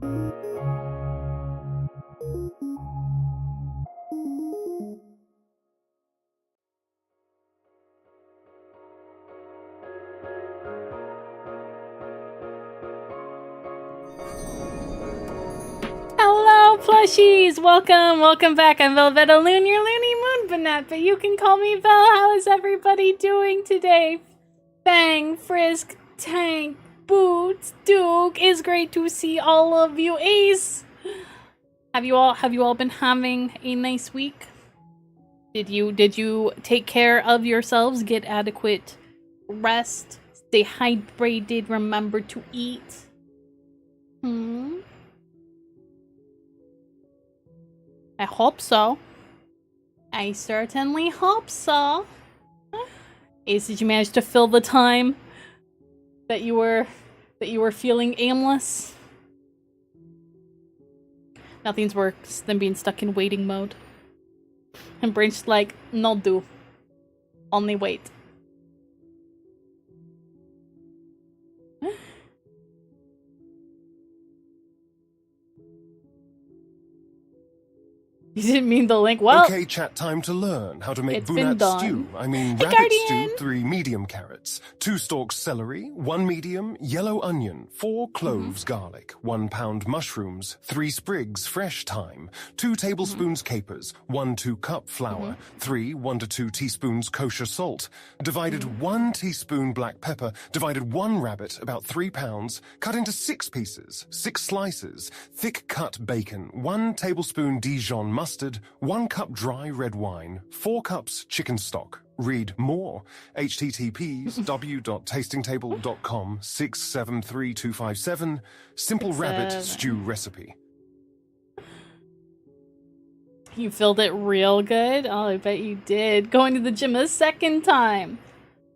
Hello, plushies! Welcome back. I'm Velveta Loon, your loony moon banat, but you can call me Vel. How is everybody doing today? Bang, Frisk, Tank, Boots, Duke. It's great to see all of you. Ace! Have you all been having a nice week? Did you take care of yourselves? Get adequate rest? Stay hydrated, remember to eat? I hope so. I certainly hope so. Ace, did you manage to fill the time that you were feeling aimless? Nothing's worse than being stuck in waiting mode. And Brain's like, no do. Only wait. You didn't mean the link. Well, okay, chat, time to learn how to make it's been bunat done. stew. I mean, Hey, rabbit Guardian. stew, 3 medium carrots, 2 stalks celery, 1 medium yellow onion, 4 cloves garlic, 1 pound mushrooms, 3 sprigs fresh thyme, 2 tablespoons capers, 1 2-cup flour, 3 1 to 2 teaspoons kosher salt, divided 1 teaspoon black pepper, divided 1 rabbit, about 3 pounds, cut into 6 pieces, 6 slices, thick cut bacon, 1 tablespoon Dijon mustard, 1 cup dry red wine, 4 cups chicken stock. Read more. https w.tastingtable.com 673257. Simple rabbit stew recipe. You filled it real good? Oh, I bet you did. Going to the gym a second time.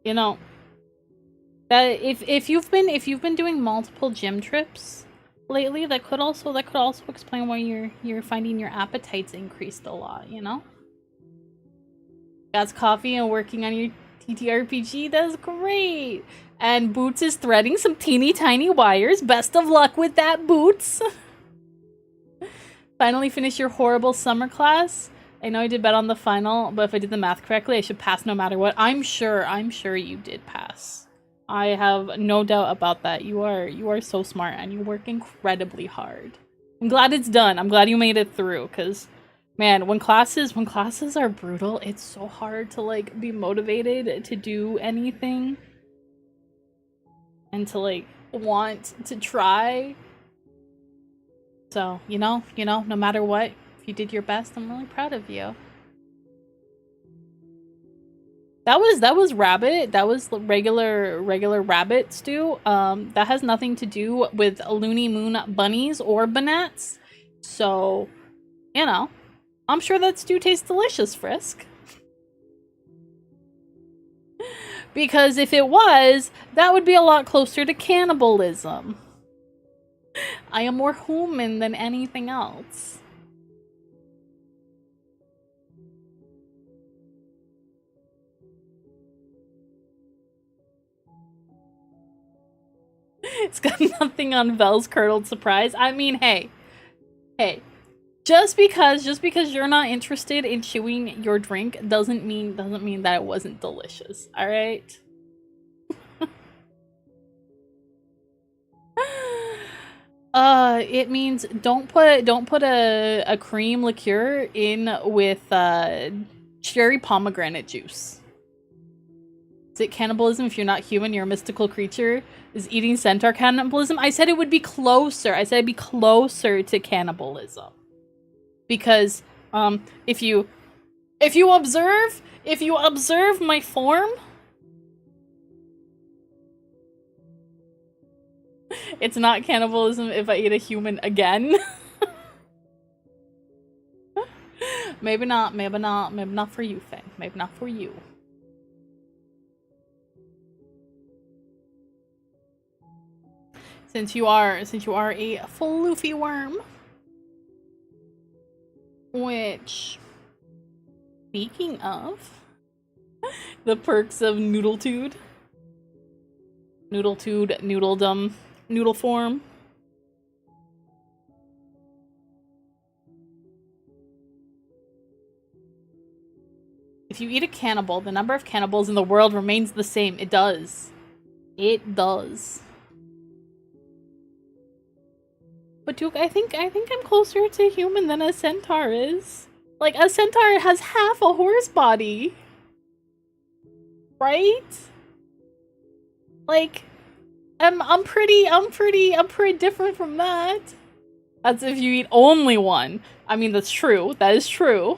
You know, that if you've been doing multiple gym trips lately, that could also explain why you're finding your appetites increased a lot, you know? Got coffee and working on your TTRPG, that's great. And Boots is threading some teeny tiny wires. Best of luck with that, Boots. Finally finished your horrible summer class. I know I did bad on the final, but if I did the math correctly, I should pass no matter what. I'm sure you did pass. I have no doubt about that. You are so smart and you work incredibly hard. I'm glad it's done. I'm glad you made it through, because man, when classes are brutal, it's so hard to like be motivated to do anything and to like want to try. So, you know, no matter what, if you did your best, I'm really proud of you. That was rabbit. That was regular rabbit stew. That has nothing to do with Looney Moon bunnies or banats. So, you know, I'm sure that stew tastes delicious, Frisk. Because if it was, that would be a lot closer to cannibalism. I am more human than anything else. It's got nothing on Vel's curdled surprise. I mean, hey. Just because you're not interested in chewing your drink doesn't mean that it wasn't delicious. All right? It means don't put a cream liqueur in with cherry pomegranate juice. Is it cannibalism if you're not human, you're a mystical creature? Is eating centaur cannibalism? I said it would be closer. I said it'd be closer to cannibalism. Because if you observe my form, it's not cannibalism if I eat a human again. Maybe not for you, Fang. Maybe not for you. Since you are a floofy worm. Which, speaking of the perks of noodletude, noodledom, noodle form. If you eat a cannibal, the number of cannibals in the world remains the same. It does. It does. But Duke, I think I'm closer to human than a centaur is. Like, a centaur has half a horse body. Right? Like, I'm pretty different from that. That's if you eat only one. I mean, that's true. That is true.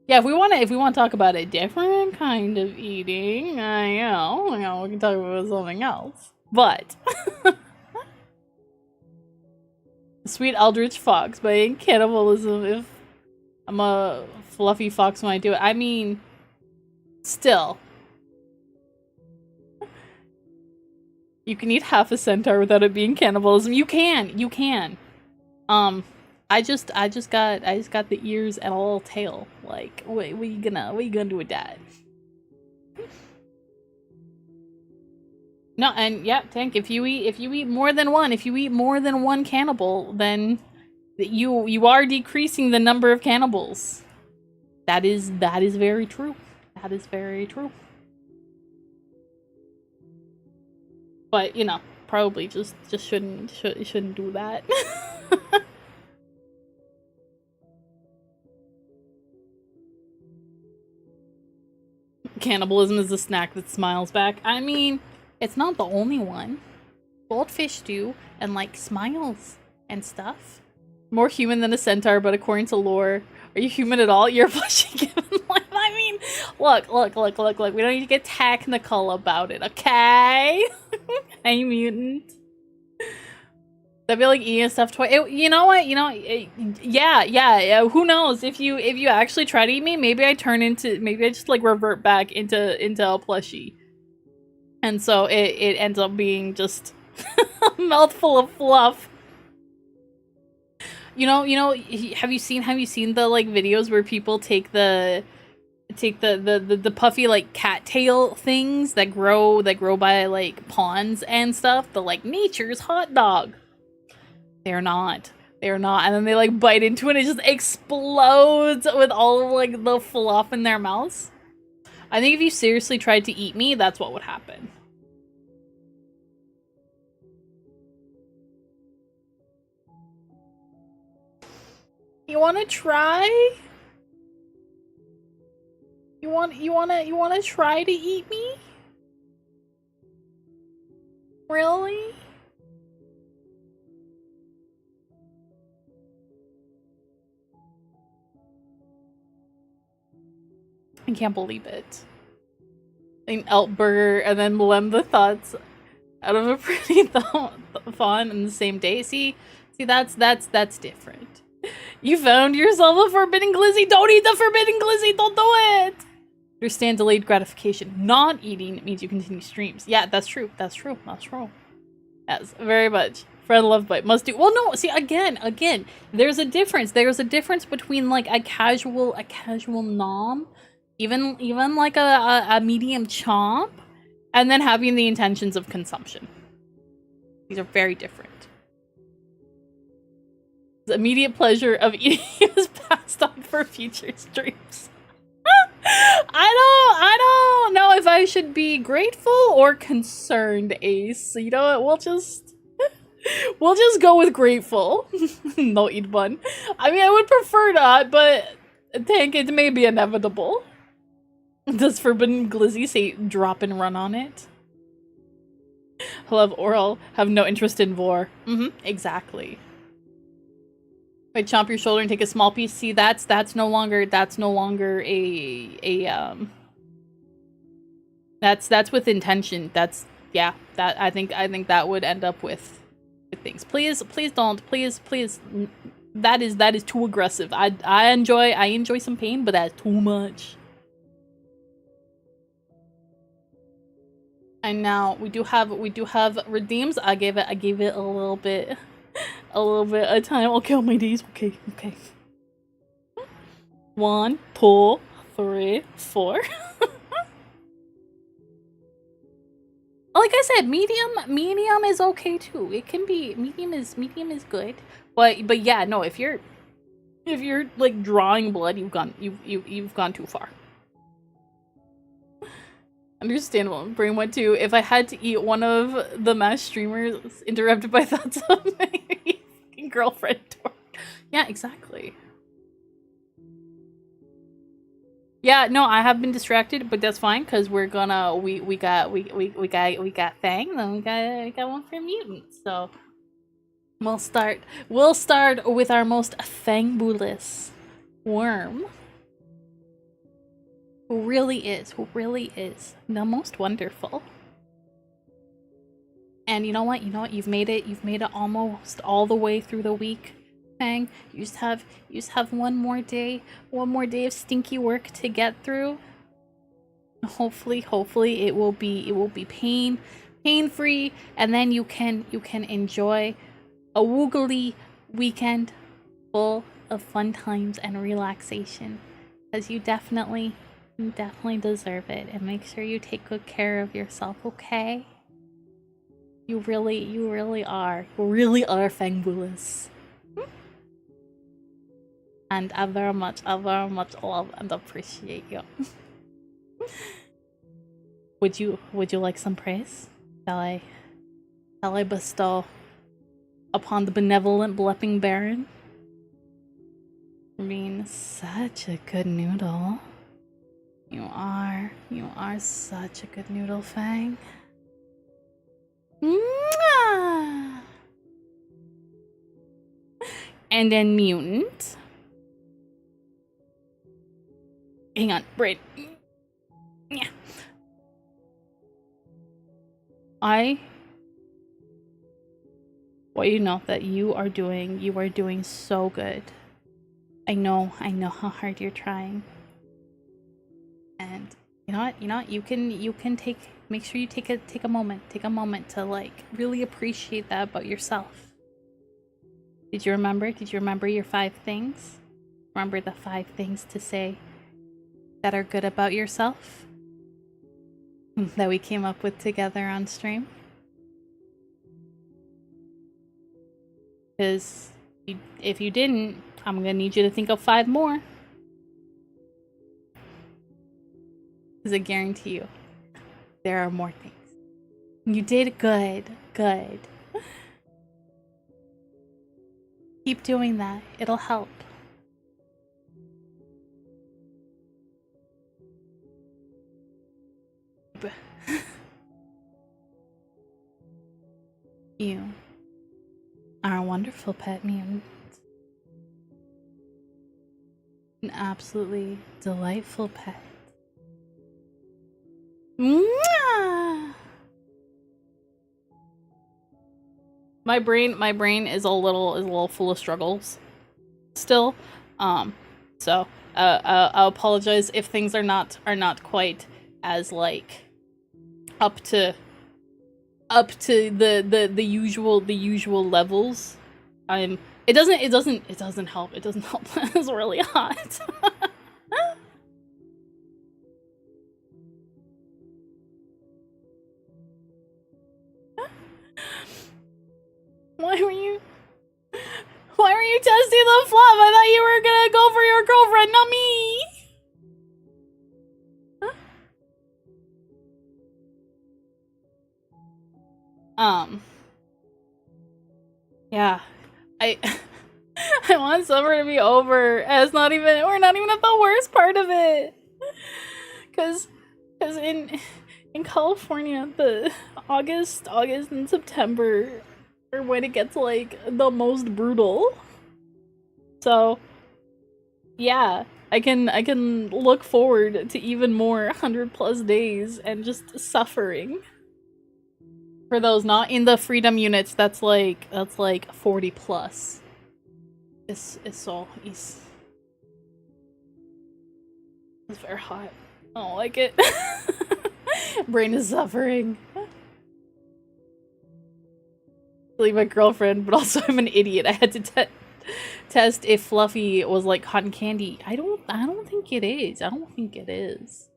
Yeah, if we want to talk about a different kind of eating, you know, we can talk about something else. But Sweet Eldritch Fox by cannibalism. If I'm a fluffy fox when I do it, I mean, still, you can eat half a centaur without it being cannibalism. You can. I just got the ears and a little tail. Like, what you gonna do with that? No, and yeah, Tank, if you eat more than one cannibal, then you are decreasing the number of cannibals. That is very true. That is very true. But, you know, probably just shouldn't do that. Cannibalism is a snack that smiles back. I mean, it's not the only one. Goldfish do, and like smiles and stuff. More human than a centaur, but according to lore, are you human at all? You're a fleshy given life. I mean, look. We don't need to get technical about it, okay? Hey, mutant. That'd be like eating a stuffed toy. You know what? Yeah. Who knows? If you actually try to eat me, maybe I just like revert back into a plushie, and so it ends up being just a mouthful of fluff. You know. Have you seen the like videos where people take the puffy like cattail things that grow by like ponds and stuff? The like nature's hot dog. They're not. And then they like bite into it and it just explodes with all of like the fluff in their mouths. I think if you seriously tried to eat me, that's what would happen. You wanna try? You wanna try to eat me? Really? I can't believe it. An Eltburger and then blem the thoughts out of a pretty fawn in the same day. See, that's different. You found yourself a forbidden glizzy. Don't eat the forbidden glizzy. Don't do it. Understand delayed gratification. Not eating means you continue streams. Yeah, that's true. That's Yes, very much. Friend love bite must do. Well, no. See, again, there's a difference. There's a difference between like a casual nom, even like a medium chomp, and then having the intentions of consumption. These are very different. The immediate pleasure of eating is passed on for future streams. I don't know if I should be grateful or concerned, Ace. You know what? We'll just go with grateful. No eat one. I mean, I would prefer not, but Tank, it may be inevitable. Does Forbidden Glizzy say drop and run on it? I love oral, have no interest in vor. Exactly. Wait, chomp your shoulder and take a small piece. See, that's no longer a that's with intention. That's yeah. That I think that would end up with things. Please don't. Please. That is too aggressive. I enjoy some pain, but that's too much. And now we do have redeems. I gave it a little bit of time. Okay, on my days. Okay. 1, 2, 3, 4. Like I said, medium is okay too. It can be medium is good. But yeah, no, if you're If you're like drawing blood, you've gone too far. Understandable. Brain went to, if I had to eat one of the mass streamers interrupted by thoughts of my fucking girlfriend. Yeah, exactly. Yeah, no, I have been distracted, but that's fine because we're gonna we got Fang, then we got one for Mutant. So we'll start with our most Fangbulous worm. Who really is the most wonderful. And you know what? You've made it almost all the way through the week. Fang, you just have one more day of stinky work to get through. Hopefully it will be pain-free, and then you can enjoy a woogly weekend full of fun times and relaxation, because you definitely deserve it. And make sure you take good care of yourself, okay? You really are Fangbulous. And I very much love and appreciate you. Would you like some praise? Shall I bestow upon the benevolent blepping baron for being such a good noodle? You are such a good noodle, Fang. Mwah! And then Mutant. Hang on, Brain. Yeah. Well, you know that you are doing so good. I know how hard you're trying. And you know what? You can make sure you take a moment to like really appreciate that about yourself. Did you remember your 5 things? Remember the 5 things to say that are good about yourself that we came up with together on stream? Because if you didn't, I'm gonna need you to think of 5 more. Because I guarantee you, there are more things. You did good. Keep doing that. It'll help. You are a wonderful pet, Mutant. An absolutely delightful pet. Mwah! My brain is a little full of struggles still. So I apologize if things are not quite as like up to the usual levels. It doesn't help. It's really hot. Why were you testing the fluff? I thought you were gonna go for your girlfriend, not me. Yeah, I want summer to be over. We're not even at the worst part of it. Cause in California, the August and September are when it gets like the most brutal. So yeah, I can look forward to even more 100+ days and just suffering. For those not in the freedom units, that's like 40+. It's very hot. I don't like it. Brain is suffering. Leave my girlfriend, but also I'm an idiot. I had to test if Fluffy was like cotton candy. I don't think it is. I don't think it is.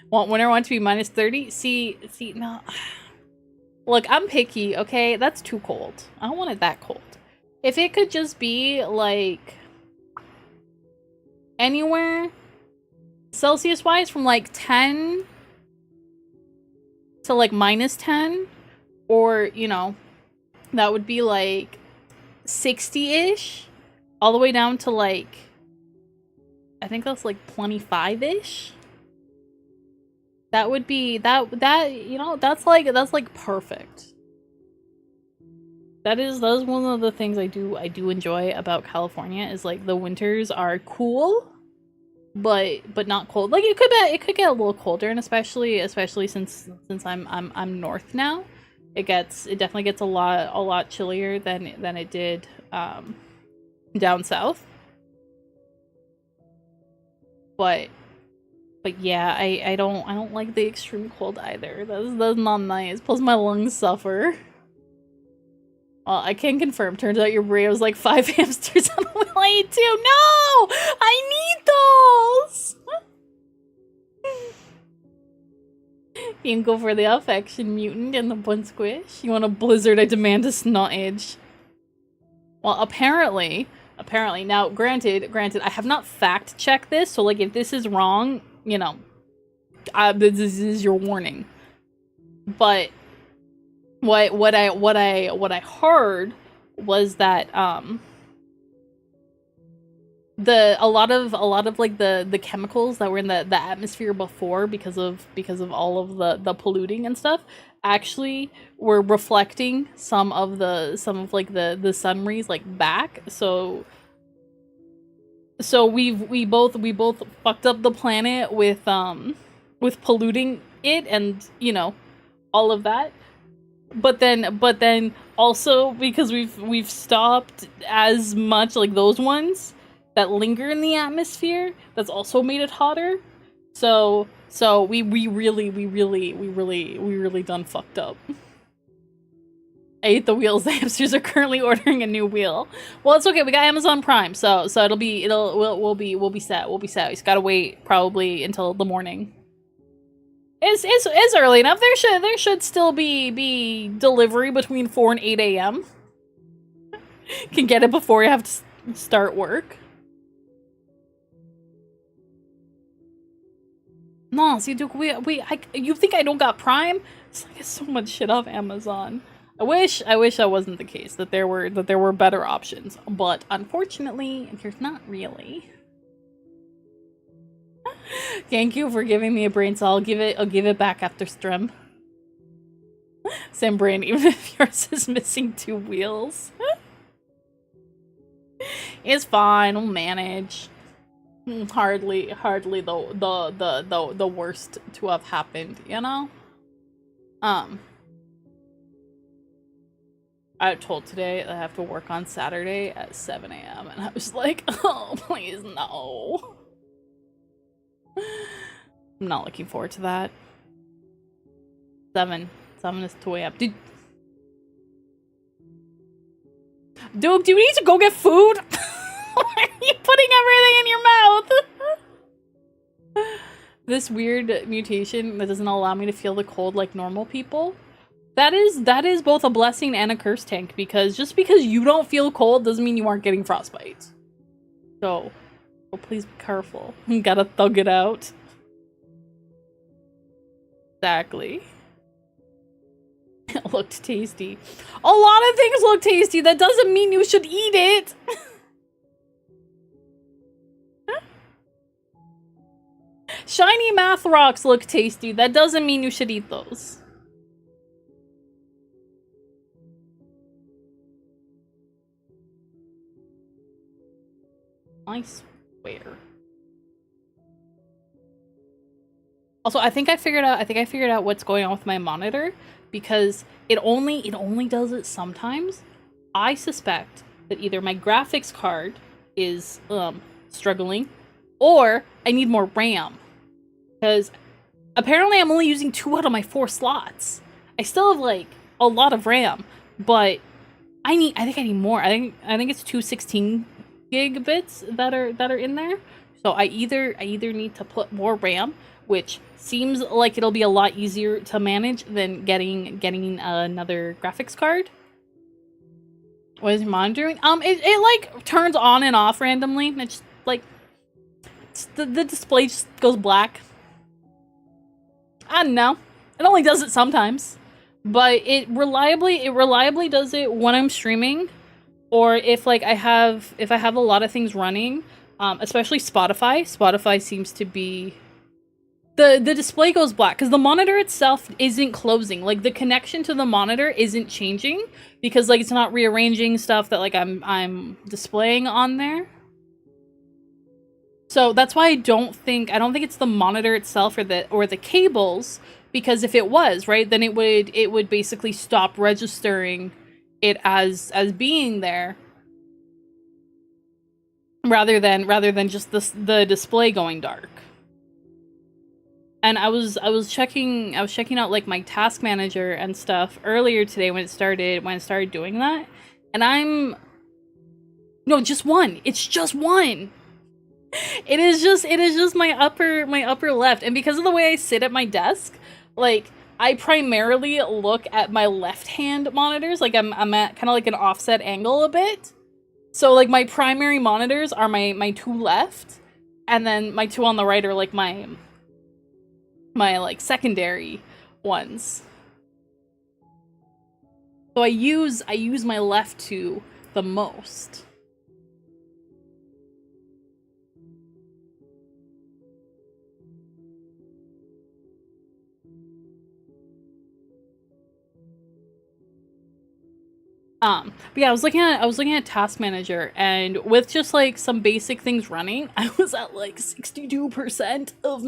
Winter want to be -30? See, no. Look, I'm picky, okay? That's too cold. I don't want it that cold. If it could just be like anywhere Celsius wise from like 10 to like -10, or you know, that would be like 60-ish, all the way down to like, I think that's like 25-ish. That would be that you know, that's like perfect. That's one of the things I do enjoy about California, is like the winters are cool, but not cold. Like it could get a little colder, and especially since I'm north now, it definitely gets a lot chillier than it did down south. But yeah, I don't like the extreme cold either. That's not nice. Plus my lungs suffer. I can confirm. Turns out your burrito's like 5 hamsters on the wheel. I ate 2. No! I need those! You can go for the affection mutant and the bun squish. You want a blizzard? I demand a snot edge. Well, apparently, now, granted, I have not fact checked this, so like if this is wrong, you know, this is your warning. But what I heard was that a lot of like the chemicals that were in the atmosphere before, because of all of the polluting and stuff, actually were reflecting some of like the sun rays like back. So we both fucked up the planet with polluting it, and you know, all of that. But then also because we've stopped as much like those ones that linger in the atmosphere, that's also made it hotter. So we really done fucked up. I ate the wheels. The hamsters are currently ordering a new wheel. Well, it's okay. We got Amazon Prime, so we'll be set. We just gotta wait probably until the morning. It's early enough. There should still be delivery between 4 and 8 a.m. Can get it before you have to start work. No, see, Duke, you think I don't got Prime? It's like it's so much shit off Amazon. I wish that wasn't the case, that there were better options, but unfortunately, there's not really. Thank you for giving me a brain cell. I'll give it back after stream. Same brain, even if yours is missing 2 wheels. It's fine. We'll manage. Hardly the worst to have happened, you know? I told today I have to work on Saturday at 7 a.m. and I was like, oh, please no. I'm not looking forward to that. 7 is 2 a.m. Duke, do you need to go get food? Why are you putting everything in your mouth? This weird mutation that doesn't allow me to feel the cold like normal people. That is both a blessing and a curse, Tank, because just because you don't feel cold doesn't mean you aren't getting frostbite. So please be careful. You gotta thug it out. Exactly. It looked tasty. A lot of things look tasty. That doesn't mean you should eat it. Shiny math rocks look tasty. That doesn't mean you should eat those. I swear. Also, I think I figured out what's going on with my monitor, because it only does it sometimes. I suspect that either my graphics card is struggling, or I need more RAM. Because apparently I'm only using 2 out of my 4 slots. I still have like a lot of RAM, but I think I need more. I think it's 2 16 gigabits that are in there. So I either need to put more RAM, which seems like it'll be a lot easier to manage than getting another graphics card. What is your monitoring? It like turns on and off randomly. It's like The display just goes black. I don't know. It only does it sometimes, but it reliably does it when I'm streaming, or if like I have a lot of things running, especially Spotify. Spotify seems to be the display goes black because the monitor itself isn't closing. Like the connection to the monitor isn't changing because like it's not rearranging stuff that like I'm displaying on there. So that's why I don't think it's the monitor itself or the cables, because if it was, right, then it would basically stop registering it as being there rather than just the display going dark. And I was checking out like my task manager and stuff earlier today when it started doing that. And no, just one. It's just one. It is just my upper left, and because of the way I sit at my desk, like I primarily look at my left hand monitors. Like I'm at kind of like an offset angle a bit, so like my primary monitors are my two left, and then my two on the right are like my like secondary ones. So I use my left two the most. But yeah, I was looking at Task Manager, and with just like some basic things running, I was at like 62% of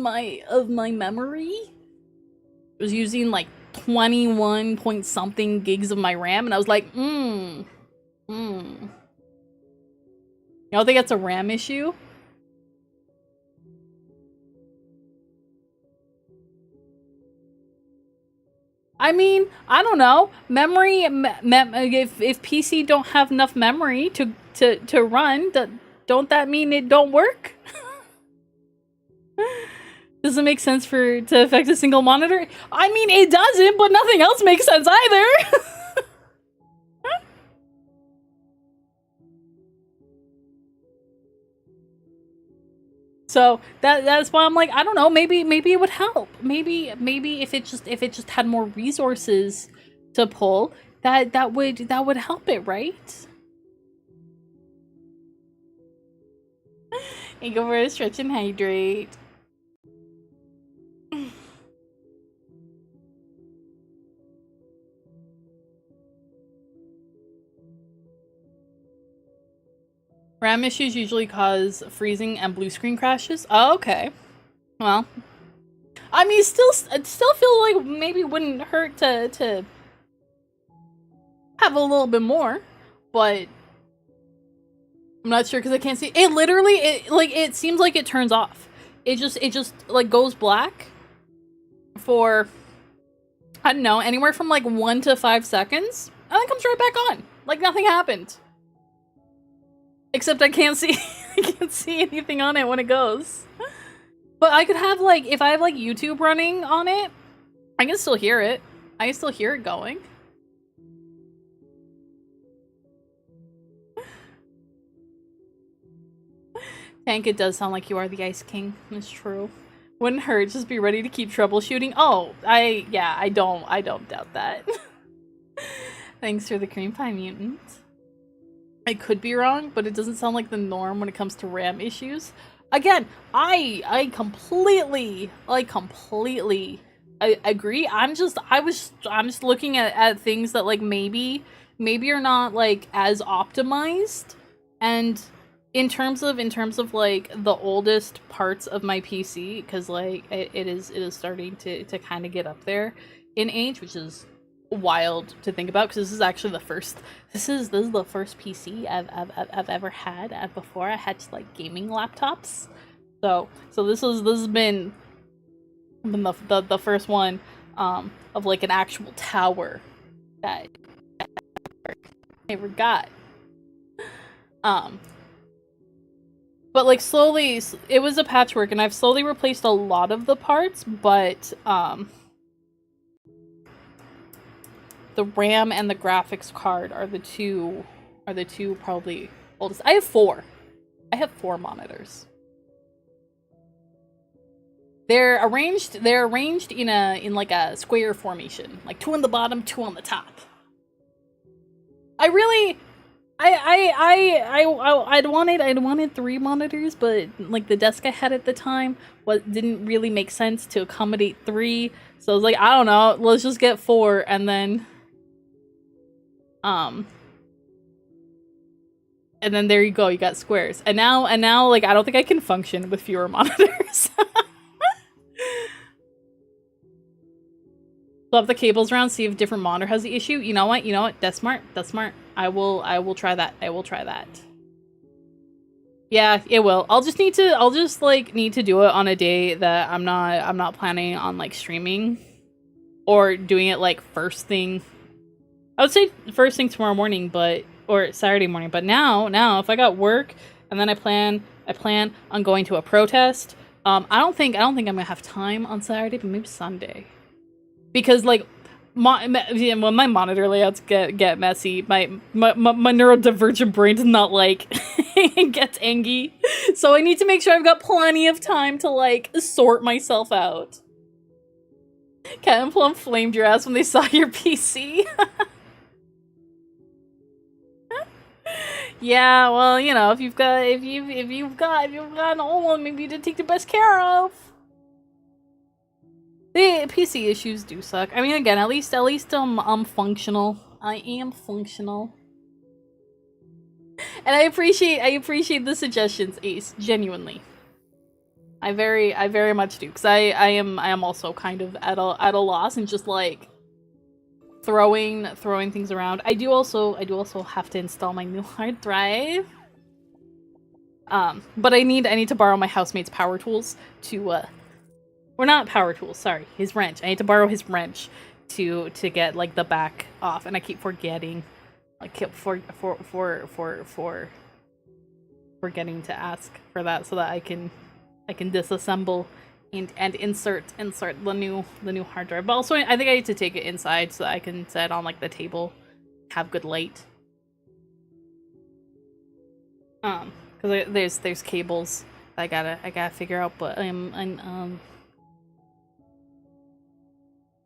my memory. I was using like 21 point something gigs of my RAM, and I was like, You don't think it's a RAM issue? I mean, I don't know. Memory, if PC don't have enough memory to run, don't that mean it don't work? Does it make sense to affect a single monitor? I mean, it doesn't, but nothing else makes sense either. So that's why I'm like, I don't know, maybe it would help. Maybe if it just had more resources to pull, that would help it, right? And go for a stretch and hydrate. RAM issues usually cause freezing and blue screen crashes. Oh, okay. Well, I mean, it still feel like maybe it wouldn't hurt to have a little bit more, but I'm not sure because I can't see. It literally, it seems like it turns off. It just like goes black for, I don't know, anywhere from like 1 to 5 seconds, and then comes right back on, like nothing happened. Except I can't see I can't see anything on it when it goes. But I could have like, if I have like YouTube running on it, I can still hear it. I can still hear it going. Tank, it does sound like you are the Ice King. It's true. Wouldn't hurt, just be ready to keep troubleshooting. Oh, I don't doubt that. Thanks for the cream pie, mutant. I could be wrong, but it doesn't sound like the norm when it comes to RAM issues. Again, I completely agree. I'm just looking at things that like maybe are not like as optimized, and in terms of like the oldest parts of my PC, because like it is starting to kind of get up there in age, which is wild to think about, because this is actually the first PC I've ever had. Before I had like gaming laptops, so this has been the first one of like an actual tower that I ever got. But like slowly, it was a patchwork, and I've slowly replaced a lot of the parts, but the RAM and the graphics card are the two probably oldest. I have 4 monitors. They're arranged in like a square formation, like 2 on the bottom, 2 on the top. I'd wanted 3 monitors, but like the desk I had at the time didn't really make sense to accommodate 3. So I was like, I don't know, let's just get 4, and then there you go, you got squares. And now like I don't think I can function with fewer monitors. Swap the cables around, see if a different monitor has the issue. You know what? That's smart. I will try that. Yeah, it will. I'll just need to do it on a day that I'm not planning on like streaming or doing it like first thing. I would say first thing tomorrow morning, or Saturday morning. But now if I got work and then I plan on going to a protest, I don't think I'm gonna have time on Saturday, but maybe Sunday. Because like when my monitor layouts get messy, my neurodivergent brain does not like gets angry. So I need to make sure I've got plenty of time to like sort myself out. Cat and Plum flamed your ass when they saw your PC. Yeah, well, if you've got an old one, maybe you did take the best care of. The PC issues do suck. I mean, again, at least I'm functional. I am functional. And I appreciate the suggestions, Ace, genuinely. I very much do, because I am also kind of at a loss and just like throwing things around. I do also have to install my new hard drive. But I need to borrow my housemate's power tools to or not power tools, sorry, his wrench. I need to borrow his wrench to get like the back off, and I keep forgetting. I keep forgetting to ask for that so that I can disassemble and insert the new hard drive. But also I think I need to take it inside so that I can set it on like the table, have good light. Because there's cables I gotta figure out, but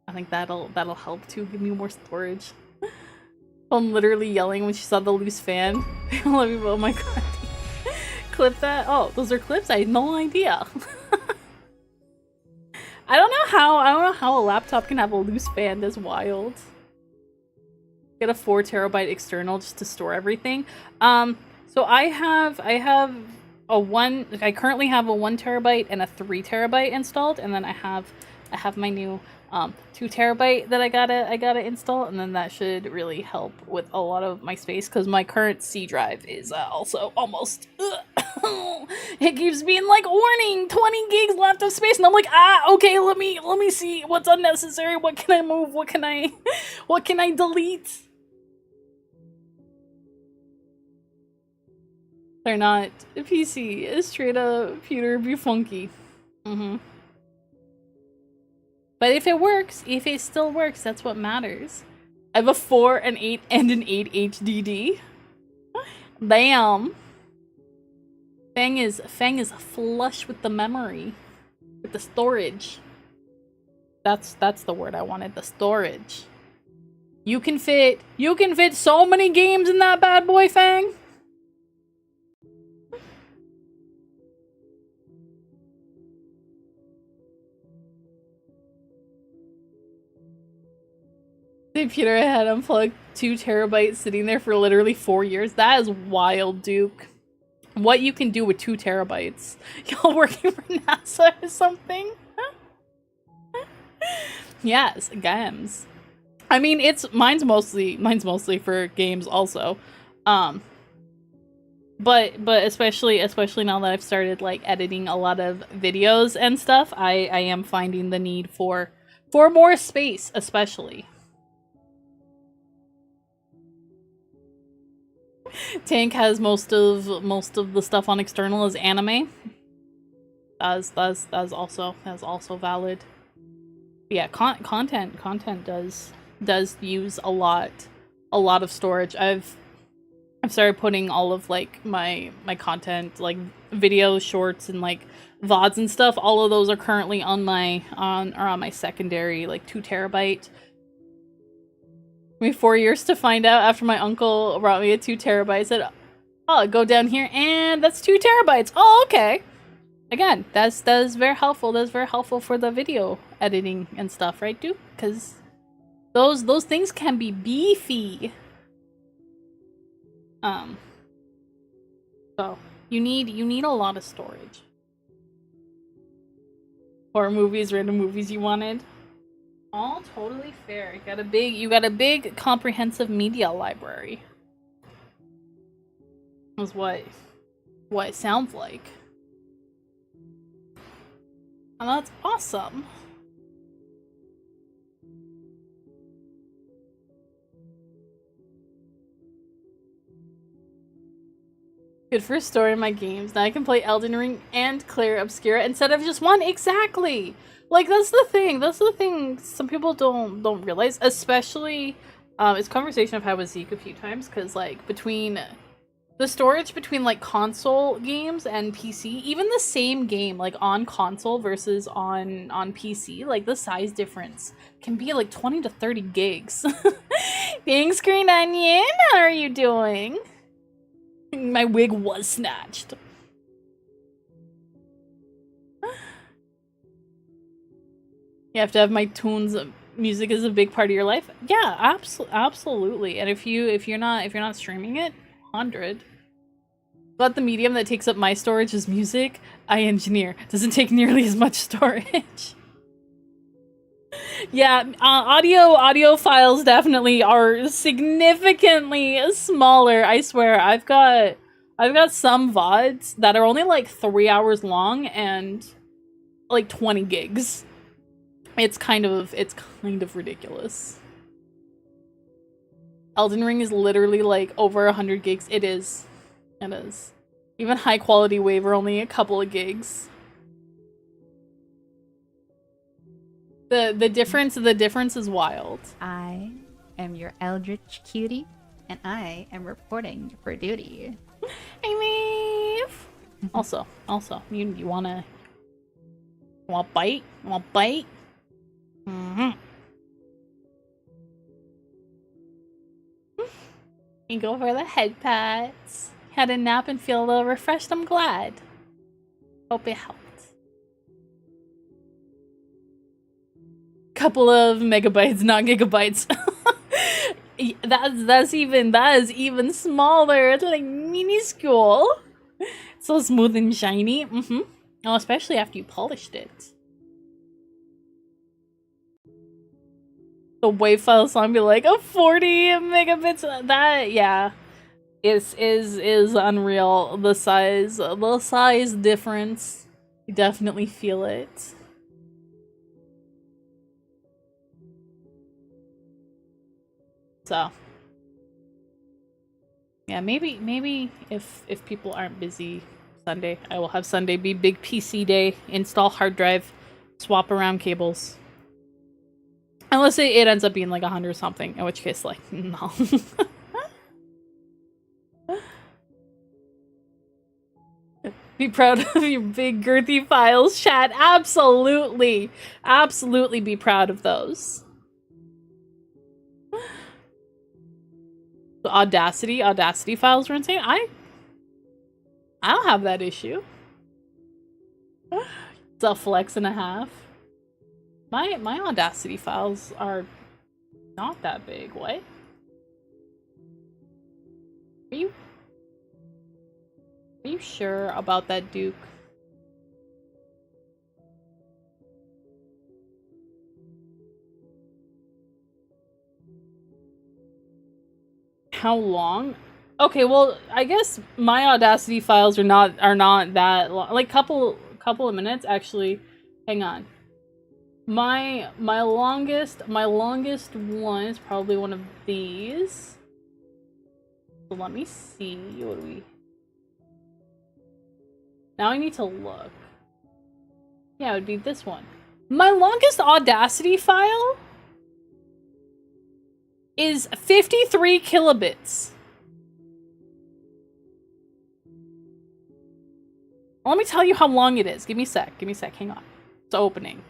I think that'll help too, give me more storage. I'm literally yelling when she saw the loose fan. Oh my god. Clip that. Oh, those are clips? I had no idea. I don't know how a laptop can have a loose fan this wild. Get a 4 terabyte external just to store everything. So I currently have a 1 terabyte and a 3 terabyte installed, and then I have my new 2 terabyte that I gotta install, and then that should really help with a lot of my space, because my current C drive is also almost it keeps being like, warning, 20 gigs left of space, and I'm like, okay, let me see what's unnecessary, what can I move, what can I delete. They're not a PC, it's straight up computer be funky. But if it works, if it still works, that's what matters. I have a 4, an 8, and an 8 HDD. Damn. Fang is flush with the memory. With the storage. That's the word I wanted, the storage. You can fit so many games in that bad boy, Fang. The computer I had unplugged 2 terabytes sitting there for literally 4 years. That is wild, Duke. What you can do with 2 terabytes. Y'all working for NASA or something? Yes, games. I mean, mine's mostly for games also. But especially now that I've started like editing a lot of videos and stuff, I am finding the need for more space, especially. Tank has most of the stuff on external as anime. That's also valid. But yeah, content does use a lot of storage. I've I've started putting all of like my content, like videos, shorts, and like VODs and stuff. All of those are currently on my secondary, like 2 terabyte. Me 4 years to find out after my uncle brought me a 2 terabyte. Said, "Oh, go down here, and that's 2 terabytes." Oh, okay. Again, that is very helpful. That's very helpful for the video editing and stuff, right, dude? Because those things can be beefy. So you need a lot of storage. Horror movies, random movies you wanted. All totally fair. You got a big comprehensive media library. Is what it sounds like. And that's awesome. Good for story in my games. Now I can play Elden Ring and clear Obscura instead of just one. Exactly. Like that's the thing. That's the thing some people don't realize. Especially, it's a conversation I've had with Zeke a few times, because like between the storage between like console games and PC, even the same game like on console versus on PC, like the size difference can be like 20 to 30 gigs. Thanks, Green Onion. How are you doing? My wig was snatched. You have to have my tunes. Music is a big part of your life. Yeah, absolutely. And if you're not streaming it, 100. But the medium that takes up my storage is music. I engineer. Doesn't take nearly as much storage. Yeah, audio files definitely are significantly smaller. I swear, I've got some VODs that are only like 3 hours long and like 20 gigs. It's kind of ridiculous. Elden Ring is literally like over 100 gigs. It is. Even high quality WAV are only a couple of gigs. The difference is wild. I am your eldritch cutie, and I am reporting for duty. Hey, Maeve. Also, you want bite? You want bite? You go for the head pats. Had a nap and feel a little refreshed. I'm glad. Hope it helped. Couple of megabytes, not gigabytes. that is even smaller. It's like minuscule. So smooth and shiny. Oh, especially after you polished it. The WAV file song be like a 40 megabits. That, yeah, is unreal. The size difference. You definitely feel it. So yeah, maybe if people aren't busy Sunday, I will have Sunday be big PC day. Install hard drive, swap around cables. Unless it ends up being like 100 something, in which case, like, no. Be proud of your big girthy files, chat. Absolutely be proud of those. The Audacity files were insane. I don't have that issue. It's a flex and a half. My Audacity files are not that big. What? Are you sure about that, Duke? How long? Okay, well, I guess my Audacity files are not that long. Like couple of minutes actually. Hang on. My longest one is probably one of these. So let me see. What do we? Now I need to look. Yeah, it would be this one. My longest Audacity file is 53 kilobits. Let me tell you how long it is. Give me a sec. Give me a sec. Hang on. It's opening.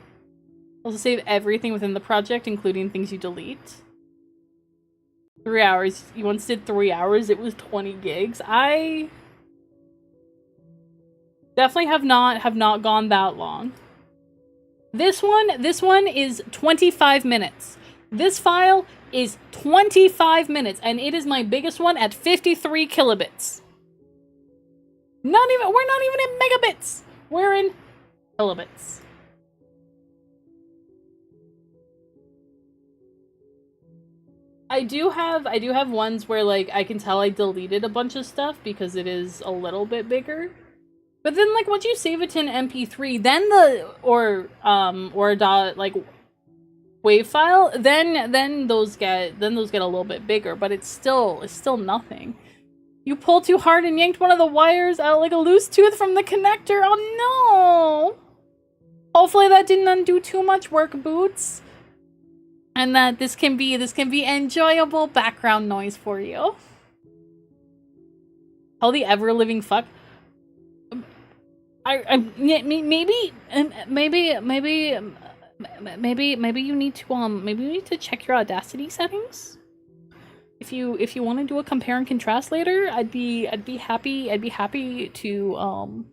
Also save everything within the project, including things you delete. 3 hours. You once did 3 hours. It was 20 gigs. I definitely have not gone that long. This one is 25 minutes. This file is 25 minutes, and it is my biggest one at 53 kilobits. We're not even in megabits. We're in kilobits. I do have ones where like I can tell I deleted a bunch of stuff because it is a little bit bigger. But then like once you save it to an MP3, then or a dot like wave file, then those get a little bit bigger, but it's still nothing. You pulled too hard and yanked one of the wires out like a loose tooth from the connector. Oh no! Hopefully that didn't undo too much work, Boots. And that this can be enjoyable background noise for you. Oh, the ever-living fuck. Maybe you need to check your Audacity settings. If you want to do a compare and contrast later, I'd be happy to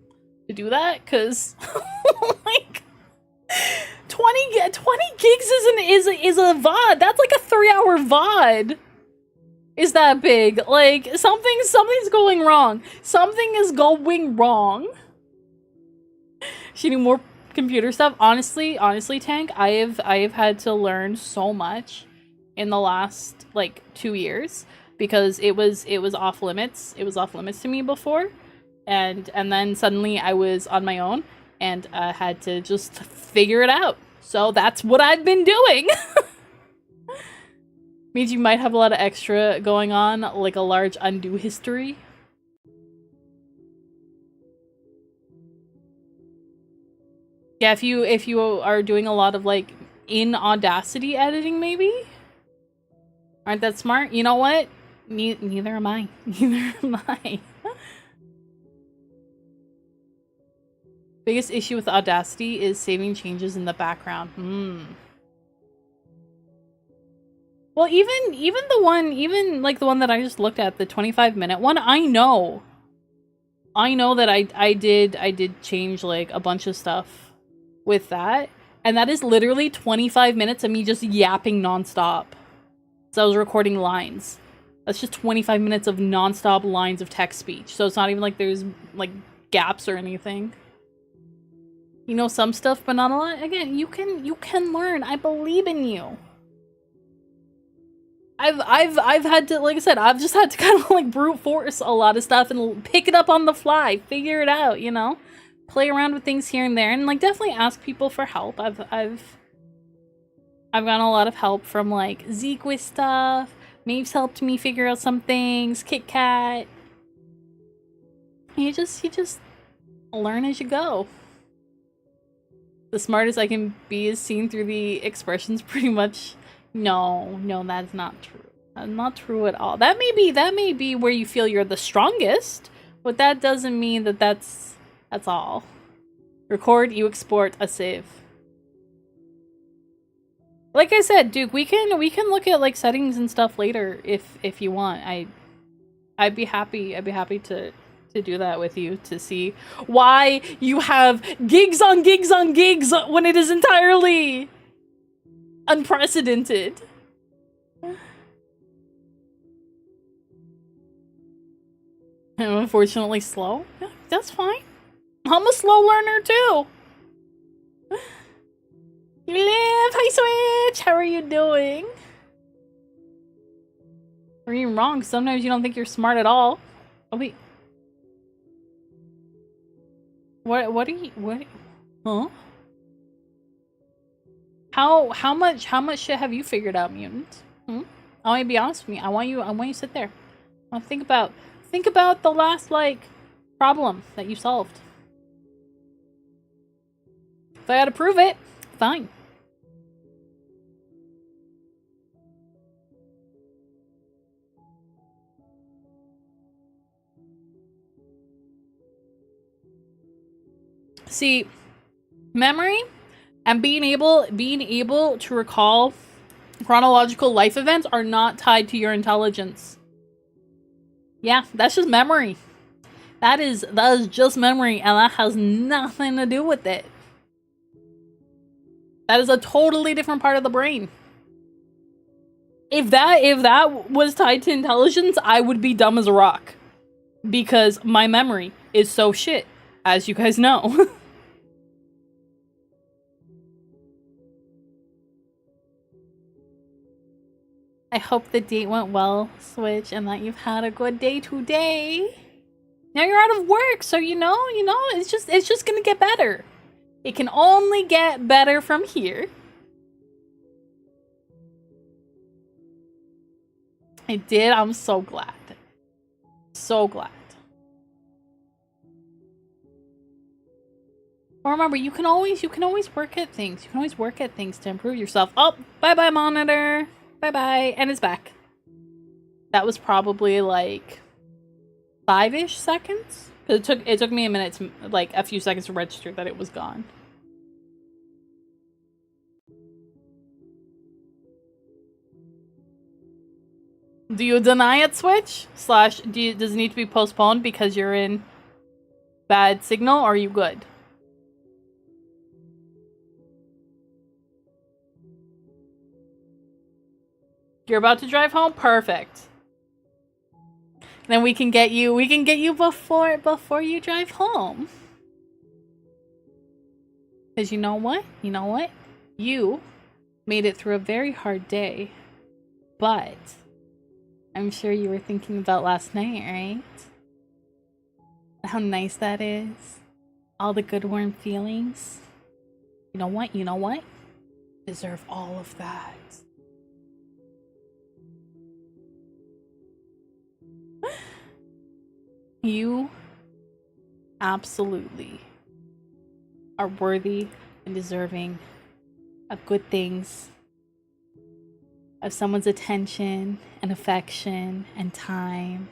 do that, cuz like 20 gigs is a VOD. That's like a 3-hour VOD. Is that big? Like something's going wrong. Something is going wrong. She need more computer stuff. Honestly, Tank, I have had to learn so much in the last like 2 years because it was off limits. It was off limits to me before, and then suddenly I was on my own and had to just figure it out. So that's what I've been doing. Means you might have a lot of extra going on, like a large undo history. Yeah, if you are doing a lot of like in Audacity editing, maybe aren't that smart? You know what? Neither am I. Neither am I. Biggest issue with Audacity is saving changes in the background. Well, even the one that I just looked at, the 25-minute one, I know that I did change like a bunch of stuff with that, and that is literally 25 minutes of me just yapping nonstop. So I was recording lines. That's just 25 minutes of nonstop lines of text speech. So it's not even like there's like gaps or anything. You know some stuff, but not a lot. Again, you can learn. I believe in you. I've had to, like I said, I've just had to kind of like brute force a lot of stuff and pick it up on the fly, figure it out, you know, play around with things here and there, and like definitely ask people for help. I've gotten a lot of help from like Zeke with stuff. Maeve's helped me figure out some things. Kit Kat. You just learn as you go. The smartest I can be is seen through the expressions, pretty much. No, that's not true. That's not true at all. That may be where you feel you're the strongest, but that doesn't mean that that's all. Record, you export, a save. Like I said, Duke, we can look at like settings and stuff later if you want. I'd be happy to do that with you, to see why you have gigs on gigs on gigs when it is entirely unprecedented. I'm unfortunately slow. Yeah, that's fine. I'm a slow learner too. You live. Hi Switch. How are you doing? Or you're wrong. Sometimes you don't think you're smart at all. Oh wait. What are you? What? Huh? How much shit have you figured out, Mutant? I want you to be honest with me. I want you to sit there. I want to think about the last like problem that you solved. If I had to prove it, fine. See, memory and being able to recall chronological life events are not tied to your intelligence. Yeah, that's just memory. That is just memory, and that has nothing to do with it. That is a totally different part of the brain. If that was tied to intelligence, I would be dumb as a rock. Because my memory is so shit, as you guys know. I hope the date went well, Switch, and that you've had a good day today. Now you're out of work, so you know, it's just gonna get better. It can only get better from here. It did. I'm so glad. So glad. Well, remember, you can always work at things. You can always work at things to improve yourself. Oh, bye-bye, monitor. Bye-bye. And it's back. That was probably like 5-ish seconds. It took me a minute to, like, a few seconds to register that it was gone. Do you deny it, Switch? Slash, does it need to be postponed because you're in bad signal, or are you good? You're about to drive home? Perfect. Then we can get you before you drive home. Because you know what? You know what? You made it through a very hard day. But I'm sure you were thinking about last night, right? How nice that is. All the good warm feelings. You know what? You know what? Deserve all of that. You absolutely are worthy and deserving of good things, of someone's attention and affection and time.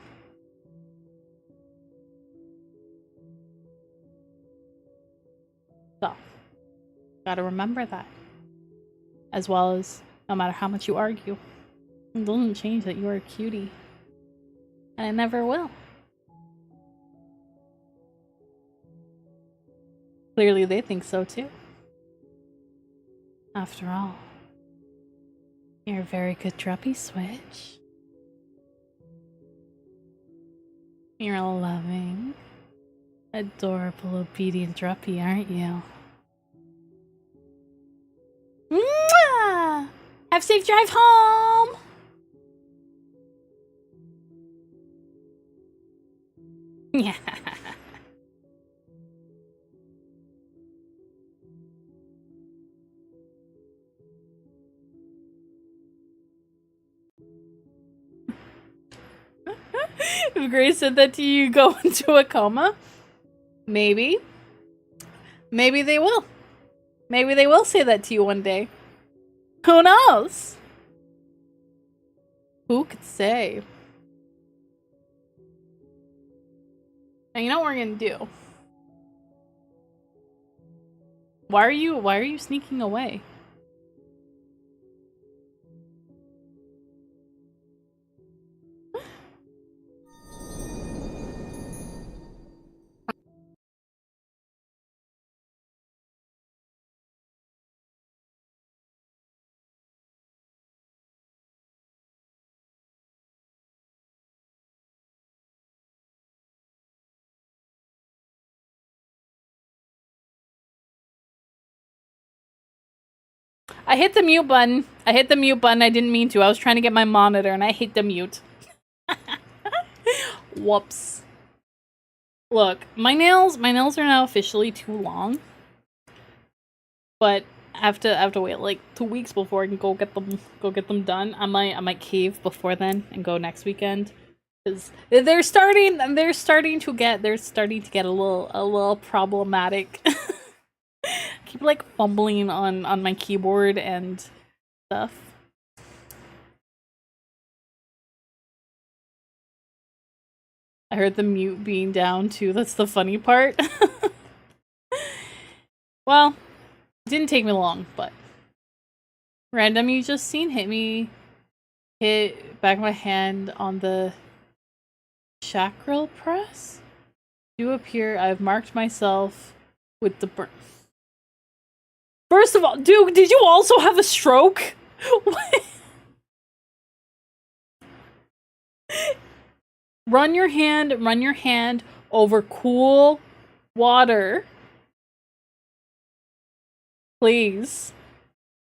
So, gotta remember that. As well as, no matter how much you argue, it doesn't change that you are a cutie. And it never will. Clearly they think so too. After all, you're a very good druppy, Switch. You're a loving, adorable, obedient druppy, aren't you? Mwah! Have a safe drive home! Yeah. If Grace said that to you, you go into a coma? Maybe. Maybe they will. Maybe they will say that to you one day. Who knows? Who could say? And you know what we're gonna do? Why are you sneaking away? I hit the mute button. I hit the mute button. I didn't mean to. I was trying to get my monitor and I hit the mute. Whoops. Look, my nails are now officially too long. But I have to wait like 2 weeks before I can go get them done. I might cave before then and go next weekend. Cuz they're starting to get a little problematic. Keep like fumbling on my keyboard and stuff. I heard the mute being down too. That's the funny part. Well, it didn't take me long, but random you just seen hit back my hand on the chakral press. Do appear I've marked myself with the burn. First of all, dude, did you also have a stroke? Run your hand over cool water. Please.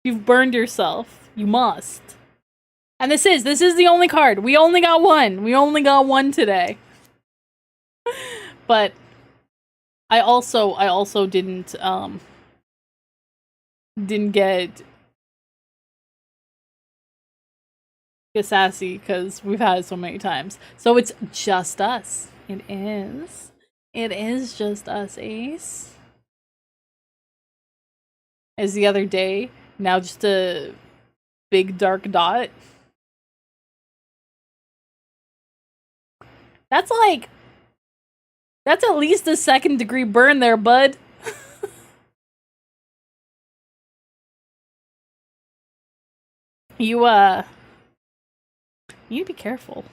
You've burned yourself. You must. And this is the only card. We only got one. We only got one today. But I also didn't get sassy because we've had it so many times. So it's just us. It is. It is just us, Ace. As the other day, now just a big dark dot. That's at least a 2nd degree burn there, bud. You need to be careful.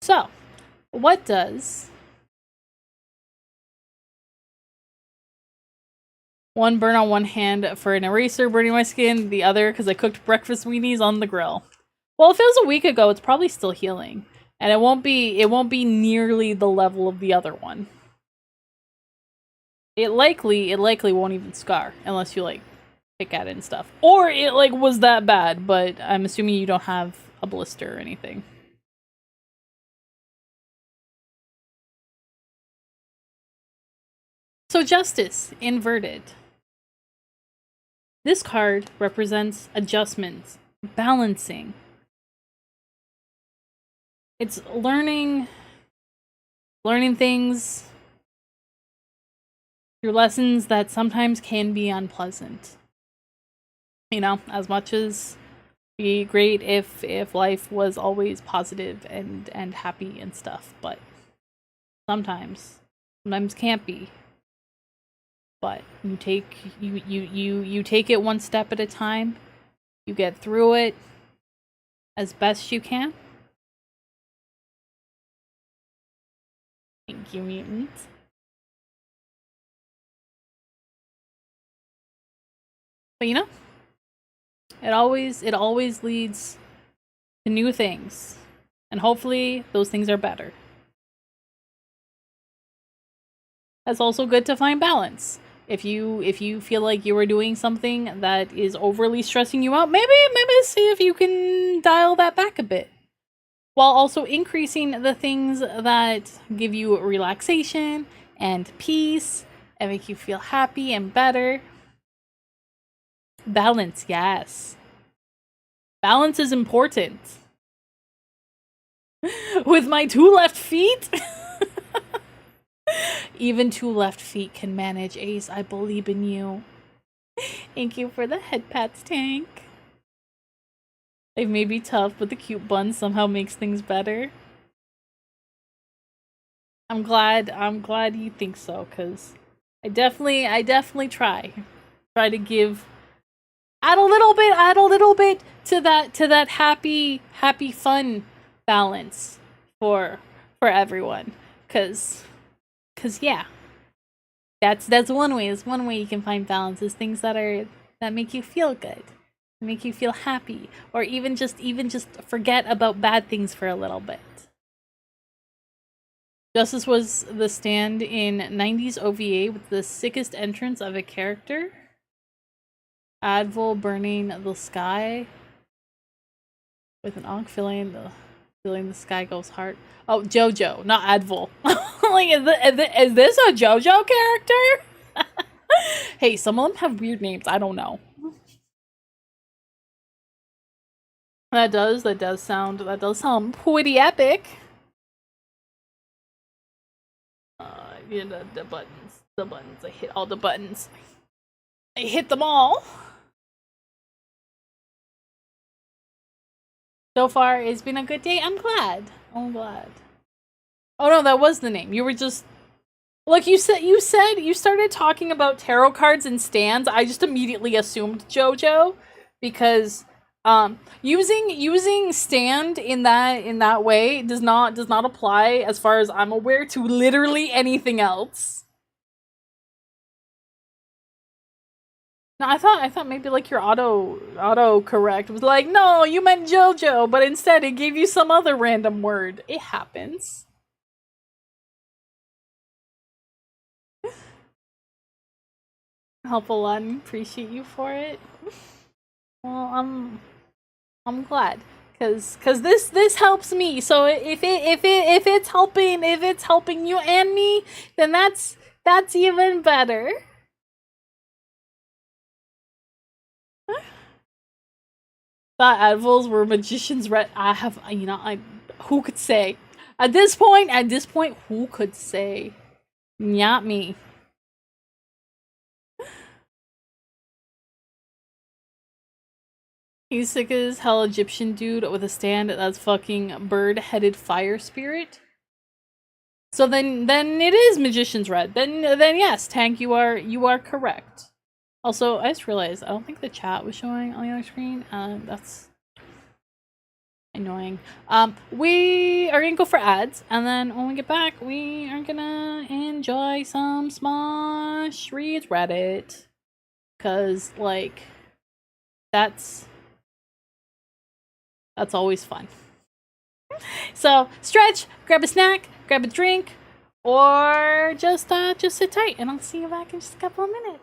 So, what does one burn on one hand for an eraser burning my skin, the other because I cooked breakfast weenies on the grill? Well, if it was a week ago, it's probably still healing. And it won't be nearly the level of the other one. It likely won't even scar unless you like pick at it and stuff. Or it like was that bad, but I'm assuming you don't have a blister or anything. So justice inverted. This card represents adjustments, balancing. It's learning things through lessons that sometimes can be unpleasant. You know, as much as be great if life was always positive and happy and stuff, but sometimes can't be. But you take it one step at a time. You get through it as best you can. Thank you, mutant. But you know, it always leads to new things. And hopefully those things are better. That's also good to find balance. If you feel like you are doing something that is overly stressing you out, maybe see if you can dial that back a bit. While also increasing the things that give you relaxation and peace and make you feel happy and better. Balance, yes. Balance is important. With my 2 left feet? Even 2 left feet can manage, Ace. I believe in you. Thank you for the head pats, Tank. They may be tough, but the cute bun somehow makes things better. I'm glad you think so, cause I definitely try to add a little bit to that happy fun balance for everyone, cause yeah, that's one way. It's one way you can find balance, is things that make you feel good, make you feel happy, or even just forget about bad things for a little bit. Justice was the stand in 90s OVA with the sickest entrance of a character. Advil burning the sky with an onk feeling the sky goes hard. Oh, JoJo, not Advil. Like, is this a JoJo character? Hey, some of them have weird names. I don't know. That does sound pretty epic. You know, the buttons. I hit all the buttons. I hit them all. So far, it's been a good day. I'm glad. Oh no, that was the name. You were just like you started talking about tarot cards and stands. I just immediately assumed JoJo because using stand in that way does not apply, as far as I'm aware, to literally anything else. No, I thought maybe like your auto correct was like, no, you meant JoJo, but instead it gave you some other random word. It happens. Help a lot and appreciate you for it. Well, I'm glad, cause this helps me. So if it's helping you and me, then that's even better. Thought Advils were magicians. I have, who could say? At this point, who could say? Not me. He's sick as hell Egyptian dude with a stand that's fucking bird-headed fire spirit. So then it is Magician's Red. Then yes, Tank, you are correct. Also, I just realized I don't think the chat was showing on the other screen. That's annoying. We are gonna go for ads, and then when we get back, we are gonna enjoy some Smosh Reads Reddit. Cause like that's always fun. So stretch, grab a snack, grab a drink, or just sit tight, and I'll see you back in just a couple of minutes.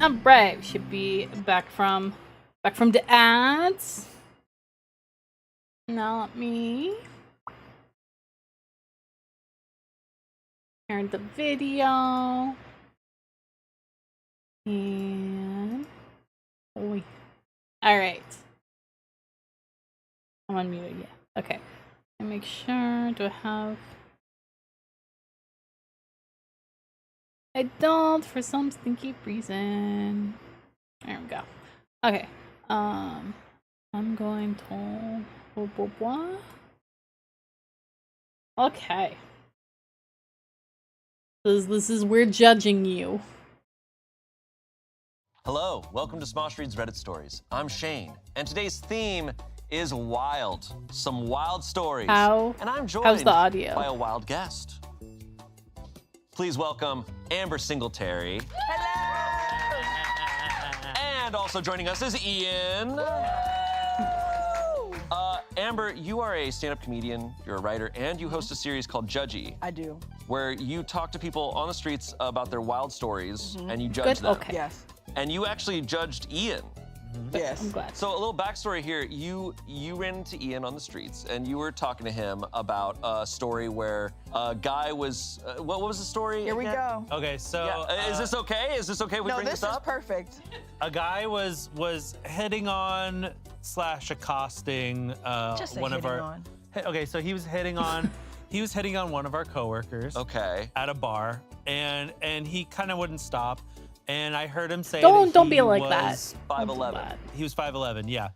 Alright, we should be back from the ads. Not me. Turn the video. And alright. I'm unmuted, yeah. Okay. And make sure, do I have... I don't, for some stinky reason. There we go. Okay. I'm going to... Okay. This is, we're judging you. Hello, welcome to Smosh Reads Reddit Stories. I'm Shane, and today's theme is wild. Some wild stories. And I'm joined how's the audio? by a wild guest. Please welcome Amber Singletary. Hello! And also joining us is Ian. Amber, you are a stand-up comedian, you're a writer, and you host a series called Judgy. I do. Where you talk to people on the streets about their wild stories, and you judge them. Okay. Yes. And you actually judged Ian. Yes. I'm glad. So a little backstory here, you ran into Ian on the streets and you were talking to him about a story where a guy was, what was the story? Here we go. Okay, so Yeah, is this okay? Is this okay if we No, bring this this is up? perfect. a guy was hitting on / accosting Just say one of hitting our. on. Okay, so he was hitting on one of our coworkers Okay. at a bar, and he kind of wouldn't stop. And I heard him say Don't that be he like was that. 5'11". He was 5'11", yeah.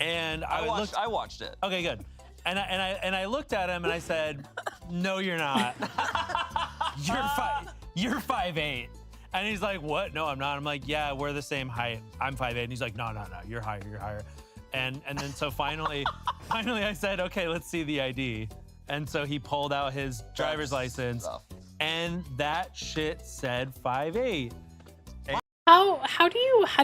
And I watched it. Okay, good. And I looked at him and I said, "No, you're not. You're 5'8". And he's like, "What? No, I'm not." I'm like, "Yeah, we're the same height. I'm 5'8". And he's like, "No, you're higher. And then so finally I said, "Okay, let's see the ID." And so he pulled out his driver's license, rough. and that shit said 5'8". How do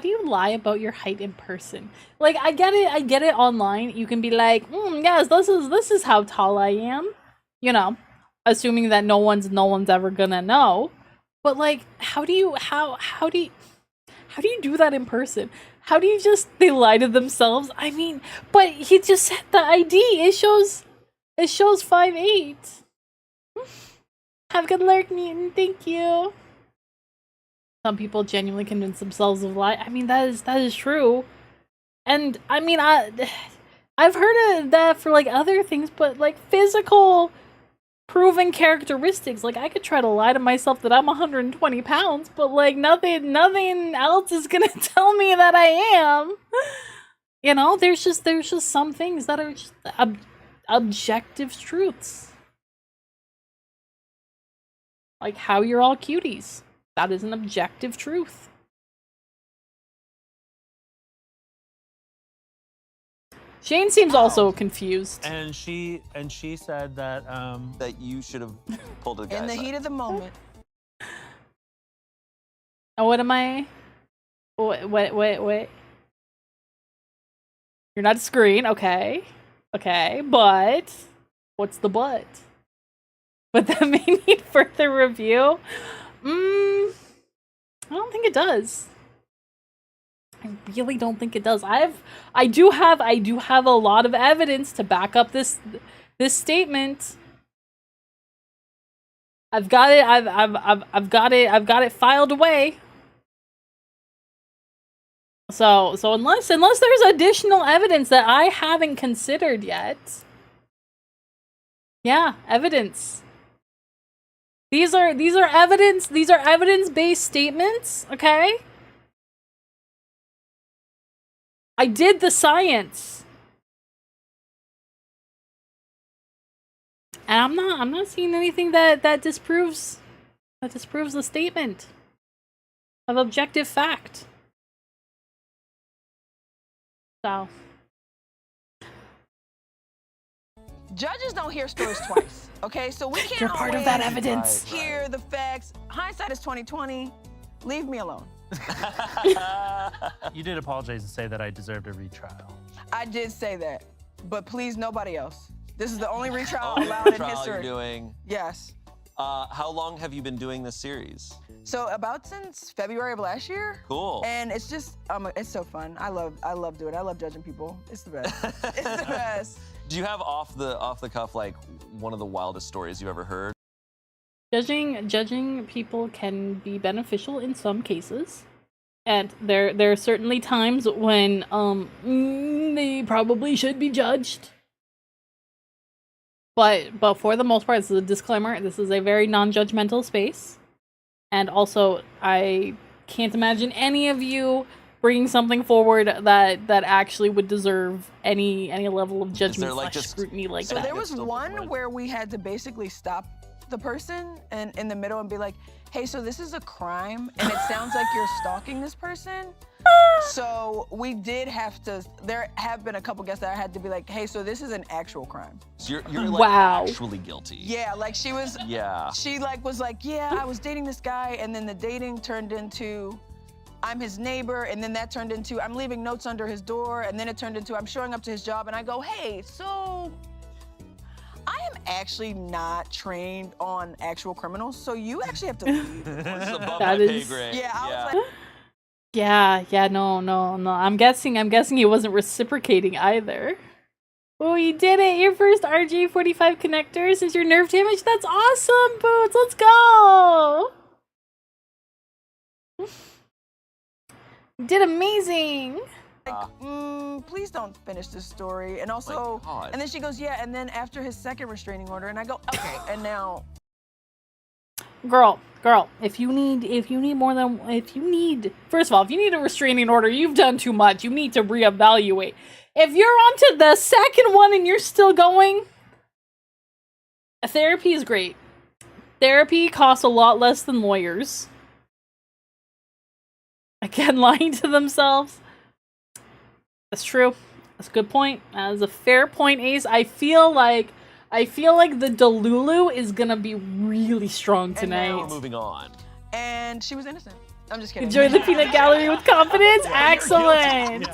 you lie about your height in person? Like, I get it online. You can be like, yes, this is how tall I am. You know, assuming that no one's ever gonna know. But like, how do you do that in person? How do you they lie to themselves? I mean, but he just said the ID. It shows 5'8". Have a good lurk, Newton. Thank you. Some people genuinely convince themselves of lie. I mean, that is true. And I mean, I've heard of that for like other things, but like physical proven characteristics, like I could try to lie to myself that I'm 120 pounds, but like nothing else is gonna tell me that I am. You know, there's just some things that are just objective truths. Like how you're all cuties. That is an objective truth. Shane seems also confused. And she said that That you should have pulled a guy In the aside. heat of the moment. Oh, what am I? Wait. You're not a screen, okay. Okay, but what's the but? But that may need further review. I don't think it does. I really don't think it does. I do have a lot of evidence to back up this statement. I've got it filed away. So unless there's additional evidence that I haven't considered yet. Yeah, evidence. These are evidence-based statements, okay? I did the science. And I'm not seeing anything that disproves the statement of objective fact. So Judges don't hear stories twice. Okay, so we can't you're part of that evidence. hear the facts. Hindsight is 20/20. Leave me alone. you did apologize and say that I deserved a retrial. I did say that, but please, nobody else. This is the only retrial Oh, allowed in trial history. you're doing. Yes. How long have you been doing this series? So about since February of last year. Cool. And it's just, it's so fun. I love doing it. I love judging people. It's the best. It's the best. Do you have off the cuff like one of the wildest stories you ever heard? Judging people can be beneficial in some cases. And there are certainly times when they probably should be judged. But for the most part, this is a disclaimer. This is a very non-judgmental space. And also, I can't imagine any of you bringing something forward that actually would deserve any level of judgment like / scrutiny like So that. there was one where we had to basically stop the person and in the middle and be like, hey, so this is a crime and it sounds like you're stalking this person. So we did have to, there have been a couple guests that I had to be like, hey, so this is an actual crime. So you're like Wow. actually guilty. Yeah, like she was, Yeah. she like was like, yeah, I was dating this guy, and then the dating turned into I'm his neighbor, and then that turned into I'm leaving notes under his door, and then it turned into I'm showing up to his job, and I go, hey, so I am actually not trained on actual criminals, so you actually have to leave. This is above That my is- pay grade. Yeah, I was like, Yeah, no. I'm guessing he wasn't reciprocating either. Oh, you did it! Your first RJ45 connector since your nerve damage. That's awesome, Boots. Let's go. You did amazing. please don't finish this story. And also, Oh my God. and then she goes, yeah, and then after his second restraining order, and I go, okay, and now. Girl, if you need first of all, if you need a restraining order, you've done too much. You need to reevaluate. If you're onto the second one and you're still going, therapy is great. Therapy costs a lot less than lawyers. Again, lying to themselves. That's true. That's a good point. That is a fair point, Ace. I feel like the Delulu is gonna be really strong And tonight. now We're moving on. And she was innocent. I'm just kidding. Enjoy the peanut gallery with confidence. Excellent.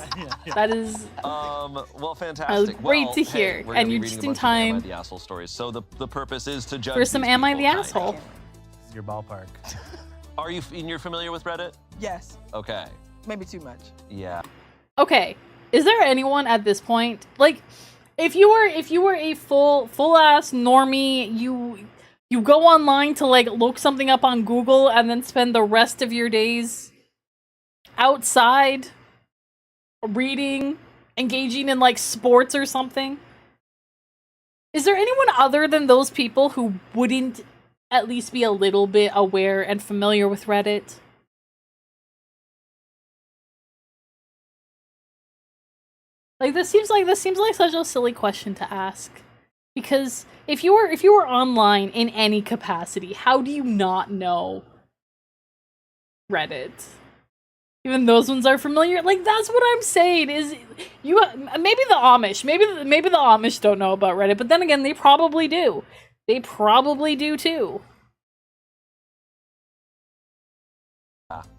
Yeah. That is Well, fantastic. great Well, to hey, hear. we're And gonna you're be just reading in a bunch of Am I time the Asshole stories. So the purpose is to judge for some these Am I people, the kind of. Asshole? Your ballpark. Are you you're familiar with Reddit? Yes, Okay. maybe too much. Yeah. Okay. Is there anyone at this point, like, if you were a full ass normie, you go online to like look something up on Google and then spend the rest of your days outside reading, engaging in like sports or something? Is there anyone other than those people who wouldn't at least be a little bit aware and familiar with Reddit? Like this seems like such a silly question to ask. Because if you were online in any capacity, how do you not know Reddit? Even those ones are familiar. Like that's what I'm saying is you maybe the Amish, maybe the Amish don't know about Reddit, but then again they probably do. They probably do too.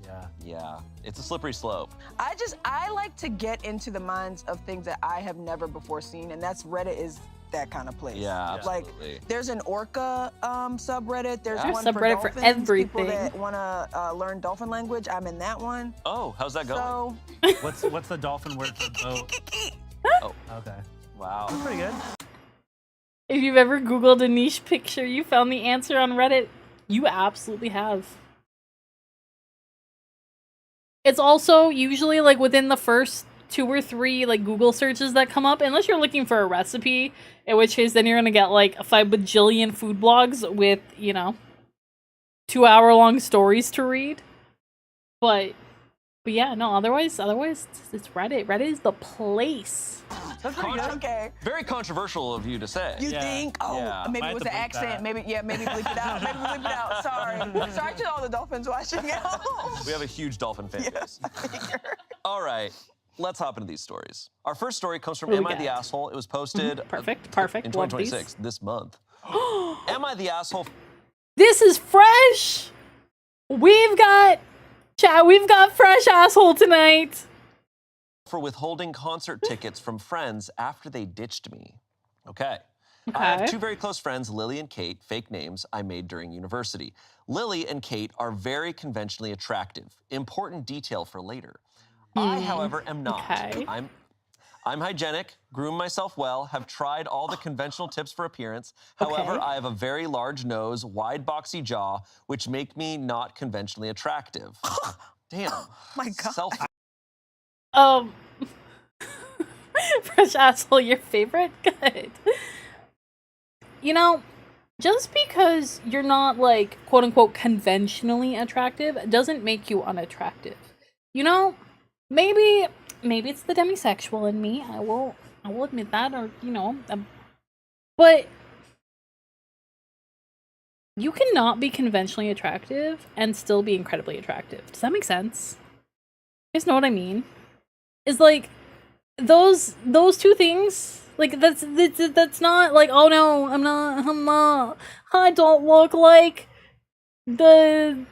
Yeah. Yeah. It's a slippery slope. I like to get into the minds of things that I have never before seen, and that's Reddit is that kind of place. Yeah, Like absolutely. there's an orca subreddit. There's Yeah. one Subreddit for for dolphins. everything. People that want to learn dolphin language. I'm in that one. Oh, how's that going? So What's the dolphin word for boat? Oh, Okay. wow. That's pretty good. If you've ever Googled a niche picture, you found the answer on Reddit. You absolutely have. It's also usually like within the first 2 or 3 like Google searches that come up, unless you're looking for a recipe, in which case then you're gonna get like 5 bajillion food blogs with, 2-hour-long stories to read. But yeah, no, otherwise it's Reddit. Reddit is the place. That's pretty good. okay. Very controversial of you to say. You Yeah. think? Oh, Yeah. maybe Might it have was to an bleep accent. that. Maybe bleep it out. Maybe bleep it out. Sorry to all the dolphins watching at home. We have a huge dolphin fan base. All right, let's hop into these stories. Our first story comes from What do Am we I the got? Asshole? It was posted Perfect. in Love these. 2026, this month. Am I the Asshole This is fresh. We've got fresh asshole tonight. for withholding concert tickets from friends after they ditched me? Okay. I have Okay. 2 very close friends, Lily and Kate, fake names I made during university. Lily and Kate are very conventionally attractive. Important detail for later. I, however, am not. Okay. I'm hygienic, groom myself well, have tried all the conventional tips for appearance. However, Okay. I have a very large nose, wide boxy jaw, which make me not conventionally attractive. Damn. My God. Self Um, Fresh asshole, your favorite? Good. You know, just because you're not like quote unquote conventionally attractive doesn't make you unattractive. You know, maybe it's the demisexual in me. I will admit that, or but you cannot be conventionally attractive and still be incredibly attractive. Does that make sense? You guys know what I mean? Is like those two things, like that's not like, oh no, I'm not, I don't look like the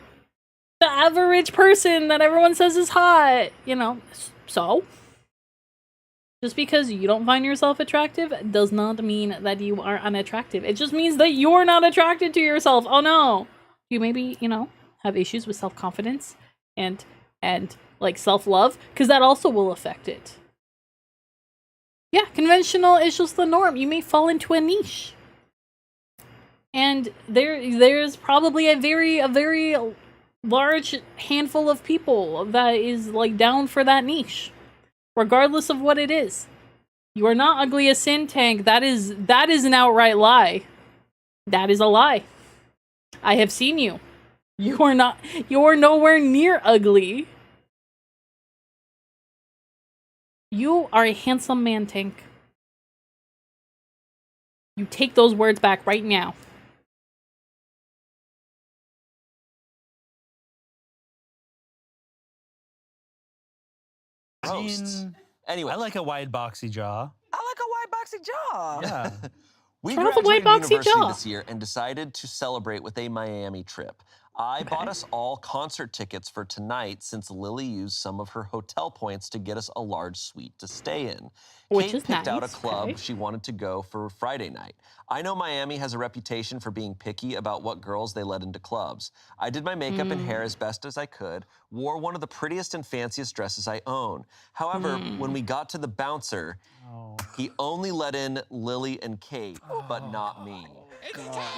average person that everyone says is hot, so just because you don't find yourself attractive does not mean that you are unattractive. It just means that you're not attracted to yourself. Oh no, you maybe have issues with self-confidence and like self-love, because that also will affect it. Yeah, conventional is just the norm. You may fall into a niche. And there's probably a very large handful of people that is like down for that niche, regardless of what it is. You are not ugly as sin, Tank. That is an outright lie. That is a lie. I have seen you. You are nowhere near ugly. You are a handsome man, Tank. You take those words back right now. hosts. Anyway, I like a wide boxy jaw. I like a wide boxy jaw. Yeah. we Turn off the graduated white boxy university jaw. this year and decided to celebrate with a Miami trip. I bought us all concert tickets for tonight since Lily used some of her hotel points to get us a large suite to stay in. Which Kate is picked out a nice, club okay. she wanted to go for Friday night. I know Miami has a reputation for being picky about what girls they let into clubs. I did my makeup and hair as best as I could, wore one of the prettiest and fanciest dresses I own. However, when we got to the bouncer, he only let in Lily and Kate, but not me.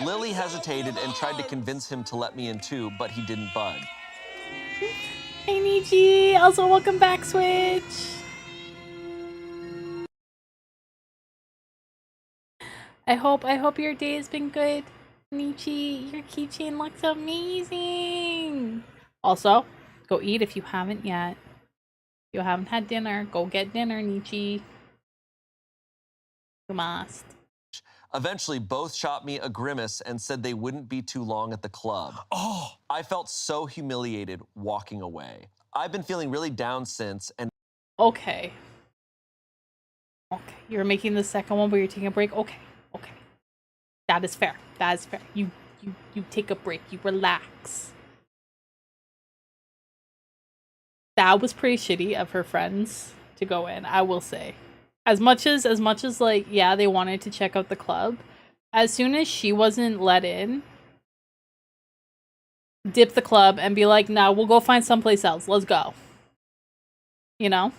Lily hesitated and tried to convince him to let me in too, but he didn't budge. Hey Nietzsche! Also welcome back, Switch! I hope your day has been good. Nietzsche, your keychain looks amazing! Also, go eat if you haven't yet. If you haven't had dinner, go get dinner, Nietzsche. You must. Eventually, both shot me a grimace and said they wouldn't be too long at the club. Oh! I felt so humiliated walking away. I've been feeling really down since, and Okay. Okay, you're making the second one where you're taking a break? Okay. That is fair. You take a break. You relax. That was pretty shitty of her friends to go in, I will say. As much as like, yeah, they wanted to check out the club, as soon as she wasn't let in, dip the club and be like, nah, we'll go find someplace else. Let's go. You know?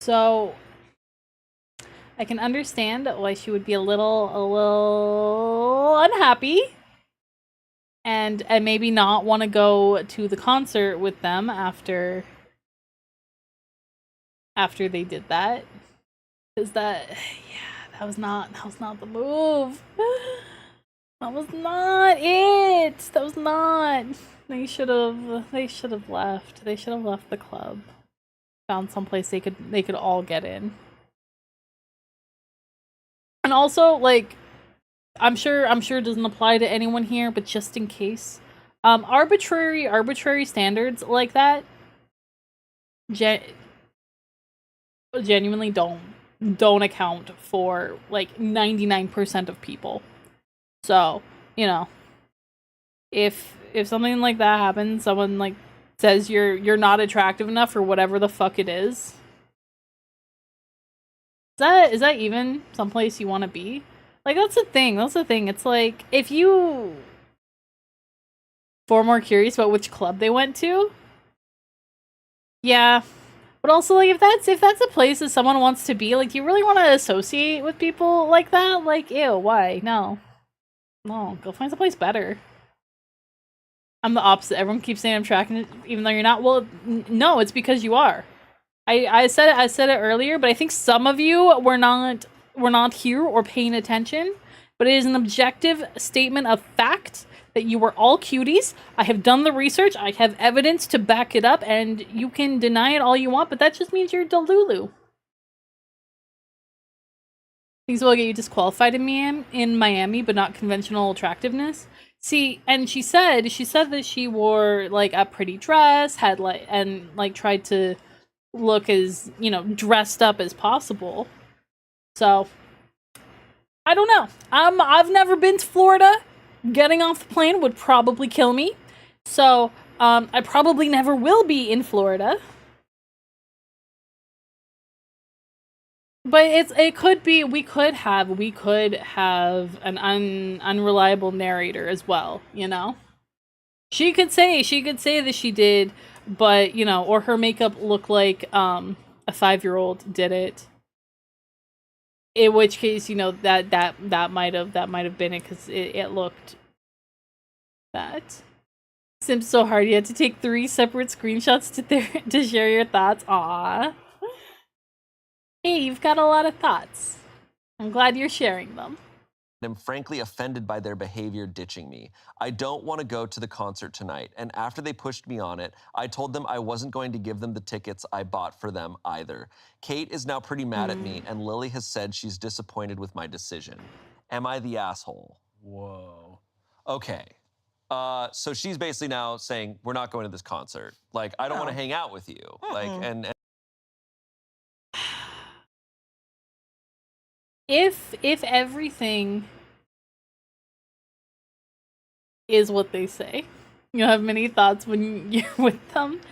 So I can understand why she would be a little unhappy and maybe not want to go to the concert with them after they did that. Because that was not the move. That was not it. That was not. They should have left. They should have left the club. Found someplace they could all get in. And also, like, I'm sure it doesn't apply to anyone here, but just in case, arbitrary standards like that genuinely don't account for like 99% of people. So, if something like that happens, someone like says you're not attractive enough or whatever the fuck it is, Is that even someplace you want to be? Like, that's the thing. That's the thing. It's like, if you were more curious about which club they went to, yeah. But also, like, if that's a place that someone wants to be, like, you really want to associate with people like that? Like, ew, why? No. No, go find someplace better. I'm the opposite. Everyone keeps saying I'm tracking it, even though you're not. Well, no, it's because you are. I said it earlier, but I think some of you were not here or paying attention. But it is an objective statement of fact that you were all cuties. I have done the research. I have evidence to back it up, and you can deny it all you want, but that just means you're Delulu. Things will get you disqualified in Miami, but not conventional attractiveness. See, and she said that she wore like a pretty dress, had tried to look as, dressed up as possible. So I don't know. I've never been to Florida. Getting off the plane would probably kill me. So I probably never will be in Florida. But it could be we could have an unreliable narrator as well, She could say that she did, but or her makeup looked like a 5-year-old did it. In which case, that might have been it, because it looked that. Sim's so hard. You had to take 3 separate screenshots to share your thoughts. Aww. Hey, you've got a lot of thoughts. I'm glad you're sharing them. I'm frankly offended by their behavior ditching me. I don't want to go to the concert tonight, and after they pushed me on it, I told them I wasn't going to give them the tickets I bought for them either. Kate is now pretty mad at me, and Lily has said she's disappointed with my decision. Am I the asshole? Whoa. Okay. So she's basically now saying, we're not going to this concert. Like, I don't want to hang out with you. Like, and If everything is what they say, you have many thoughts when you're with them.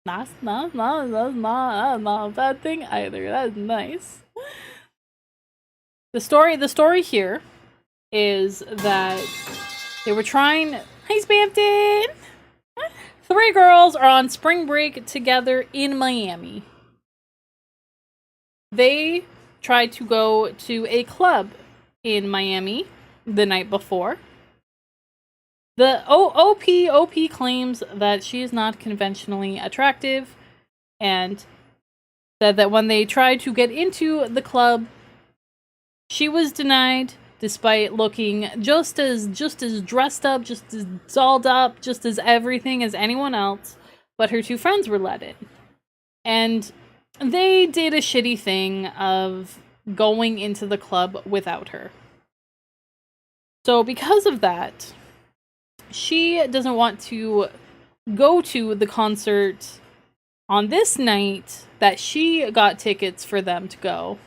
That's not a bad thing either. That's nice. The story here is that they were trying. Hi, Spampton! 3 girls are on spring break together in Miami. They tried to go to a club in Miami the night before. The OP claims that she is not conventionally attractive, and said that when they tried to get into the club, she was denied, despite looking just as dressed up, just as dolled up, just as everything as anyone else, but her 2 friends were let in. And they did a shitty thing of going into the club without her. So because of that, she doesn't want to go to the concert on this night that she got tickets for them to go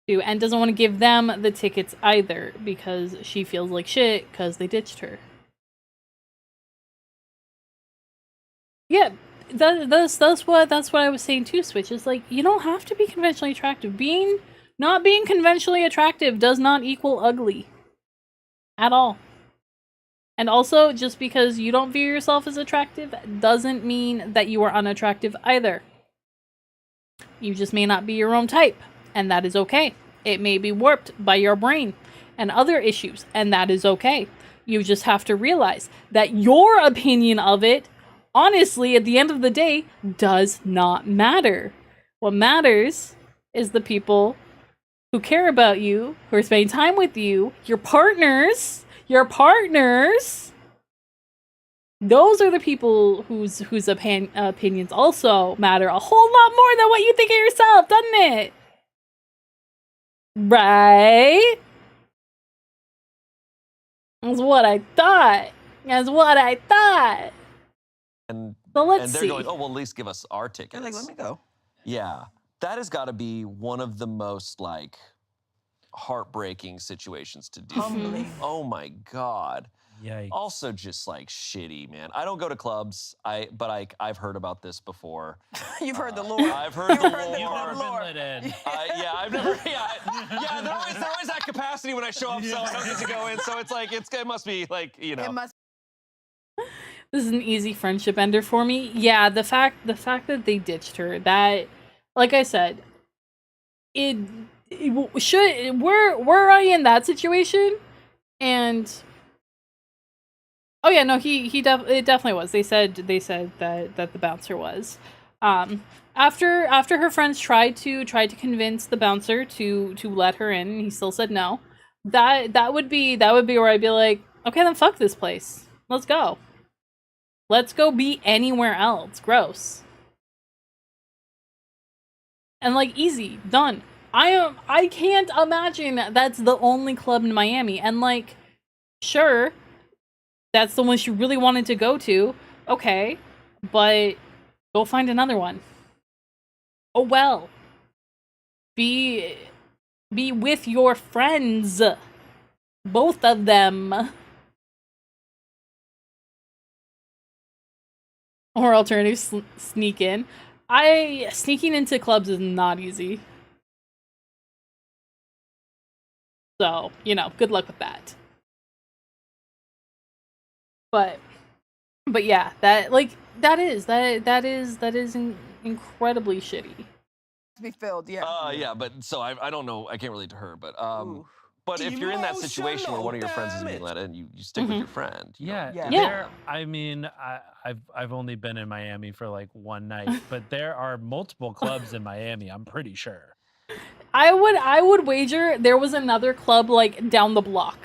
to, and doesn't want to give them the tickets either, because she feels like shit because they ditched her. Yeah. That's what I was saying too, Switch. Is like, you don't have to be conventionally attractive. Not being conventionally attractive does not equal ugly. At all. And also, just because you don't view yourself as attractive doesn't mean that you are unattractive either. You just may not be your own type, and that is okay. It may be warped by your brain and other issues, and that is okay. You just have to realize that your opinion of it, honestly, at the end of the day, does not matter. What matters is the people who care about you, who are spending time with you, your partners. Those are the people whose opinions also matter a whole lot more than what you think of yourself, doesn't it? Right? That's what I thought. And So let's they're see. going, oh, well, at least give us our tickets. They're like, let me go. Yeah, that has got to be one of the most, like, heartbreaking situations to deal with. Humbling. Oh, my God. Yikes. Also just like shitty, man. I don't go to clubs. But I've heard about this before. You've heard the lore. I've heard the lore. You've never been let in. Yeah, I've never. Yeah, they're always at capacity when I show up, so I don't get to go in. So it's like it must be like It must. This is an easy friendship ender for me. Yeah, the fact that they ditched her, that, like I said, we're I in that situation, and oh yeah, no, it definitely was. They said that the bouncer was. After her friends tried to convince the bouncer to let her in, and he still said no. That would be where I'd be like, okay, then fuck this place. Let's go. Let's go be anywhere else. Gross. And like, easy, done. I can't imagine that's the only club in Miami. And like, sure, that's the one she really wanted to go to. Okay, but go find another one. Oh well. Be with your friends. Both of them. Or alternative, sneak in. Sneaking into clubs is not easy. So, you know, good luck with that. But yeah, that is incredibly shitty. Be filled, yeah. Yeah, but so I don't know. I can't relate to her, but Ooh. but if you're in that situation where one of your friends isn't being let in, you stick with your friend. You know? Yeah. I mean, I've only been in Miami for like one night, but there are multiple clubs in Miami, I'm pretty sure. I would wager there was another club like down the block.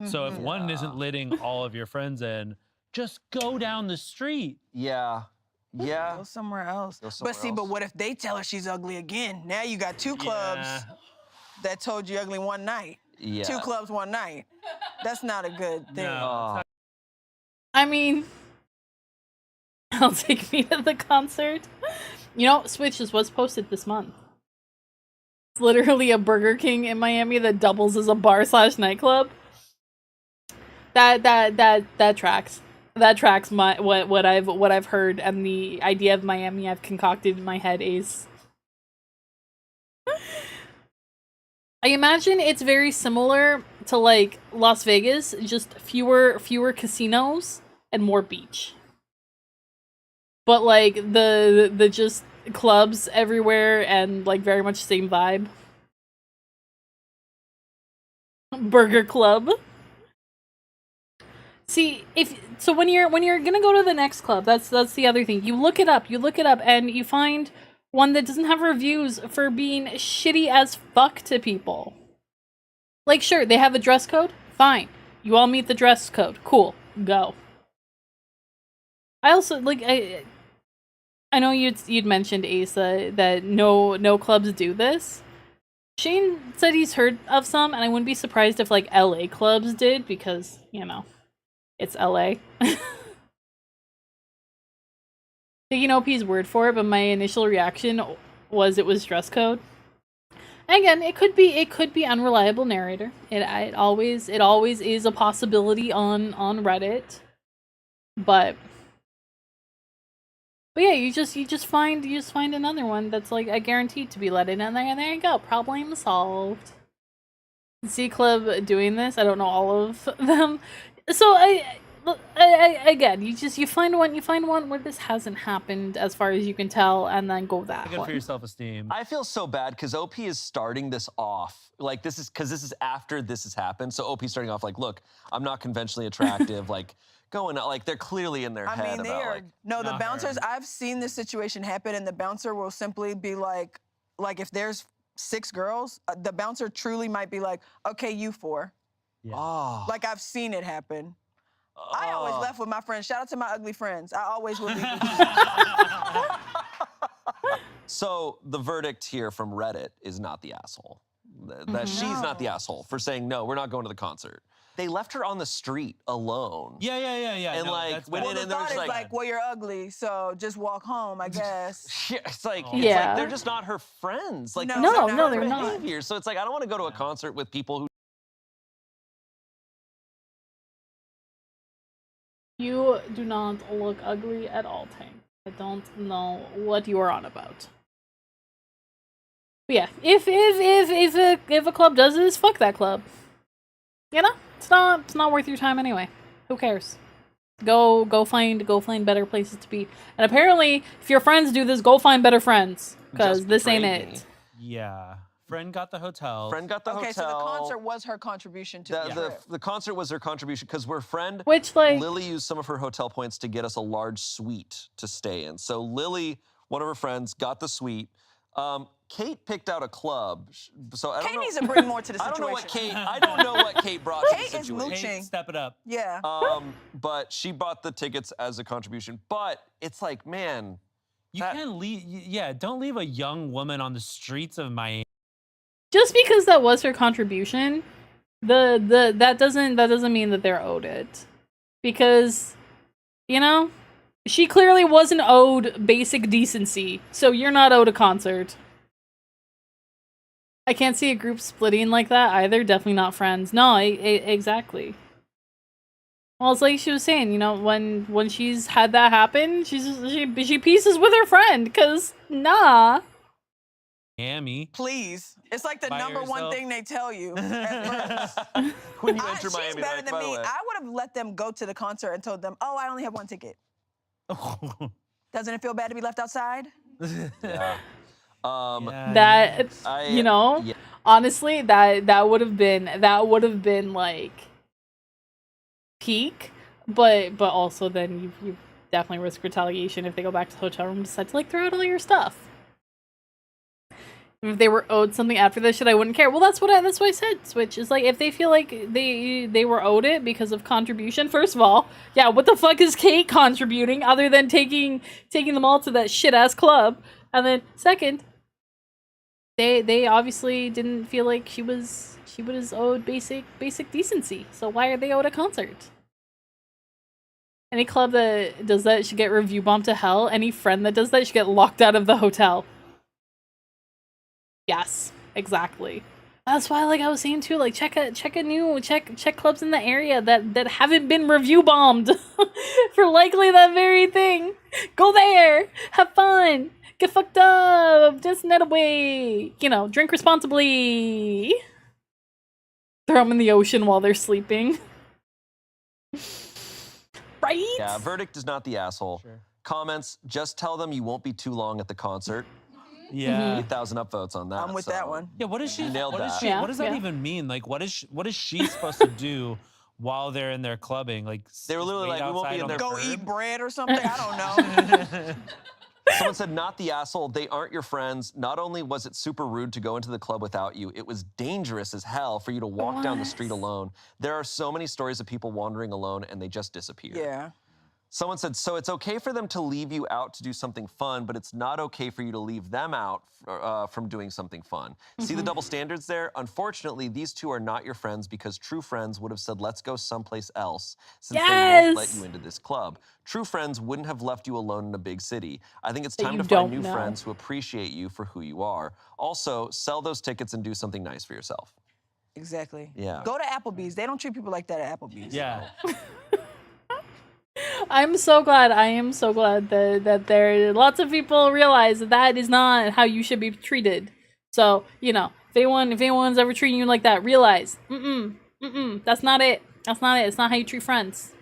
So if one isn't letting all of your friends in, just go down the street. Yeah. Go somewhere else. But what if they tell her she's ugly again? Now you got two clubs that told you ugly one night. Yeah. Two clubs one night. That's not a good thing. No. I mean, I'll take me to the concert. You know, Switch is what's posted this month. It's literally a Burger King in Miami that doubles as a bar/nightclub. That tracks. That tracks what I've heard and the idea of Miami I've concocted in my head, Ace. I imagine it's very similar to like Las Vegas, just fewer casinos and more beach. But like the just clubs everywhere and like very much same vibe. Burger Club. See, when you're gonna go to the next club, that's the other thing. You look it up, and you find one that doesn't have reviews for being shitty as fuck to people. Like, sure, they have a dress code, fine. You all meet the dress code, cool, go. I also like I know you'd mentioned, Asa, that no clubs do this. Shane said he's heard of some, and I wouldn't be surprised if like LA clubs did, because, you know, it's LA. Taking OP's word for it, but my initial reaction was it was dress code. And again, it could be unreliable narrator. It always is a possibility on Reddit. But yeah, you just find another one that's like guaranteed to be let in, and there you go, problem solved. C Club doing this, I don't know all of them. So I again, you find one where this hasn't happened as far as you can tell, and then go that Good one. for your self-esteem. I feel so bad because OP is starting this off like this is after this has happened. So OP's starting off like, look, I'm not conventionally attractive, like going out, like they're clearly in their head they about are. like, No, the bouncers. I've seen this situation happen, and the bouncer will simply be like if there's 6 girls, the bouncer truly might be like, okay, you 4. Yeah. oh, Like, I've seen it happen. I always left with my friends. Shout out to my ugly friends. I always would leave with you. So the verdict here from Reddit is not the asshole. That she's not the asshole for saying, no, we're not going to the concert. They left her on the street alone. Yeah. And no, like, that's went bad. in The and they're thought just is like, well, you're ugly, so just walk home, I guess. it's like, Yeah. they're just not her friends. Like, No, that's no, not they're her not. behavior. So it's like, I don't want to go to a concert with people who You do not look ugly at all, Tank. I don't know what you are on about. But yeah, if a club does this, fuck that club. You know, it's not worth your time anyway. Who cares? Go find better places to be. And apparently, if your friends do this, go find better friends, because this ain't it. Yeah. Friend got the hotel. Friend got the hotel. Okay, so the concert was her contribution to the trip. The concert was her contribution because we're friend. Which, like, Lily used some of her hotel points to get us a large suite to stay in. So Lily, one of her friends, got the suite. Kate picked out a club. So I don't Kate know. needs to bring more to the I situation. I don't know what Kate brought to the Kate is situation. mooching. Kate, step it up. Yeah. But she bought the tickets as a contribution. But it's like, man, You can't leave. Yeah, don't leave a young woman on the streets of Miami. just because that was her contribution, that doesn't mean that they're owed it, because, you know, she clearly wasn't owed basic decency, so you're not owed a concert. I can't see a group splitting like that either. Definitely not friends. No, exactly. Well, it's like she was saying, you know, when she's had that happen, she pieces with her friend, cause nah. Miami. Please. It's like the By number one yourself. thing they tell you at first. when you enter She's Miami, better like, than by the me. way. I would have let them go to the concert and told them, oh, I only have one ticket. Doesn't it feel bad to be left outside? Yeah. That you know, yeah. honestly, that would have been like peak, but also then you definitely risk retaliation if they go back to the hotel room and decide to like throw out all your stuff. If they were owed something after this shit, I wouldn't care. Well, that's what I said. Switch is like, if they feel like they were owed it because of contribution. First of all, yeah, what the fuck is Kate contributing other than taking them all to that shit ass club? And then second, they obviously didn't feel like she was owed basic decency. So why are they owed a concert? Any club that does that should get review bombed to hell. Any friend that does that should get locked out of the hotel. Yes, exactly. That's why, like I was saying too, like check clubs in the area that haven't been review bombed for likely that very thing. Go there, have fun, get fucked up, just net away. You know, drink responsibly. Throw them in the ocean while they're sleeping. Right? Yeah, verdict is not the asshole. Sure. Comments, just tell them you won't be too long at the concert. Yeah. 8,000 upvotes on that. I'm with that one. Yeah, what is she? Nailed What is that. she? Yeah, What does that yeah. even mean? Like, what is she supposed to do while they're in their clubbing? Like, They were just literally wait like, we won't be outside in on their the Go curb? eat bread or something? I don't know. Someone said, not the asshole. They aren't your friends. Not only was it super rude to go into the club without you, it was dangerous as hell for you to walk down the street alone. There are so many stories of people wandering alone and they just disappear. Yeah. Someone said, so it's okay for them to leave you out to do something fun, but it's not okay for you to leave them out from doing something fun. See the double standards there? Unfortunately, these two are not your friends because true friends would have said, let's go someplace else since they won't let you into this club. True friends wouldn't have left you alone in a big city. I think it's That time you to find don't new know. friends who appreciate you for who you are. Also, sell those tickets and do something nice for yourself. Exactly. Yeah. Go to Applebee's. They don't treat people like that at Applebee's. Yeah. I am so glad that there lots of people realize that is not how you should be treated. So, you know, if anyone's ever treating you like that, realize, that's not it. That's not it. It's not how you treat friends.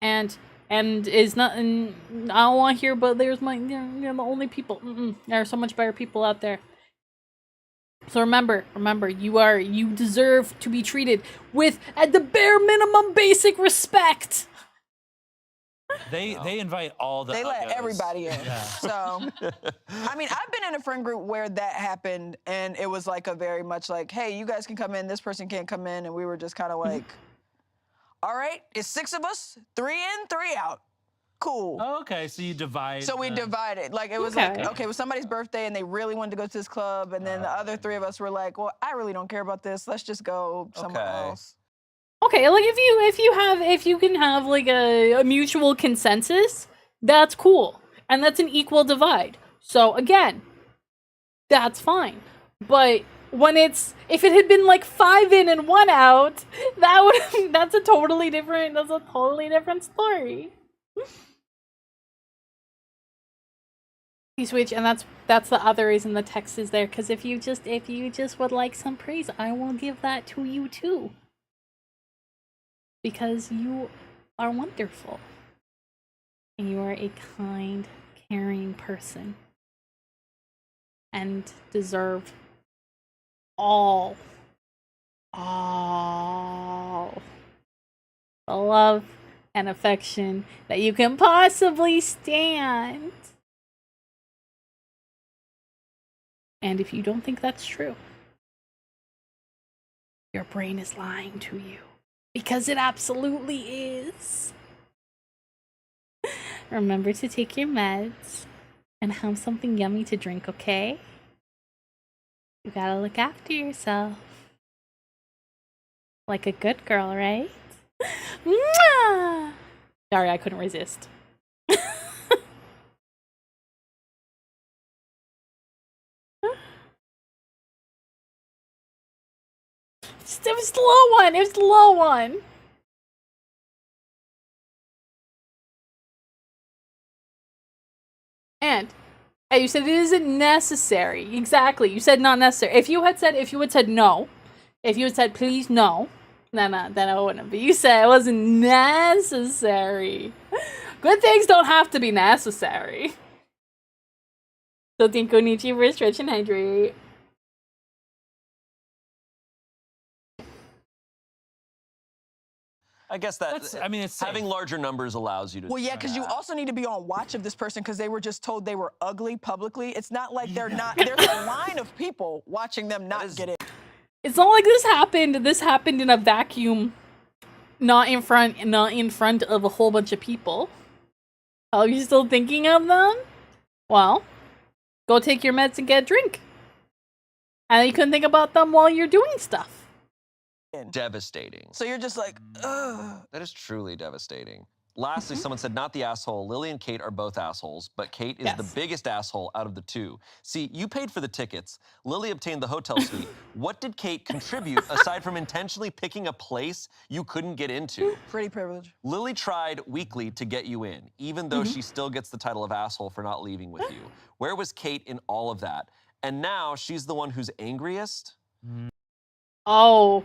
And it's not. And I don't want to hear, but you're the only people. There are so much better people out there. So remember, you deserve to be treated with, at the bare minimum, basic respect. They invite all the. They let uggos. everybody in. Yeah. So, I mean, I've been in a friend group where that happened, and it was like a very much like, hey, you guys can come in, this person can't come in, and we were just kind of like, all right, it's 6 of us, 3 in, 3 out. Cool. Oh, okay, so you divide. So we divided. Like, it was like, okay, it was somebody's birthday, and they really wanted to go to this club, and then the other 3 of us were like, well, I really don't care about this. Let's just go somewhere Okay. else. Okay, like if you can have like a mutual consensus, that's cool. And that's an equal divide. So again, that's fine. But if it had been like 5 in and 1 out, that's a totally different story. You switch, and that's the other reason the text is there, because if you just would like some praise, I will give that to you too. Because you are wonderful. And you are a kind, caring person. And deserve all the love and affection that you can possibly stand. And if you don't think that's true, your brain is lying to you. Because it absolutely is. Remember to take your meds and have something yummy to drink, okay? You gotta look after yourself. Like a good girl, right? Mwah! Sorry, I couldn't resist. It was the low one. It was the low one. And you said it isn't necessary. Exactly. You said not necessary. If you had said no, if you had said please no, then I wouldn't. But you said it wasn't necessary. Good things don't have to be necessary. So think Konichi for stretch and hydrate. I guess It's safe. having larger numbers allows you to. Well, yeah, because you also need to be on watch of this person because they were just told they were ugly publicly. It's not like they're not. There's a line of people watching them not get it. It's not like this happened. This happened in a vacuum, not in front of a whole bunch of people. Are you still thinking of them? Well, go take your meds and get a drink. And you can think about them while you're doing stuff. Devastating. So you're just like, ugh. That is truly devastating. Lastly, someone said, not the asshole. Lily and Kate are both assholes, but Kate is the biggest asshole out of the two. See, you paid for the tickets. Lily obtained the hotel suite. What did Kate contribute aside from intentionally picking a place you couldn't get into? Pretty privilege. Lily tried weekly to get you in, even though she still gets the title of asshole for not leaving with you. Where was Kate in all of that? And now she's the one who's angriest? Oh,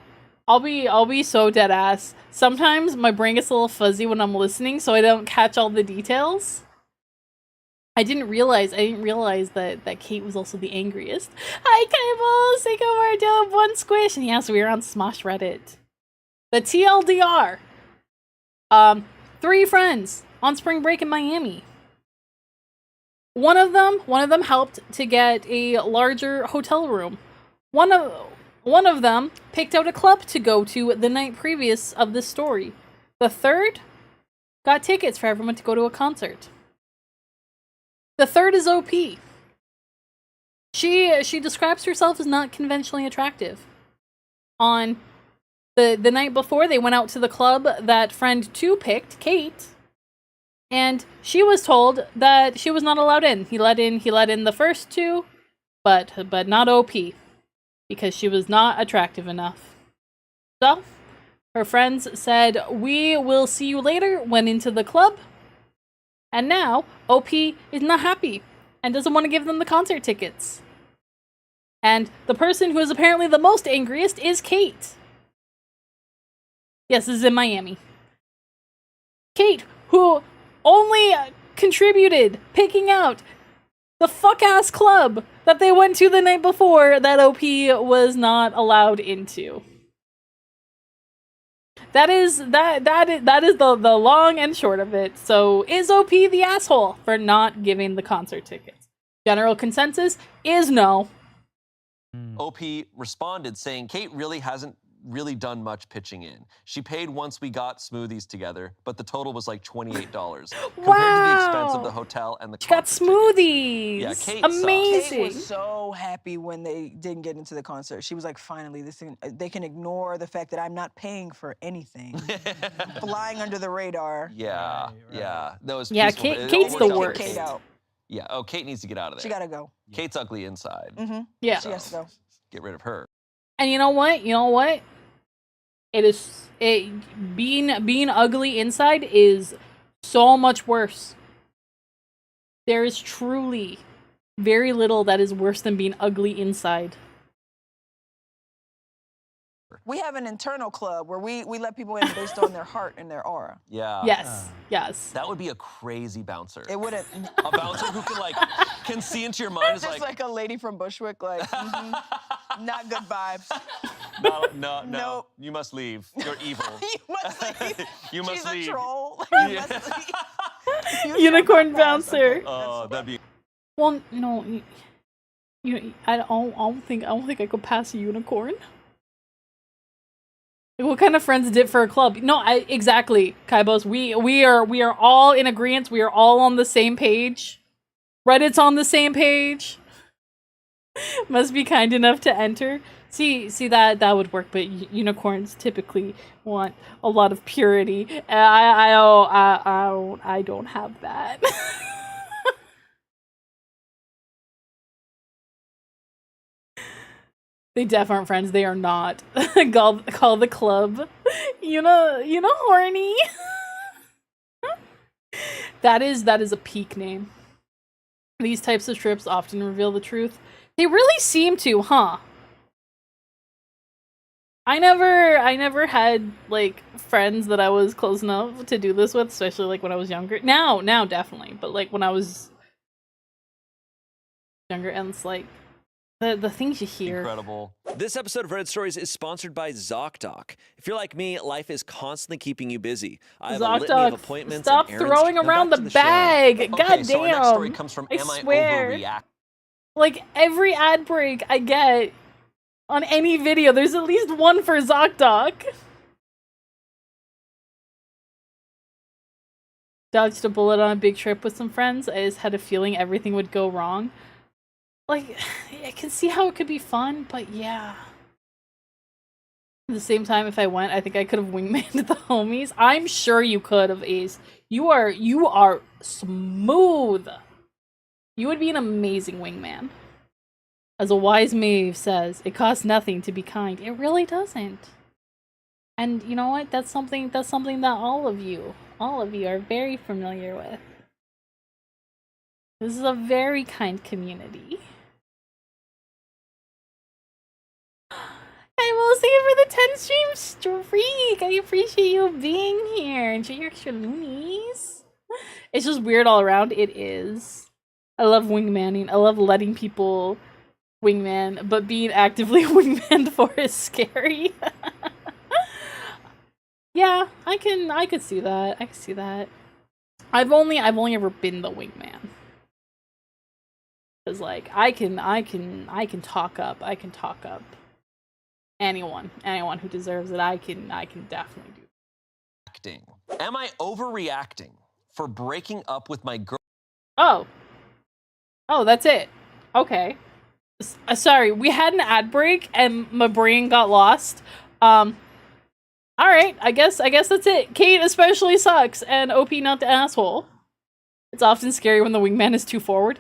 I'll be so dead ass. Sometimes my brain gets a little fuzzy when I'm listening, so I don't catch all the details. I didn't realize that Kate was also the angriest. Hi, Cable! Say go over doing one squish. And yes, we were on Smosh Reddit. But TLDR. 3 friends on spring break in Miami. One of them helped to get a larger hotel room. One of them picked out a club to go to the night previous of this story. The third got tickets for everyone to go to a concert. The third is OP. She describes herself as not conventionally attractive. On the night before, they went out to the club that friend 2 picked, Kate, and she was told that she was not allowed in. He let in the first 2, but not OP. Because she was not attractive enough. So, her friends said, we will see you later, went into the club, and now OP is not happy and doesn't want to give them the concert tickets. And the person who is apparently the most angriest is Kate. Yes, this is in Miami. Kate, who only contributed picking out the fuck-ass club that they went to the night before that OP was not allowed into. That is the long and short of it. So is OP the asshole for not giving the concert tickets? General consensus is no. OP responded saying Kate really hasn't done much pitching in. She paid once we got smoothies together, but the total was like $28 compared to the expense of the hotel and the She got concert smoothies. Yeah, Kate amazing. Kate was so happy when they didn't get into the concert. She was like, finally, they can ignore the fact that I'm not paying for anything. Flying under the radar. Yeah, yeah. That was Yeah, peaceful. Kate's the worked out worst. Kate out. Yeah. Oh, Kate needs to get out of there. She gotta go. Kate's ugly inside. Mm-hmm. Yeah. She has to go. get rid of her. And you know what? Being ugly inside is so much worse. There is truly very little that is worse than being ugly inside. We have an internal club where we let people in based on their heart and their aura. Yeah. Yes. That would be a crazy bouncer. It wouldn't. A bouncer who can see into your mind is Just like a lady from Bushwick, like, not good vibes. No. Nope. You must leave. You're evil. You must leave. You must She's leave. a troll. Yeah. You must leave. Unicorn bouncer. Okay. Oh, that'd be. Well, no, I don't think I could pass a unicorn. Like, what kind of friends did for a club? No, exactly, Kaibos. We are all in agreement. We are all on the same page. Reddit's on the same page. Must be kind enough to enter. See that would work, but unicorns typically want a lot of purity. I don't have that. They def aren't friends. They are not. Call the club. You know, horny. That is a peak name. These types of trips often reveal the truth. They really seem to, huh? I never had like friends that I was close enough to do this with, especially like when I was younger. Now definitely, but like when I was younger, and it's like the things you hear. Incredible. This episode of Reddit Stories is sponsored by ZocDoc. If you're like me, life is constantly keeping you busy. I have a litany of appointments. Stop and errands throwing to- around Now the back to show. bag. Okay, God so our next story damn. comes from I Am I swear. Overreacting? Like every ad break I get on any video, there's at least one for ZocDoc. Dodged a bullet on a big trip with some friends. I just had a feeling everything would go wrong. Like, I can see how it could be fun, but yeah. At the same time, if I went, I think I could have wingmaned the homies. I'm sure you could have, Ace. You are smooth. You would be an amazing wingman. As a wise Maeve says, it costs nothing to be kind. It really doesn't. And you know what? That's something that all of you are very familiar with. This is a very kind community. I will say for the 10 stream streak. I appreciate you being here. Enjoy your extra loonies. It's just weird all around. It is. I love wingmanning. I love letting people wingman, but being actively wingmaned for is scary. Yeah, I could see that. I could see that. I've only ever been the wingman. Cause like I can talk up. I can talk up anyone who deserves it. I can definitely do. Acting. Am I overreacting for breaking up with my girl? Oh, that's it. Okay. Sorry, we had an ad break and my brain got lost. All right, I guess that's it. Kate especially sucks, and OP not the asshole. It's often scary when the wingman is too forward.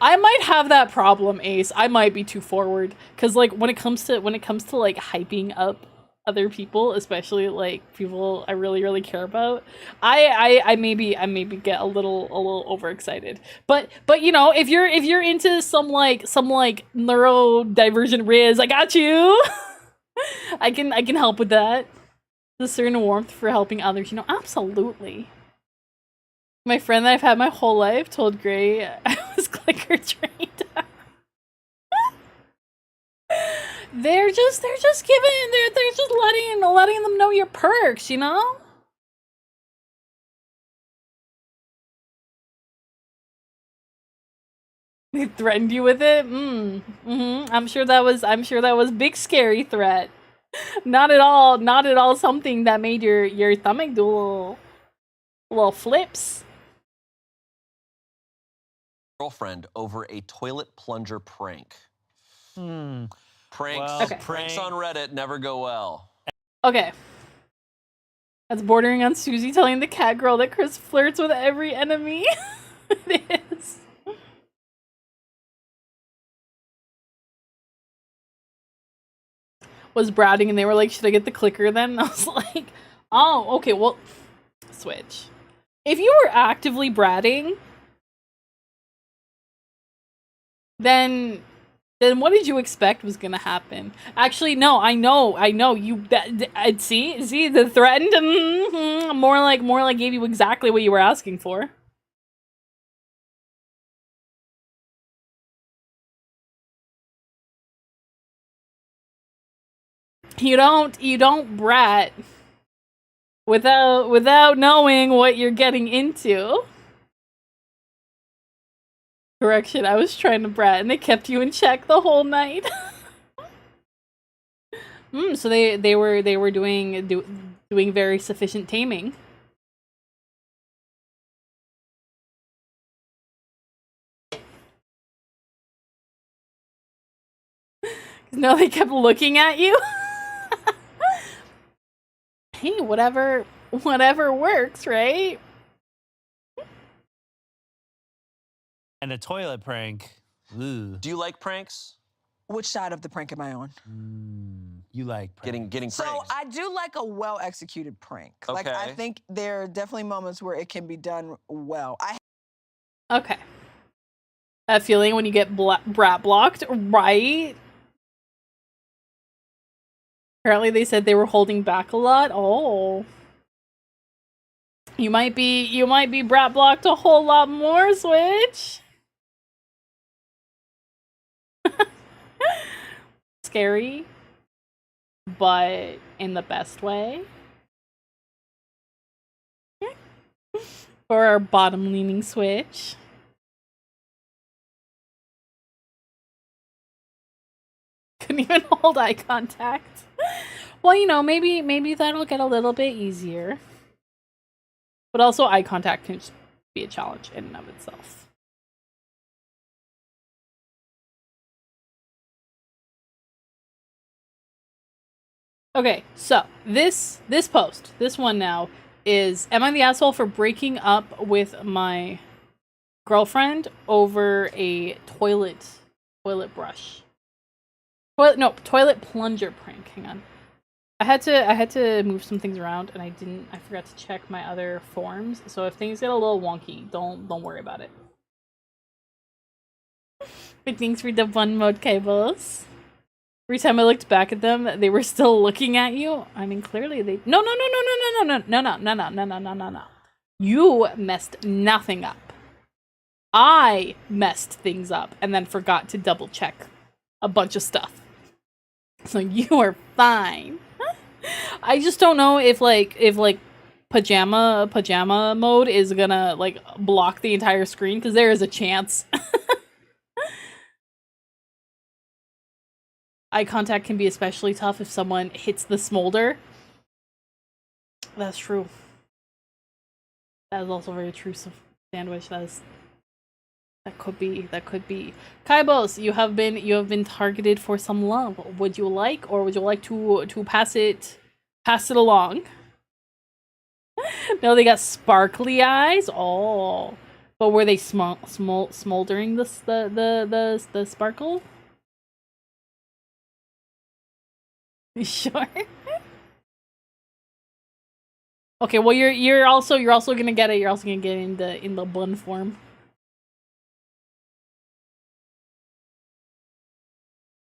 I might have that problem, Ace. I might be too forward, cause like when it comes to like hyping up other people, especially like people I really care about, I maybe get a little overexcited. But you know, if you're into some neurodivergent riz, I got you. I can help with that. There's a certain warmth for helping others, you know. Absolutely. My friend that I've had my whole life told Gray I was clicker trained. They're just letting them know your perks, you know? They threatened you with it? I'm sure that was big scary threat. Not at all something that made your stomach do little flips. Girlfriend over a toilet plunger prank. Pranks, Well, Okay. pranks on Reddit never go well. Okay. That's bordering on Susie telling the cat girl that Chris flirts with every enemy. It is. was bratting and they were like, should I get the clicker then? And I was like, oh, okay, well, switch. If you were actively bratting, then what did you expect was gonna happen? Actually, no, I know, you, see, the threatened, more like gave you exactly what you were asking for. You don't brat without knowing what you're getting into. Correction, I was trying to brat and they kept you in check the whole night. So they were doing very sufficient taming. No, they kept looking at you. Hey, whatever works, right? And a toilet prank. Ooh. Do you like pranks? Which side of the prank am I on? You like pranks. Getting So pranks. I do like a well-executed prank. Like, I Okay. think there are definitely moments where it can be done well. Okay. That feeling when you get brat blocked, right? Apparently they said they were holding back a lot. Oh. You might be brat blocked a whole lot more, Switch. Scary, but in the best way. For our bottom-leaning Switch. Couldn't even hold eye contact. Well, you know, maybe that'll get a little bit easier. But also, eye contact can just be a challenge in and of itself. Okay, so this post, this one now, is, am I the asshole for breaking up with my girlfriend over a toilet brush? Toilet plunger prank. Hang on. I had to move some things around and I forgot to check my other forms. So if things get a little wonky, don't worry about it. But thanks for the one mode cables. Every time I looked back at them, they were still looking at you. I mean, clearly they no. You messed nothing up. I messed things up and then forgot to double check a bunch of stuff. So you are fine. I just don't know if pajama mode is gonna like block the entire screen, because there is a chance. Eye contact can be especially tough if someone hits the smolder. That's true. That is also very true. Sandwich. That could be. Kaibos, you have been targeted for some love. Would you like to pass it along? No, they got sparkly eyes. Oh, but were they smoldering the sparkle? You sure? Okay, well you're also gonna get it. You're also gonna get it in the bun form.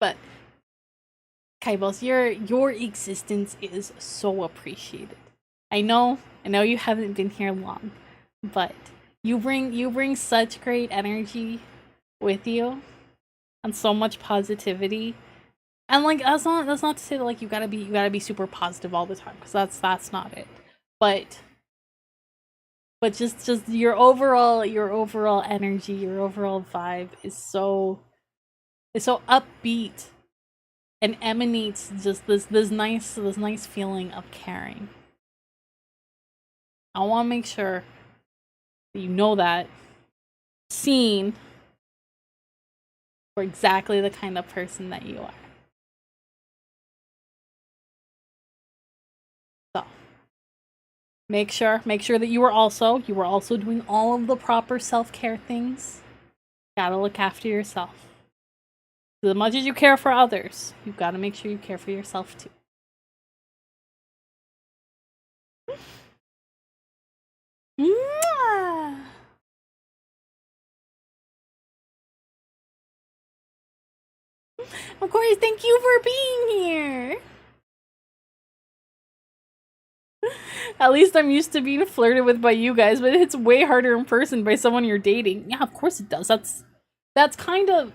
But Kaibos, your existence is so appreciated. I know you haven't been here long, but you bring such great energy with you and so much positivity. And like that's not to say that like you gotta be super positive all the time, because that's not it. But just your overall energy, your overall vibe is so upbeat and emanates just this nice feeling of caring. I want to make sure that you know that seen for exactly the kind of person that you are. So make sure that you were also doing all of the proper self-care things. Gotta look after yourself. As much as you care for others, you've got to make sure you care for yourself too. Mwah! Of course, thank you for being here. At least I'm used to being flirted with by you guys, but it's way harder in person by someone you're dating. Yeah, of course it does. That's kind of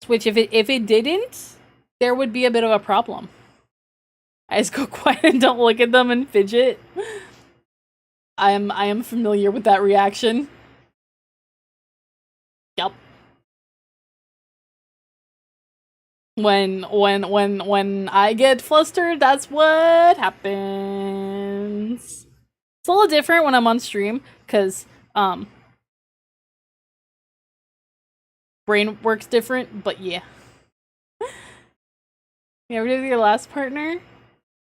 Switch. If it didn't, there would be a bit of a problem. I just go quiet and don't look at them and fidget. I am familiar with that reaction. Yep. When I get flustered, that's what happens. It's a little different when I'm on stream, because brain works different, but yeah. You ever do with your last partner?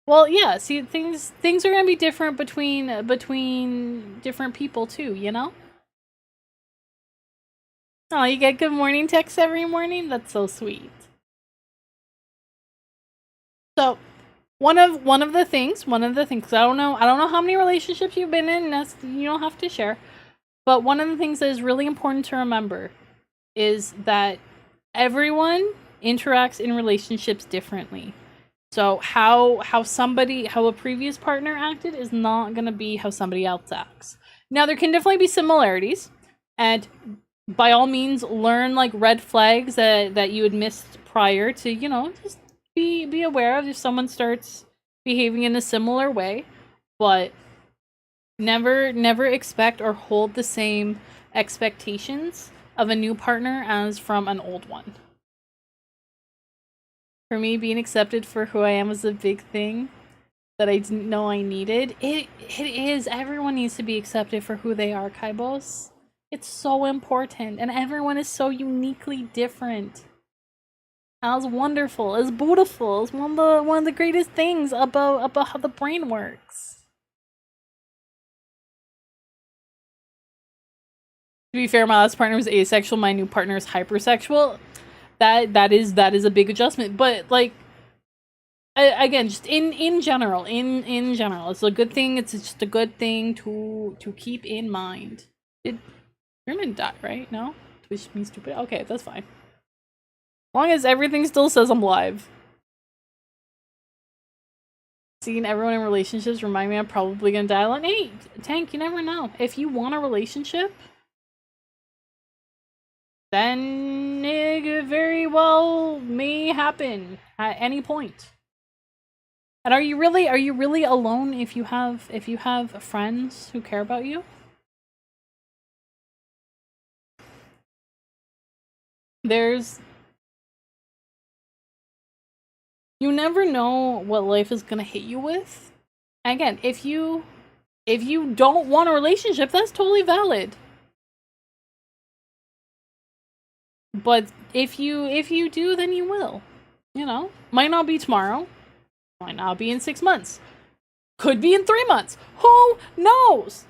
Well, yeah, see, things are gonna be different between different people too, you know? Oh, you get good morning texts every morning? That's so sweet. So, one of the things, 'cause I don't know how many relationships you've been in, that's, you don't have to share. But one of the things that is really important to remember is that everyone interacts in relationships differently. So how a previous partner acted is not going to be how somebody else acts. Now, there can definitely be similarities, and by all means learn like red flags that you had missed prior to, you know, just be aware of if someone starts behaving in a similar way, but never expect or hold the same expectations of a new partner as from an old one. For me, being accepted for who I am was a big thing that I didn't know I needed. It is. Everyone needs to be accepted for who they are, Kaibos. It's so important, and everyone is so uniquely different. It's wonderful. It's beautiful. It's one of the greatest things about how the brain works. To be fair, my last partner was asexual. My new partner is hypersexual. That is a big adjustment. But like, again, just in general, it's a good thing. It's just a good thing to keep in mind. Did Herman die? Right? No, Twitch me stupid. Okay, that's fine. As long as everything still says I'm live. Seeing everyone in relationships remind me I'm probably gonna die alone. Hey, Tank, you never know. If you want a relationship, then it very well may happen at any point. And are you really alone if you have friends who care about you? You never know what life is gonna hit you with. And again, if you don't want a relationship, that's totally valid. But if you do, then you will. You know, might not be tomorrow, might not be in 6 months, could be in 3 months. Who knows?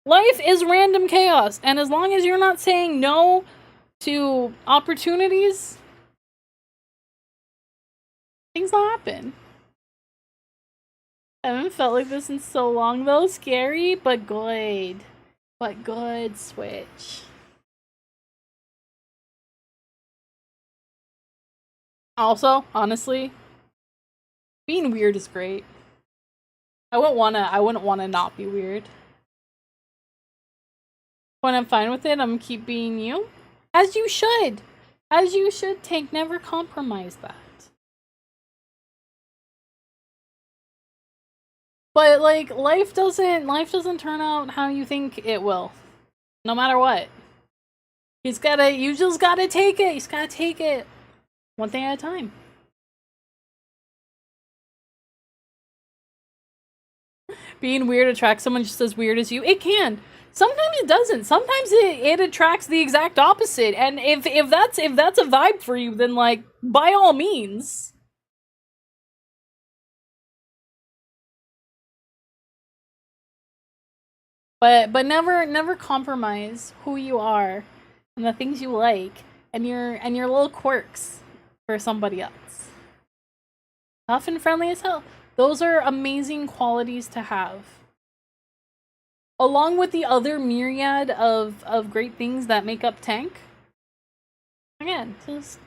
Life is random chaos, and as long as you're not saying no to opportunities, things will happen. I haven't felt like this in so long though. Scary, but good. But good, Switch. Also, honestly, being weird is great. I wouldn't wanna not be weird. When I'm fine with it, I'm gonna keep being you. As you should. As you should, Tank. Never compromise that. But like, life doesn't turn out how you think it will. No matter what. You just gotta take it. You just gotta take it. One thing at a time. Being weird attracts someone just as weird as you. It can. Sometimes it doesn't. Sometimes it attracts the exact opposite. And if that's a vibe for you, then like, by all means. But never compromise who you are and the things you like and your little quirks. for somebody else. Tough and friendly as hell. Those are amazing qualities to have. Along with the other myriad of great things that make up Tank. Again, just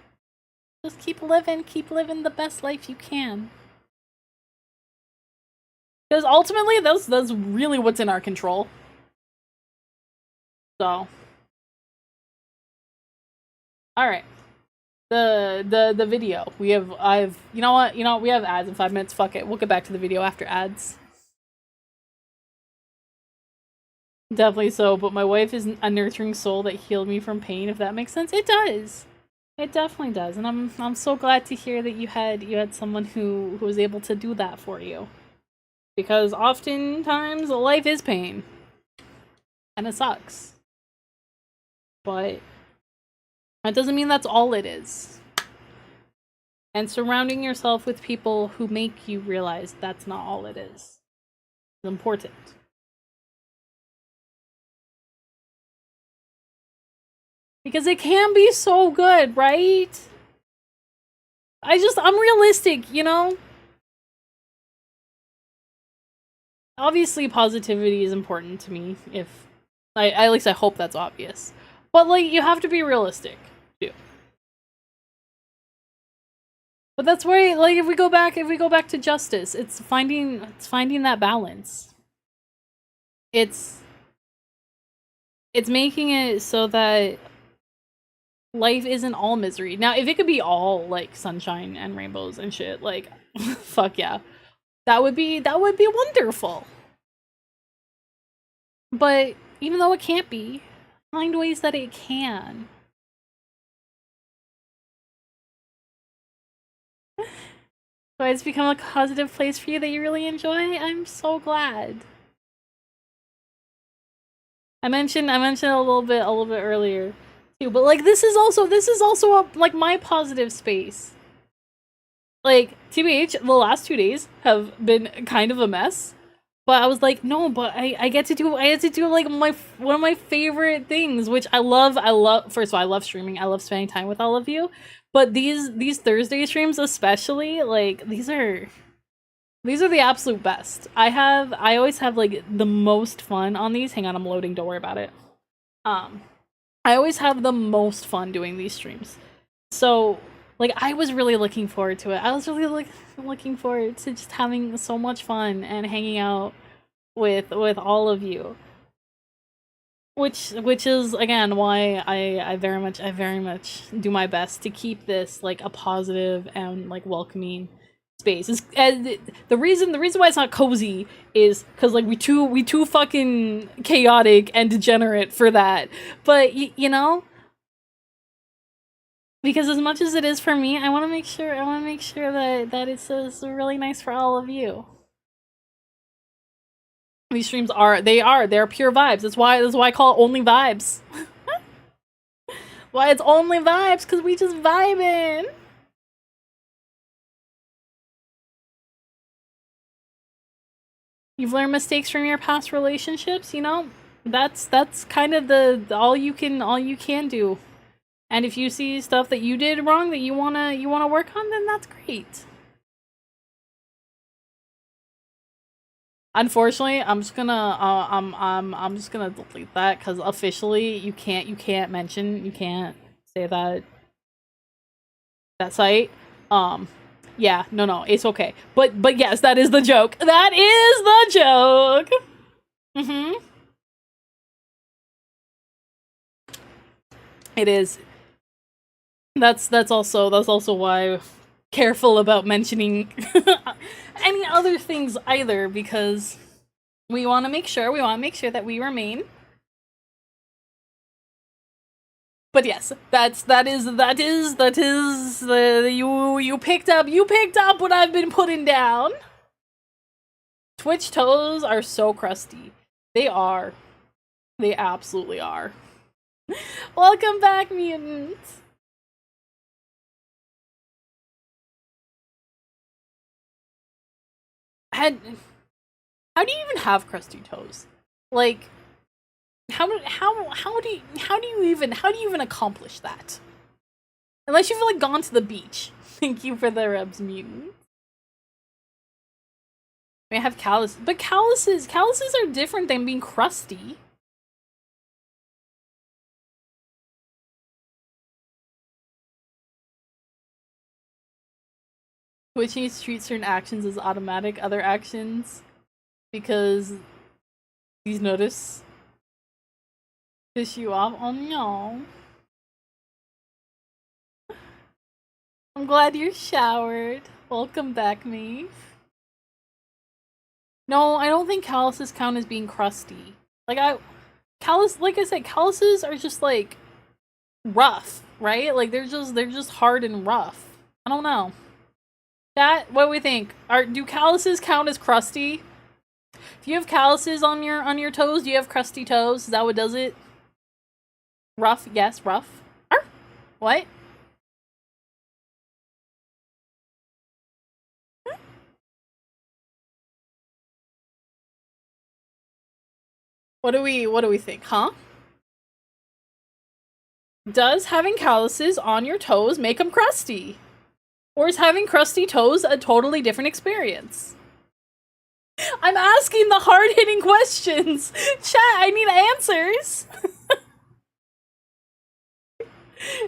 keep living the best life you can. Because ultimately, that's really what's in our control. So, all right, the video we have. You know what? We have ads in 5 minutes. Fuck it, we'll get back to the video after ads. Definitely so, but my wife is a nurturing soul that healed me from pain. If that makes sense, it does. It definitely does, and I'm so glad to hear that you had someone who was able to do that for you. Because oftentimes life is pain, and it sucks. But that doesn't mean that's all it is. And surrounding yourself with people who make you realize that's not all it is important. Because it can be so good, right? I'm realistic, you know? Obviously, positivity is important to me. At least I hope that's obvious. But, like, you have to be realistic, too. But that's why, like, if we go back to justice, it's finding that balance. It's making it so that life isn't all misery. Now, if it could be all, like, sunshine and rainbows and shit, like, fuck yeah. That would be wonderful. But even though it can't be, find ways that it can. So it's become a positive place for you that you really enjoy. I'm so glad. I mentioned a little bit earlier too, but like this is also like my positive space. Like, TBH, the last 2 days have been kind of a mess. But I was like, no, but I get to do like one of my favorite things, which I love. First of all, I love streaming. I love spending time with all of you. But these Thursday streams especially, like these are the absolute best. I always have like the most fun on these. Hang on, I'm loading, don't worry about it. I always have the most fun doing these streams. So like, I was really looking forward to it. I was really looking forward to just having so much fun and hanging out with all of you. Which is, again, why I very much do my best to keep this, like, a positive and, like, welcoming space. And the reason why it's not cozy is because, like, we too fucking chaotic and degenerate for that. But, you know? Because as much as it is for me, I want to make sure that it's really nice for all of you. These streams they're pure vibes. That's why I call it only vibes. Why it's only vibes, because we just vibing. You've learned mistakes from your past relationships, you know? That's kind of the all you can do. And if you see stuff that you did wrong that you wanna work on, then that's great. Unfortunately, I'm just gonna delete that because officially you can't say that site. Yeah, no, it's okay. But yes, that is the joke. That is the joke. It is. That's also why careful about mentioning any other things either, because we want to make sure that we remain. But yes, that is you picked up what I've been putting down. Twitch toes are so crusty. They are. They absolutely are. Welcome back, mutants. How do you even have crusty toes? Like, how do you even accomplish that? Unless you've like gone to the beach. Thank you for the rubs, mutant. I have calluses, but calluses are different than being crusty. Twitch needs to treat certain actions as automatic other actions because these notice piss you off. Oh no. I'm glad you're showered. Welcome back, Maeve. No, I don't think calluses count as being crusty. Like I said, calluses are just like rough, right? Like they're just hard and rough. I don't know. That, what do we think? Do calluses count as crusty? If you have calluses on your toes, do you have crusty toes? Is that what does it? Rough? Yes, rough. What? What do we think, huh? Does having calluses on your toes make them crusty? Or is having crusty toes a totally different experience? I'm asking the hard-hitting questions. Chat, I need answers.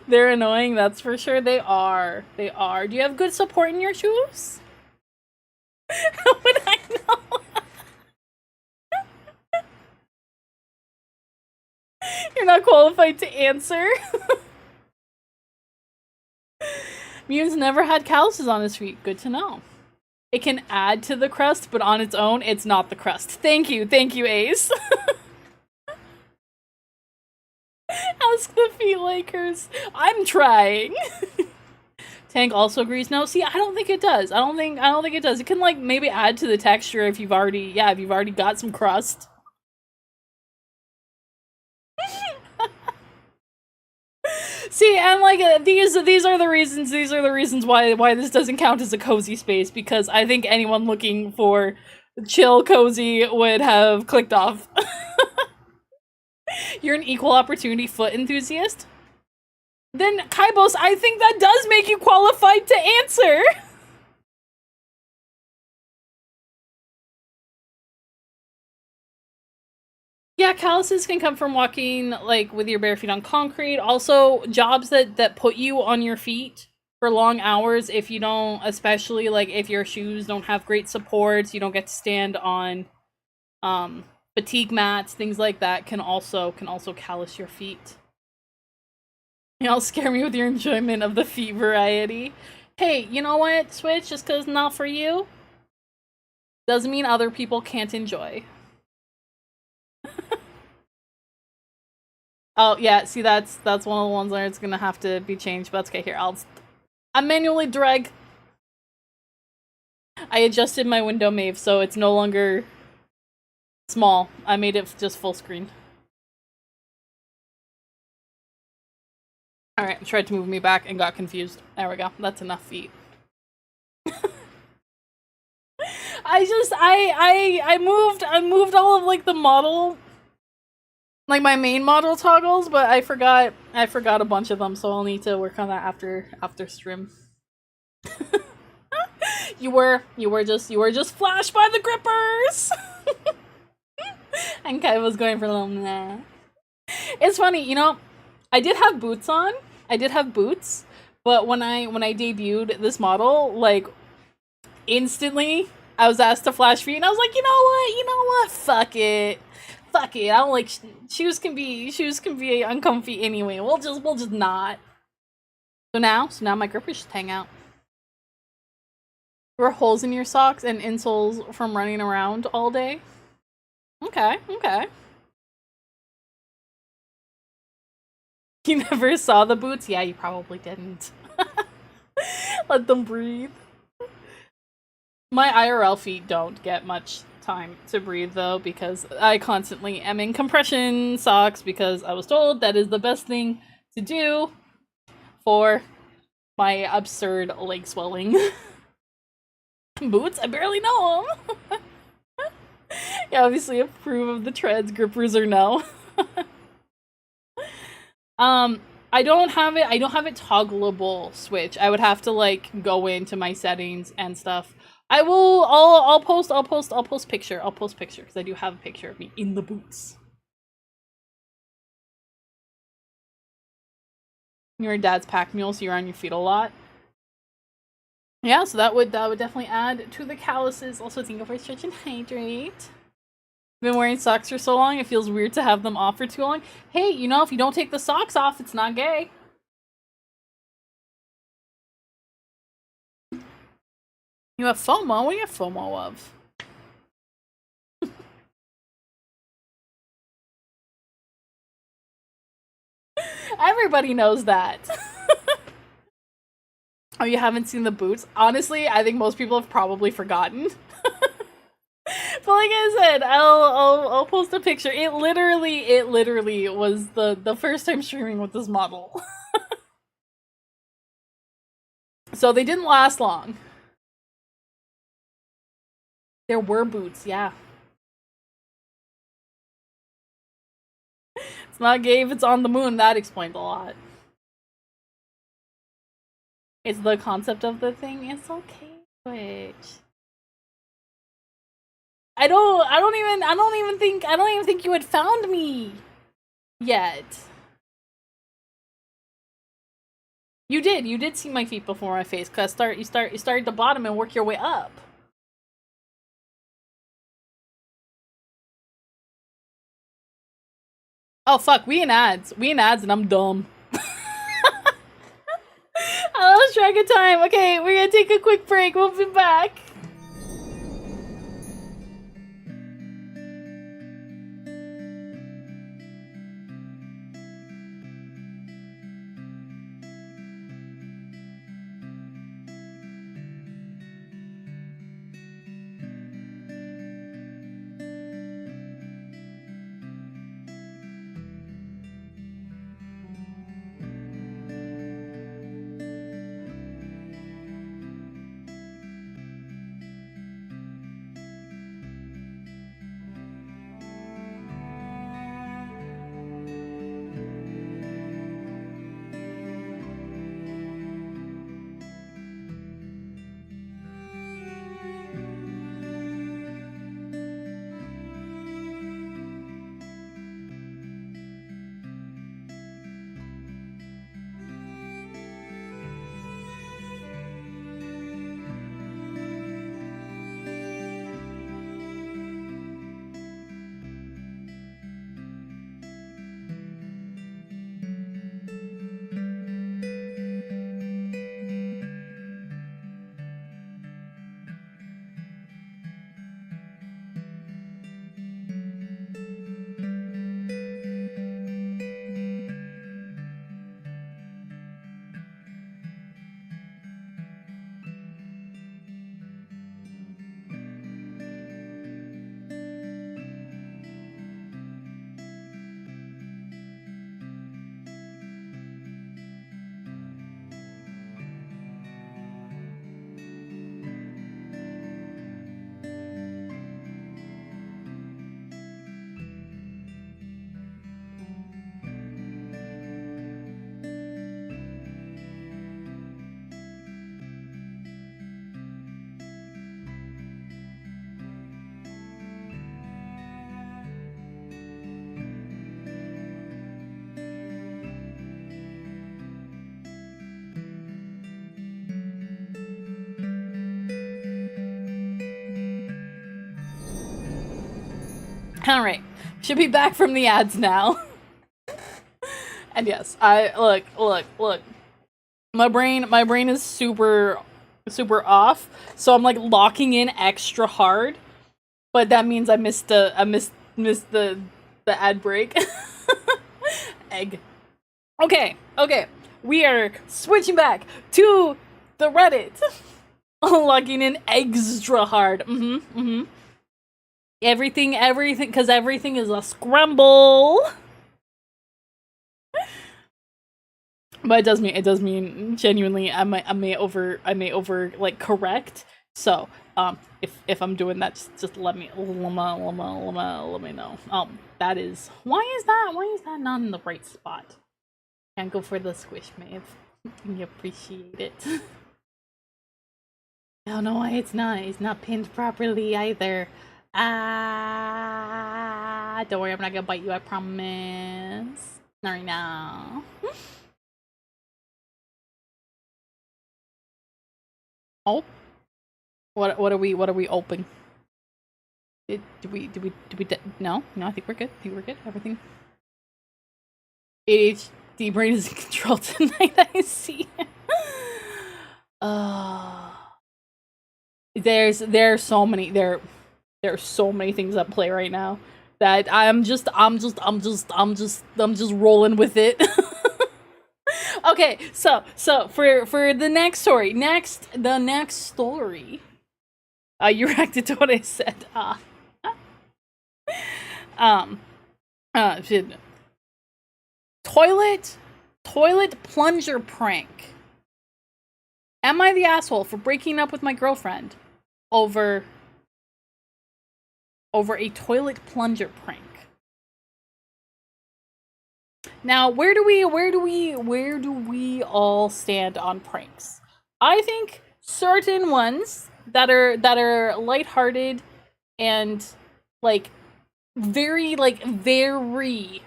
They're annoying, that's for sure. They are. They are. Do you have good support in your shoes? How would I know? You're not qualified to answer. Mutant's never had calluses on his feet. Good to know. It can add to the crust, but on its own, it's not the crust. Thank you, Ace. Ask the feet Lakers. I'm trying. Tank also agrees. No, see, I don't think it does. I don't think it does. It can like maybe add to the texture if you've already got some crust. See, and like these are the reasons why this doesn't count as a cozy space, because I think anyone looking for chill cozy would have clicked off. You're an equal opportunity foot enthusiast? Then Kaibos, I think that does make you qualified to answer. Yeah, calluses can come from walking like with your bare feet on concrete. Also, jobs that put you on your feet for long hours, if you don't, especially like if your shoes don't have great supports, you don't get to stand on fatigue mats, things like that can also callus your feet. Y'all scare me with your enjoyment of the feet variety. Hey, you know what, Switch? Just because not for you doesn't mean other people can't enjoy. Oh yeah, see that's one of the ones where it's gonna have to be changed, but that's okay. Here, I manually drag. I adjusted my window Maeve, so it's no longer small. I made it just full screen. Alright, tried to move me back and got confused. There we go. That's enough feet. I moved all of like the model, like my main model toggles, but I forgot a bunch of them, so I'll need to work on that after stream. you were just flashed by the grippers. And Kai was going for a little nah. It's funny, you know, I did have boots on. I did have boots, but when I debuted this model, like instantly I was asked to flash feet, and I was like, you know what? Fuck it. I don't like shoes can be uncomfy anyway. We'll just not. So now my grippers just hang out. There were holes in your socks and insoles from running around all day. Okay. You never saw the boots? Yeah, you probably didn't. Let them breathe. My IRL feet don't get much time to breathe though, because I constantly am in compression socks because I was told that is the best thing to do for my absurd leg swelling. Boots? I barely know them. Yeah, obviously approve of the treads, grippers or no. I don't have it toggleable switch. I would have to like go into my settings and stuff. I'll post picture. I'll post picture because I do have a picture of me in the boots. You're a dad's pack mule, so you're on your feet a lot. Yeah, so that would definitely add to the calluses. Also, thank you for stretch and hydrate. Been wearing socks for so long, it feels weird to have them off for too long. Hey, you know, if you don't take the socks off, it's not gay. You have FOMO? What do you have FOMO of? Everybody knows that. Oh, you haven't seen the boots? Honestly, I think most people have probably forgotten. But like I said, I'll post a picture. It literally was the first time streaming with this model. So they didn't last long. There were boots, yeah. It's not gay if it's on the moon. That explains a lot. It's the concept of the thing. It's okay, Twitch. I don't even think you had found me yet. You did see my feet before my face, cause you start at the bottom and work your way up. Oh fuck, we in ads and I'm dumb. I lost track of time. Okay, we're gonna take a quick break. We'll be back. All right, should be back from the ads now. And yes, I look. My brain is super off, so I'm like locking in extra hard. But that means I missed the ad break. Egg. Okay. We are switching back to the Reddit. Locking in extra hard. Everything, because everything is a scramble. But it does mean genuinely I may over like correct. So if I'm doing that, just let me know. That is why is that not in the right spot? Can't go for the squish, Maeve. You appreciate it. I don't know why it's not pinned properly either. Don't worry, I'm not gonna bite you, I promise. Not right now. Oh, what are we open? Do we no, I think we're good. Everything. ADHD brain is in control tonight. I see. There's so many things at play right now that I'm just rolling with it. Okay, so for the next story, the next story. You reacted to what I said. Toilet plunger prank. Am I the asshole for breaking up with my girlfriend over a toilet plunger prank? Now, where do we all stand on pranks? I think certain ones that are lighthearted and like very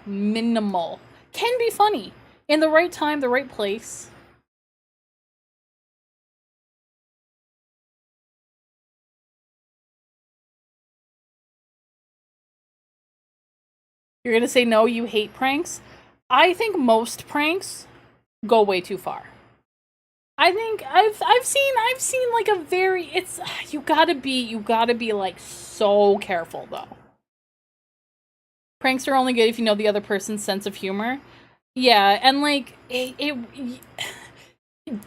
minimal can be funny in the right time, the right place. You're gonna say no, you hate pranks? I think most pranks go way too far. I think I've seen like a very, you gotta be like so careful though. Pranks are only good if you know the other person's sense of humor. Yeah, and like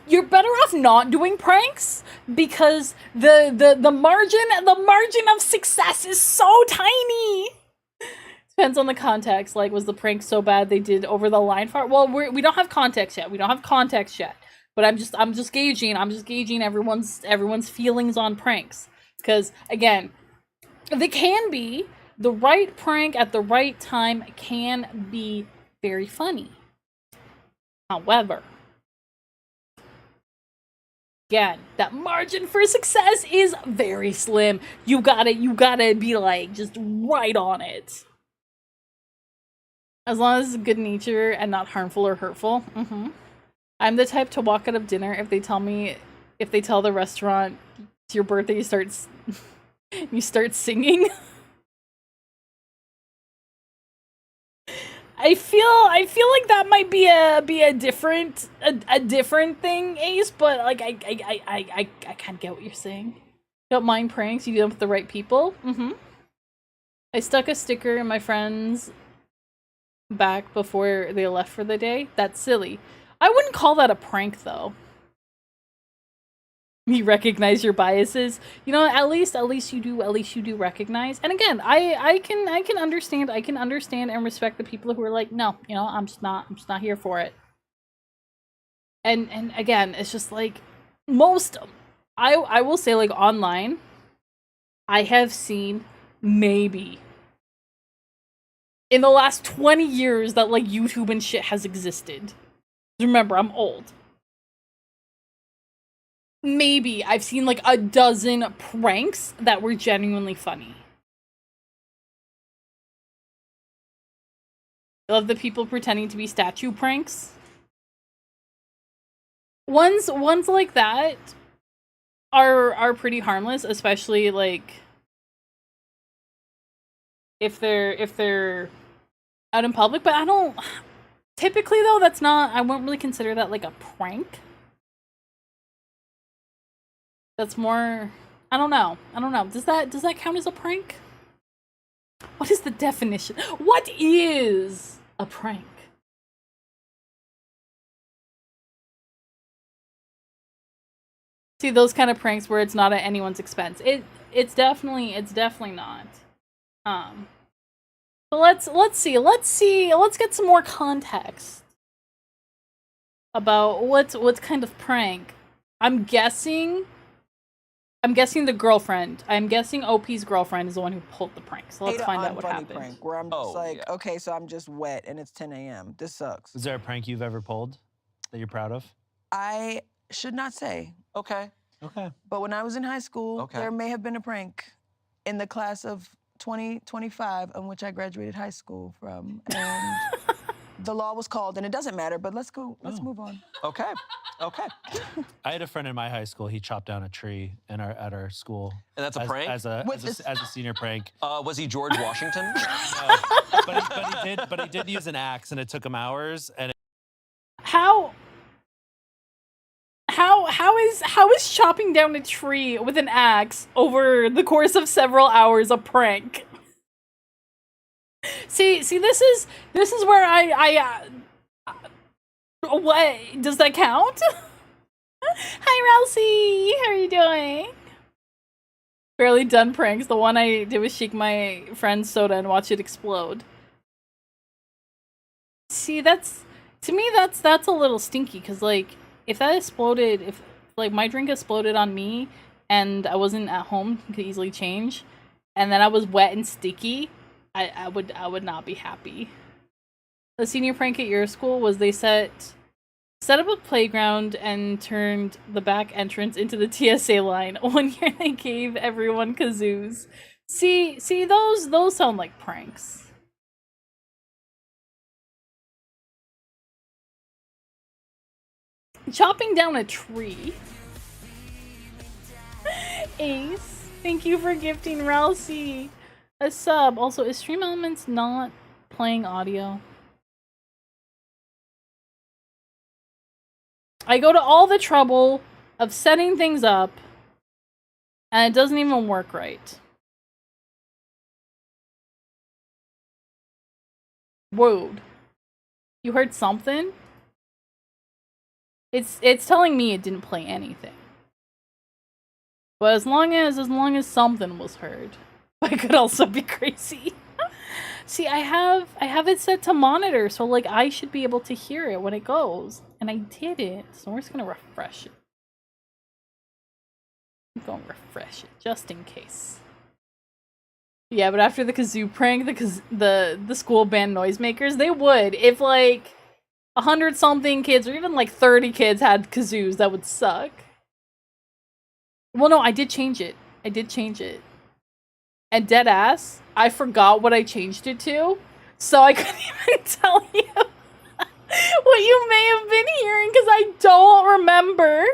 you're better off not doing pranks because the margin of success is so tiny. Depends on the context. Like, was the prank so bad they did over the line far? Well, we don't have context yet. But I'm just gauging everyone's feelings on pranks. Because again, they can be the right prank at the right time can be very funny. However, again, that margin for success is very slim. You gotta be like just right on it. As long as it's good nature and not harmful or hurtful. I'm the type to walk out of dinner if they tell the restaurant it's your birthday, you start singing. I feel like that might be a different thing, Ace, but like I kind of get what you're saying. Don't mind pranks, you do them with the right people. I stuck a sticker in my friend's back before they left for the day. That's silly. I wouldn't call that a prank though. You recognize your biases. You know, at least you do recognize. And again, I can understand and respect the people who are like, no, you know, I'm just not here for it. And again, it's just like most I will say, like, online, I have seen maybe in the last 20 years that like YouTube and shit has existed. Remember, I'm old. Maybe I've seen like a dozen pranks that were genuinely funny. I love the people pretending to be statue pranks. Ones like that are pretty harmless, especially like if they're out in public, but I don't typically though I wouldn't really consider that like a prank. That's more, I don't know. Does that count as a prank? What is the definition? What is a prank? See, those kind of pranks where it's not at anyone's expense. It's definitely not. But let's get some more context about what kind of prank. I'm guessing I'm guessing the girlfriend. I'm guessing OP's girlfriend is the one who pulled the prank. So let's find out what happened. Prank where I'm just okay, so I'm just wet and it's 10 a.m. This sucks. Is there a prank you've ever pulled that you're proud of? I should not say. Okay. Okay. But when I was in high school, there may have been a prank in the class of 2025 on which I graduated high school from. And the law was called, and it doesn't matter, but let's go. Let's move on. Okay. Okay. I had a friend in my high school. He chopped down a tree at our school. And that's a prank? As a senior prank. Was he George Washington? No, but he did use an axe, and it took him hours. And How is chopping down a tree with an axe over the course of several hours a prank? See, this is where I what does that count? Hi, Ralsei, how are you doing? Barely done pranks. The one I did was shake my friend's soda and watch it explode. See, to me that's a little stinky, because like if that exploded, if like my drink exploded on me and I wasn't at home, could easily change, and then I was wet and sticky, I would not be happy. The senior prank at your school was they set up a playground and turned the back entrance into the TSA line. One year they gave everyone kazoos. See, those sound like pranks. Chopping down a tree. Ace, thank you for gifting Ralsei a sub. Also, is Stream Elements not playing audio? I go to all the trouble of setting things up, and it doesn't even work right. Whoa. You heard something? It's telling me it didn't play anything. But as long as something was heard, I could also be crazy. See, I have it set to monitor, so like I should be able to hear it when it goes, and I didn't. So we're just gonna refresh it. I'm gonna refresh it just in case. Yeah, but after the kazoo prank, the school banned noisemakers. They would if like 100-something kids or even like 30 kids had kazoos. That would suck. Well, no, I did change it. And dead ass, I forgot what I changed it to, so I couldn't even tell you what you may have been hearing because I don't remember.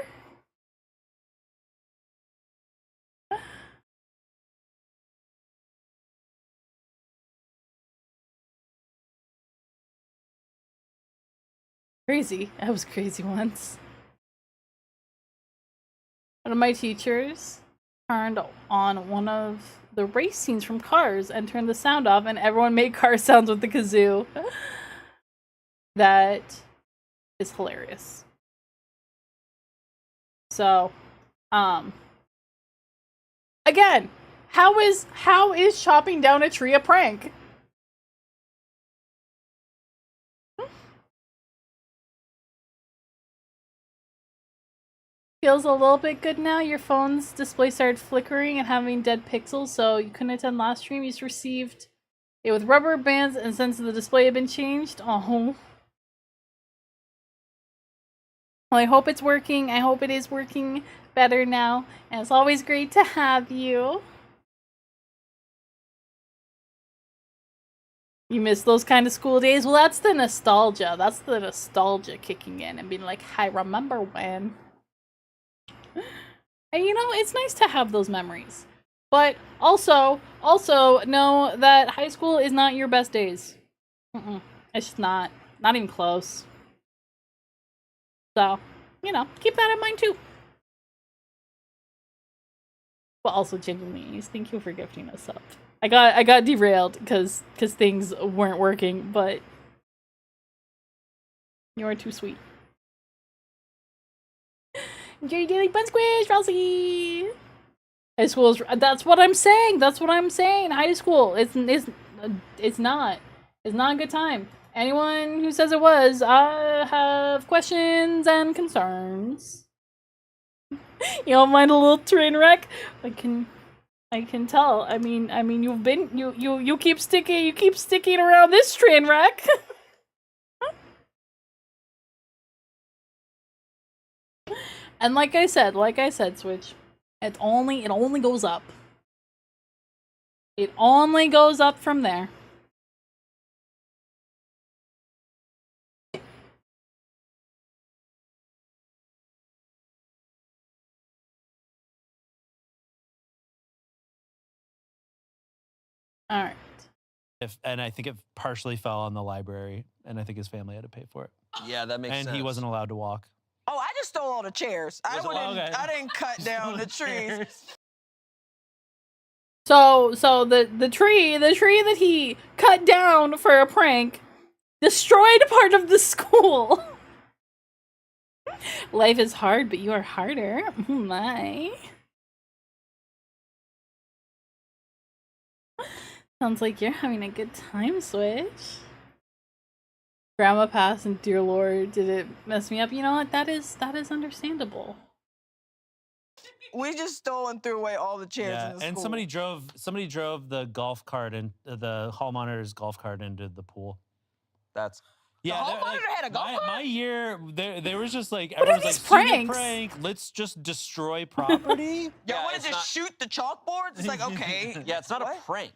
Crazy. I was crazy once. One of my teachers turned on one of the race scenes from Cars and turned the sound off, and everyone made car sounds with the kazoo. That is hilarious. So, again, how is chopping down a tree a prank? Feels a little bit good now. Your phone's display started flickering and having dead pixels, so you couldn't attend last stream. You just received it with rubber bands, and since the display had been changed, oh. Well, I hope it's working. I hope it is working better now, and it's always great to have you. You miss those kind of school days? Well, that's the nostalgia. That's the nostalgia kicking in and being like, I remember when. And you know, it's nice to have those memories. But also know that high school is not your best days. It's just not even close. So, you know, keep that in mind too. But also genuinely, thank you for gifting us up. I got derailed because things weren't working, but you are too sweet. Enjoy your daily bun squish, Ralsei. High school is, that's what I'm saying. High school, it's not a good time. Anyone who says it was, have questions and concerns. You don't mind a little train wreck? I can tell. I mean, you keep sticking around this train wreck. And like I said, Switch, it only goes up. It only goes up from there. All right. And I think it partially fell on the library, and I think his family had to pay for it. Yeah, that makes sense. And he wasn't allowed to walk. Oh, I just stole all the chairs. I didn't cut down the trees. So the tree that he cut down for a prank destroyed part of the school. Life is hard, but you are harder. Oh my. Sounds like you're having a good time, Switch. Grandma passed and dear Lord, did it mess me up? You know what? That is understandable. We just stole and threw away all the chairs Yeah, in the and school. somebody drove the golf cart and the hall monitor's golf cart into the pool. That's The hall monitor had a golf cart? My year, there was just like What are everyone's like, these "Student pranks? prank, let's just destroy property." Y'all Yeah, want it's to just not- shoot the chalkboards? It's like, okay. Yeah, it's not What? a prank.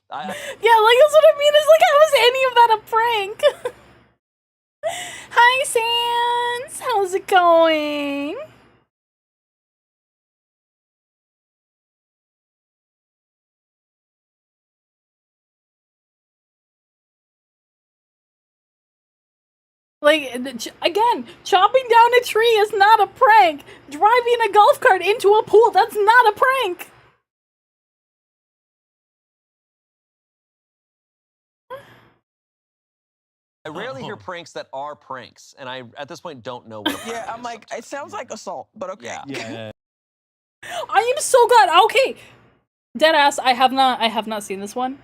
Yeah, like that's what I mean. Is like, how is any of that a prank? Hi, Sans. How's it going? Like, again, chopping down a tree is not a prank. Driving a golf cart into a pool, that's not a prank. I rarely hear pranks that are pranks, and I, at this point, don't know what a prank Yeah, I'm is like, it sounds like assault, but okay. Yeah. Yeah. I am so glad. Okay, deadass. I have not seen this one.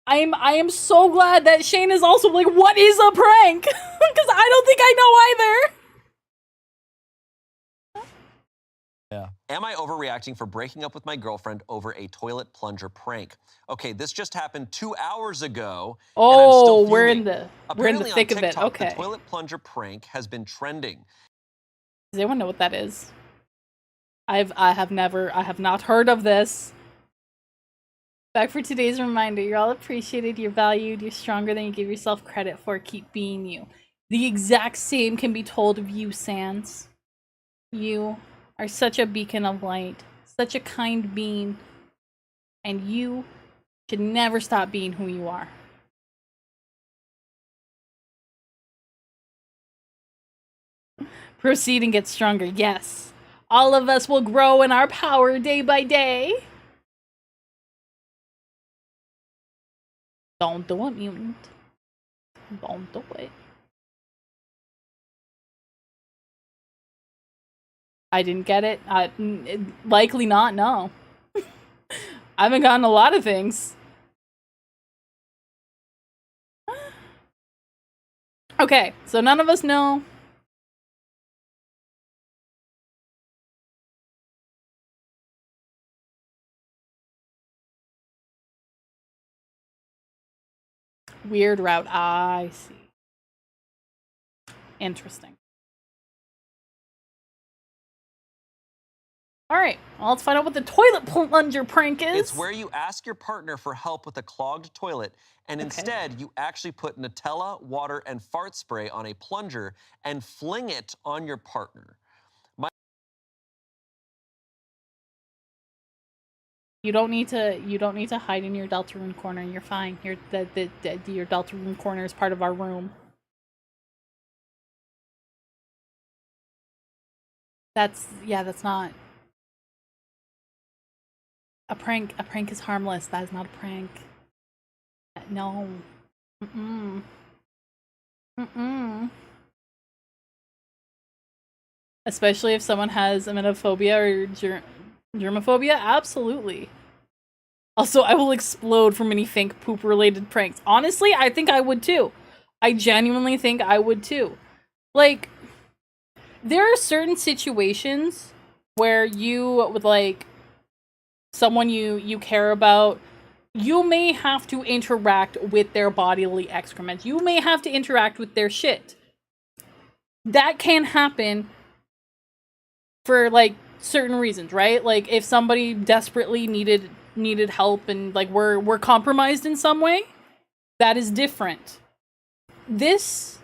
I am so glad that Shane is also like, what is a prank? Because I don't think I know either. Am I overreacting for breaking up with my girlfriend over a toilet plunger prank? Okay, this just happened 2 hours ago. and I'm Oh, still we're in fuming. the Apparently thick on of it. TikTok, Okay. The toilet plunger prank has been trending. Does anyone know what that is? I have not heard of this. Back for today's reminder, you're all appreciated, you're valued, you're stronger than you give yourself credit for. Keep being you. The exact same can be told of you, Sans. You are such a beacon of light, such a kind being, and you should never stop being who you are. Proceed and get stronger, yes. All of us will grow in our power day by day. Don't do it, mutant. Don't do it. I didn't get it. Likely not, no. I haven't gotten a lot of things. Okay, so none of us know. Weird route. I see. Interesting. Alright, well, let's find out what the toilet plunger prank is. It's where you ask your partner for help with a clogged toilet, and instead you actually put Nutella, water, and fart spray on a plunger and fling it on your partner. You don't need to hide in your Deltarune corner. You're fine. Your Deltarune corner is part of our room. That's not a prank. A prank is harmless. That is not a prank. No. Especially if someone has emetophobia or germophobia, absolutely. Also, I will explode from any fake poop-related pranks. Honestly, I think I would too. I genuinely think I would too. Like, there are certain situations where you with like someone you care about, you may have to interact with their bodily excrement. You may have to interact with their shit. That can happen for like certain reasons, right? Like if somebody desperately needed help and like we're compromised in some way, that is different. This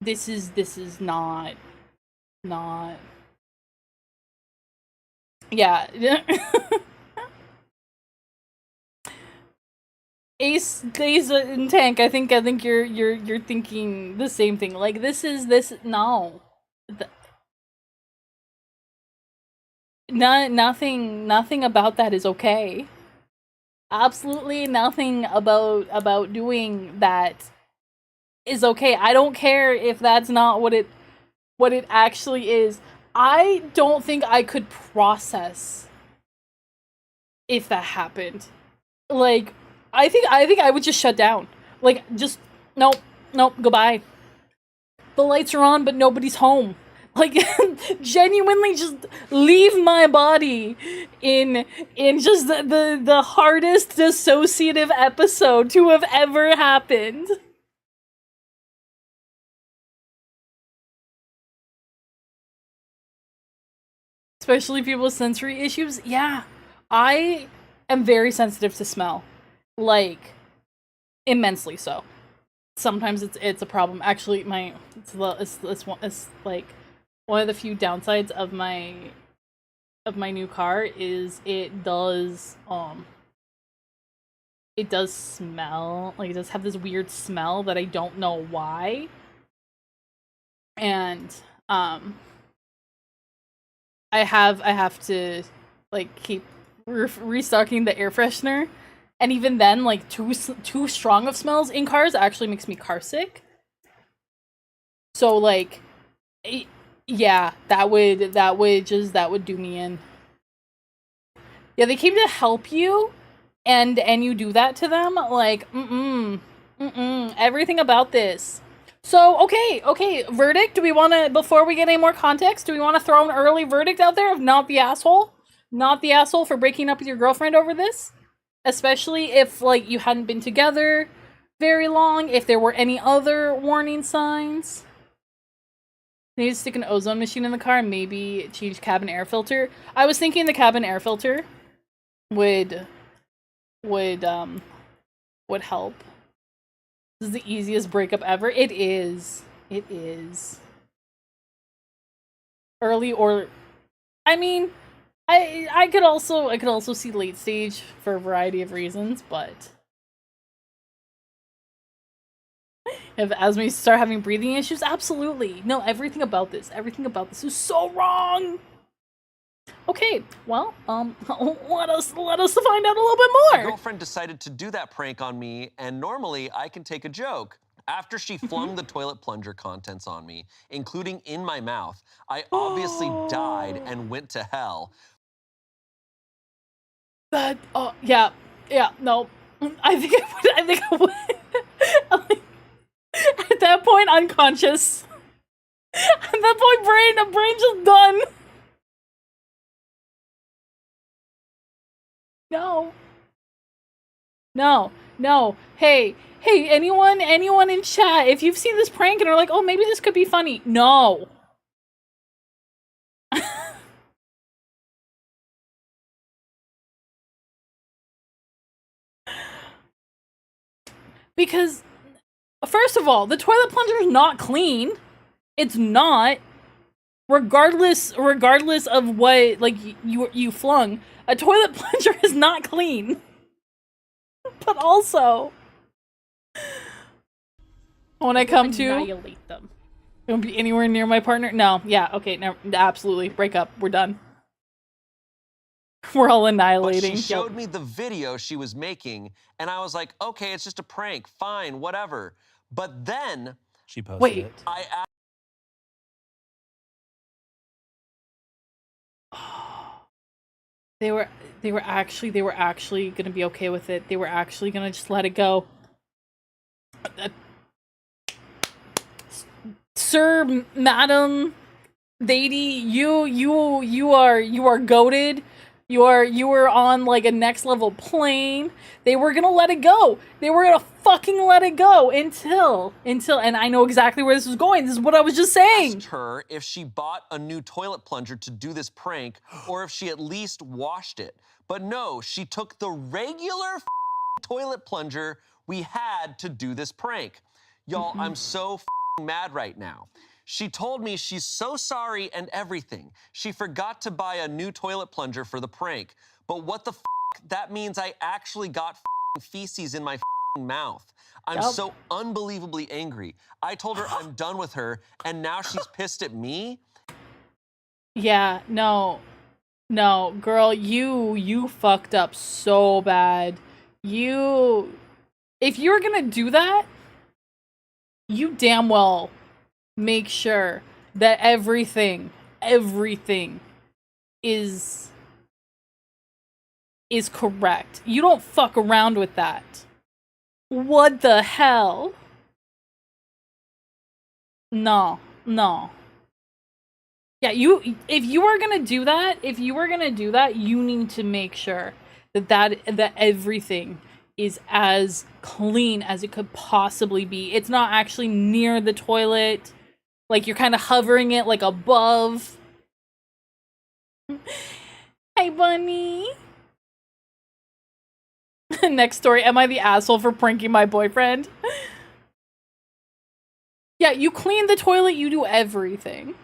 is not yeah. Ace and Tank, I think you're thinking the same thing. Like no. Nothing about that is okay. Absolutely nothing about doing that is okay. I don't care if that's not what it actually is. I don't think I could process if that happened. Like I think I would just shut down. Like just nope, goodbye. The lights are on but nobody's home. Like genuinely just leave my body in just the hardest dissociative episode to have ever happened. Especially people with sensory issues. Yeah. I am very sensitive to smell. Like immensely so. Sometimes it's a problem. Actually, it's like one of the few downsides of my new car is it does smell. Like it does have this weird smell that I don't know why. And I have to like keep restocking the air freshener. And even then, like too strong of smells in cars actually makes me car sick. So like, yeah, that would do me in. Yeah, they came to help you, and you do that to them. Like, everything about this. So okay, verdict. Do we want to, before we get any more context, do we want to throw an early verdict out there of not the asshole for breaking up with your girlfriend over this? Especially if, like, you hadn't been together very long, if there were any other warning signs. Need to stick an ozone machine in the car and maybe change cabin air filter. I was thinking the cabin air filter would help. This is the easiest breakup ever. It is. Early or... I mean... I could also see late stage for a variety of reasons, but if Asmi start having breathing issues, absolutely. No, everything about this is so wrong. Okay, well, let us find out a little bit more. My girlfriend decided to do that prank on me, and normally I can take a joke. After she flung the toilet plunger contents on me, including in my mouth, I obviously died and went to hell. That, yeah, no. I think I would. At that point, unconscious. At that point, brain just done. No. Hey, anyone in chat, if you've seen this prank and are like, oh, maybe this could be funny. No. Because, first of all, the toilet plunger is not clean. It's not. Regardless of what, like, you flung, a toilet plunger is not clean. But also, when I come to annihilate them, don't be anywhere near my partner. No, yeah, okay, no, absolutely, break up. We're done. We're all annihilating. But she showed me the video she was making, and I was like, okay, it's just a prank, fine, whatever. But then she posted it. They were actually gonna be okay with it. They were actually gonna just let it go. Sir, madam, Deity, you are goated. You were on like a next level plane. They were gonna let it go. They were gonna fucking let it go until, and I know exactly where this was going. This is what I was just saying. Asked her if she bought a new toilet plunger to do this prank, or if she at least washed it. But no, she took the regular toilet plunger we had to do this prank. Y'all, I'm so mad right now. She told me she's so sorry and everything. She forgot to buy a new toilet plunger for the prank. But what the that means I actually got feces in my mouth. I'm so unbelievably angry. I told her I'm done with her, and now she's pissed at me. Yeah, no, girl, you fucked up so bad. If you're gonna do that, you damn well make sure that everything is correct. You don't fuck around with that. What the hell? No. Yeah, if you are gonna do that, you need to make sure that everything is as clean as it could possibly be. It's not actually near the toilet. Like, you're kind of hovering it, like, above. Hey, bunny. Next story. Am I the asshole for pranking my boyfriend? Yeah, you clean the toilet, you do everything.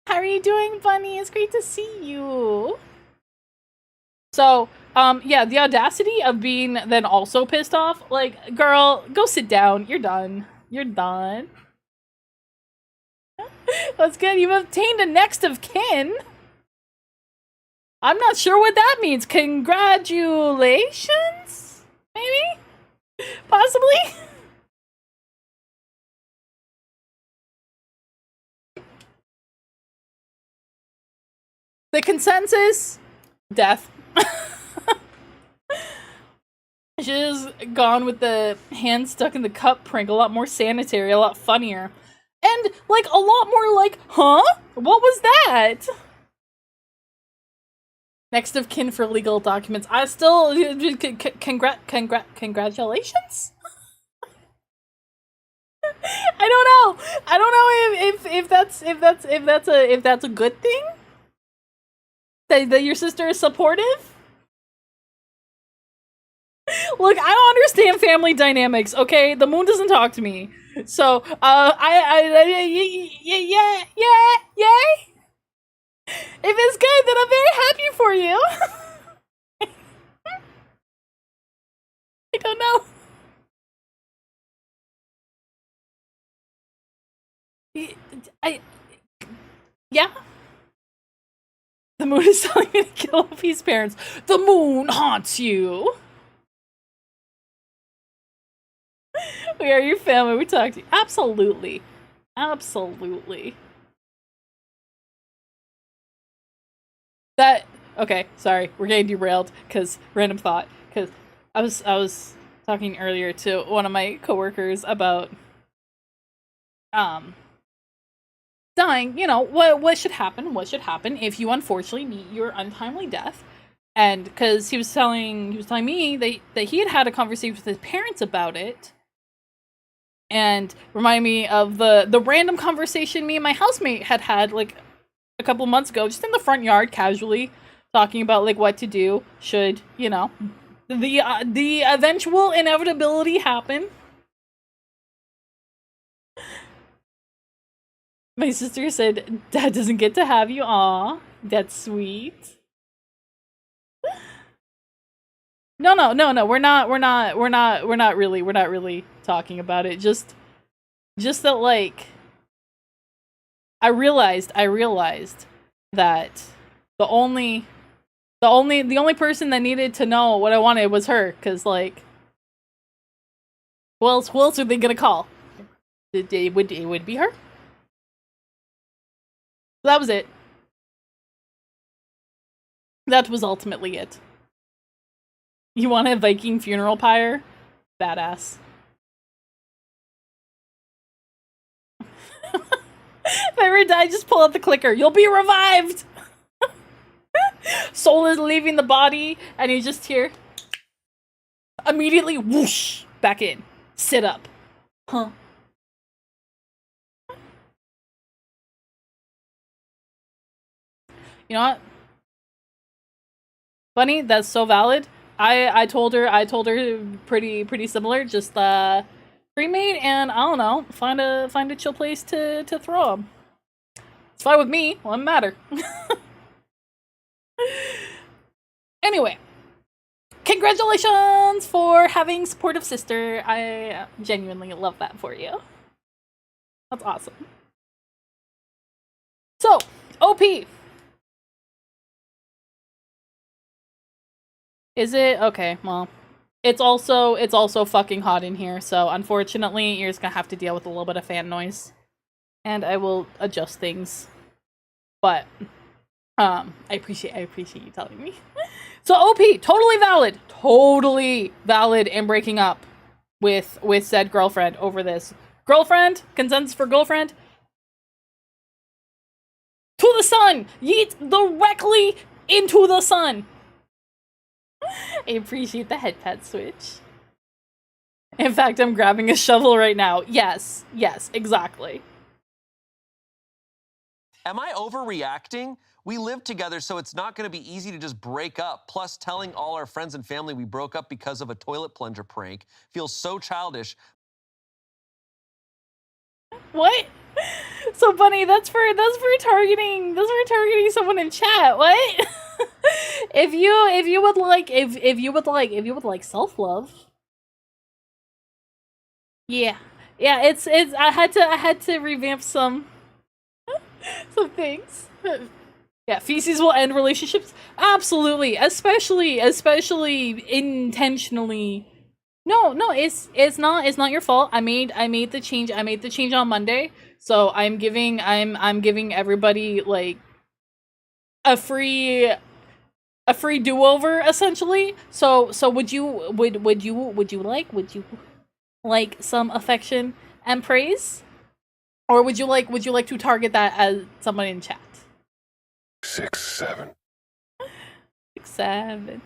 How are you doing, bunny? It's great to see you. So, yeah, the audacity of being then also pissed off. Like, girl, go sit down. You're done. That's good. You've obtained a next of kin. I'm not sure what that means. Congratulations? Maybe? Possibly? The consensus? Death. Should've gone with the hand stuck in the cup prank. A lot more sanitary, a lot funnier. And, like, a lot more like, huh? What was that? Next of kin for legal documents. I still, congratulations? I don't know if that's a good thing? That your sister is supportive? Look, I don't understand family dynamics, okay? The moon doesn't talk to me. So, yay! If it's good, then I'm very happy for you. I don't know. Yeah? The moon is telling me to kill off his parents. The moon haunts you. We are your family. We talk to you. Absolutely. Okay, sorry. We're getting derailed because random thought. Because I was talking earlier to one of my coworkers about dying. You know, what should happen if you unfortunately meet your untimely death. And because he was telling me that he had a conversation with his parents about it. And remind me of the random conversation me and my housemate had like a couple months ago, just in the front yard, casually talking about like what to do should, you know, the eventual inevitability happen. My sister said, "Dad doesn't get to have you." Aw, that's sweet. No. We're not really talking about it. Just that, like, I realized that the only person that needed to know what I wanted was her. Cause, like, who else are they gonna call? It would be her. That was it. That was ultimately it. You want a Viking funeral pyre? Badass. If I ever die, just pull out the clicker. You'll be revived! Soul is leaving the body, and you just hear... Immediately, whoosh! Back in. Sit up. Huh. You know what? Bunny, that's so valid. I told her pretty similar. Just cremate and I don't know, find a chill place to throw them. It's fine with me. Won't matter. Anyway, congratulations for having supportive sister. I genuinely love that for you. That's awesome. So, OP. Is it? Okay, well, it's also fucking hot in here, so unfortunately, you're just gonna have to deal with a little bit of fan noise. And I will adjust things. But, I appreciate you telling me. So, OP, totally valid in breaking up with said girlfriend over this. Girlfriend, consensus for girlfriend. To the sun! Yeet directly into the sun! I appreciate the headpad switch. In fact, I'm grabbing a shovel right now. Yes, exactly. Am I overreacting? We live together, so it's not going to be easy to just break up. Plus, telling all our friends and family we broke up because of a toilet plunger prank feels so childish. What? So, Bunny, that's for targeting someone in chat. What? if you would like self-love. Yeah, it's I had to revamp some things. Yeah, feces will end relationships. Absolutely, especially intentionally. No, it's not your fault. I made the change. I made the change on Monday. So I'm giving everybody like a free do-over essentially. So would you like some affection and praise? Or would you like to target that as someone in chat? 6, 7. 6, 7.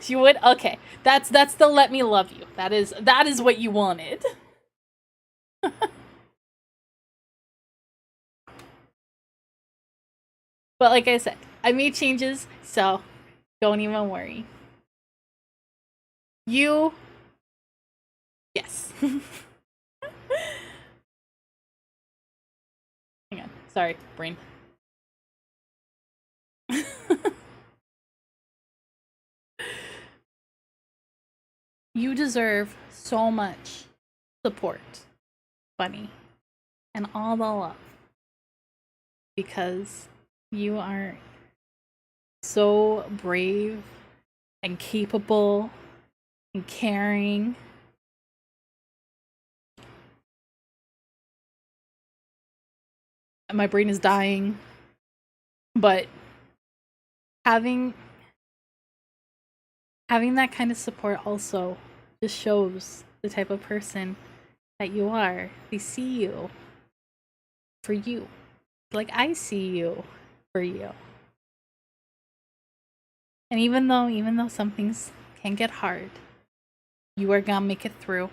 You would? Okay. That's the let me love you. That is what you wanted. But like I said, I made changes, so don't even worry. You... Yes. Hang on. Sorry, brain. You deserve so much support, Bunny, and all the love. Because you are so brave and capable and caring. And my brain is dying. But having that kind of support also just shows the type of person that you are. They see you for you. Like I see you for you. And even though some things can get hard, you are gonna make it through.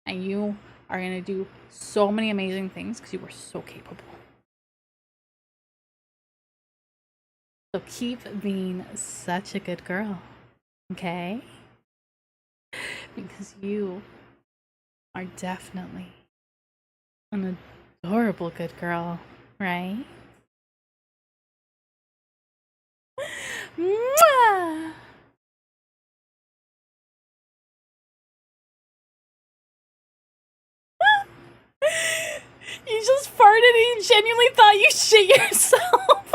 And you are gonna do so many amazing things because you are so capable. So keep being such a good girl, okay? Because you are definitely an adorable good girl, right? Mwah! You just farted and you genuinely thought you shit yourself.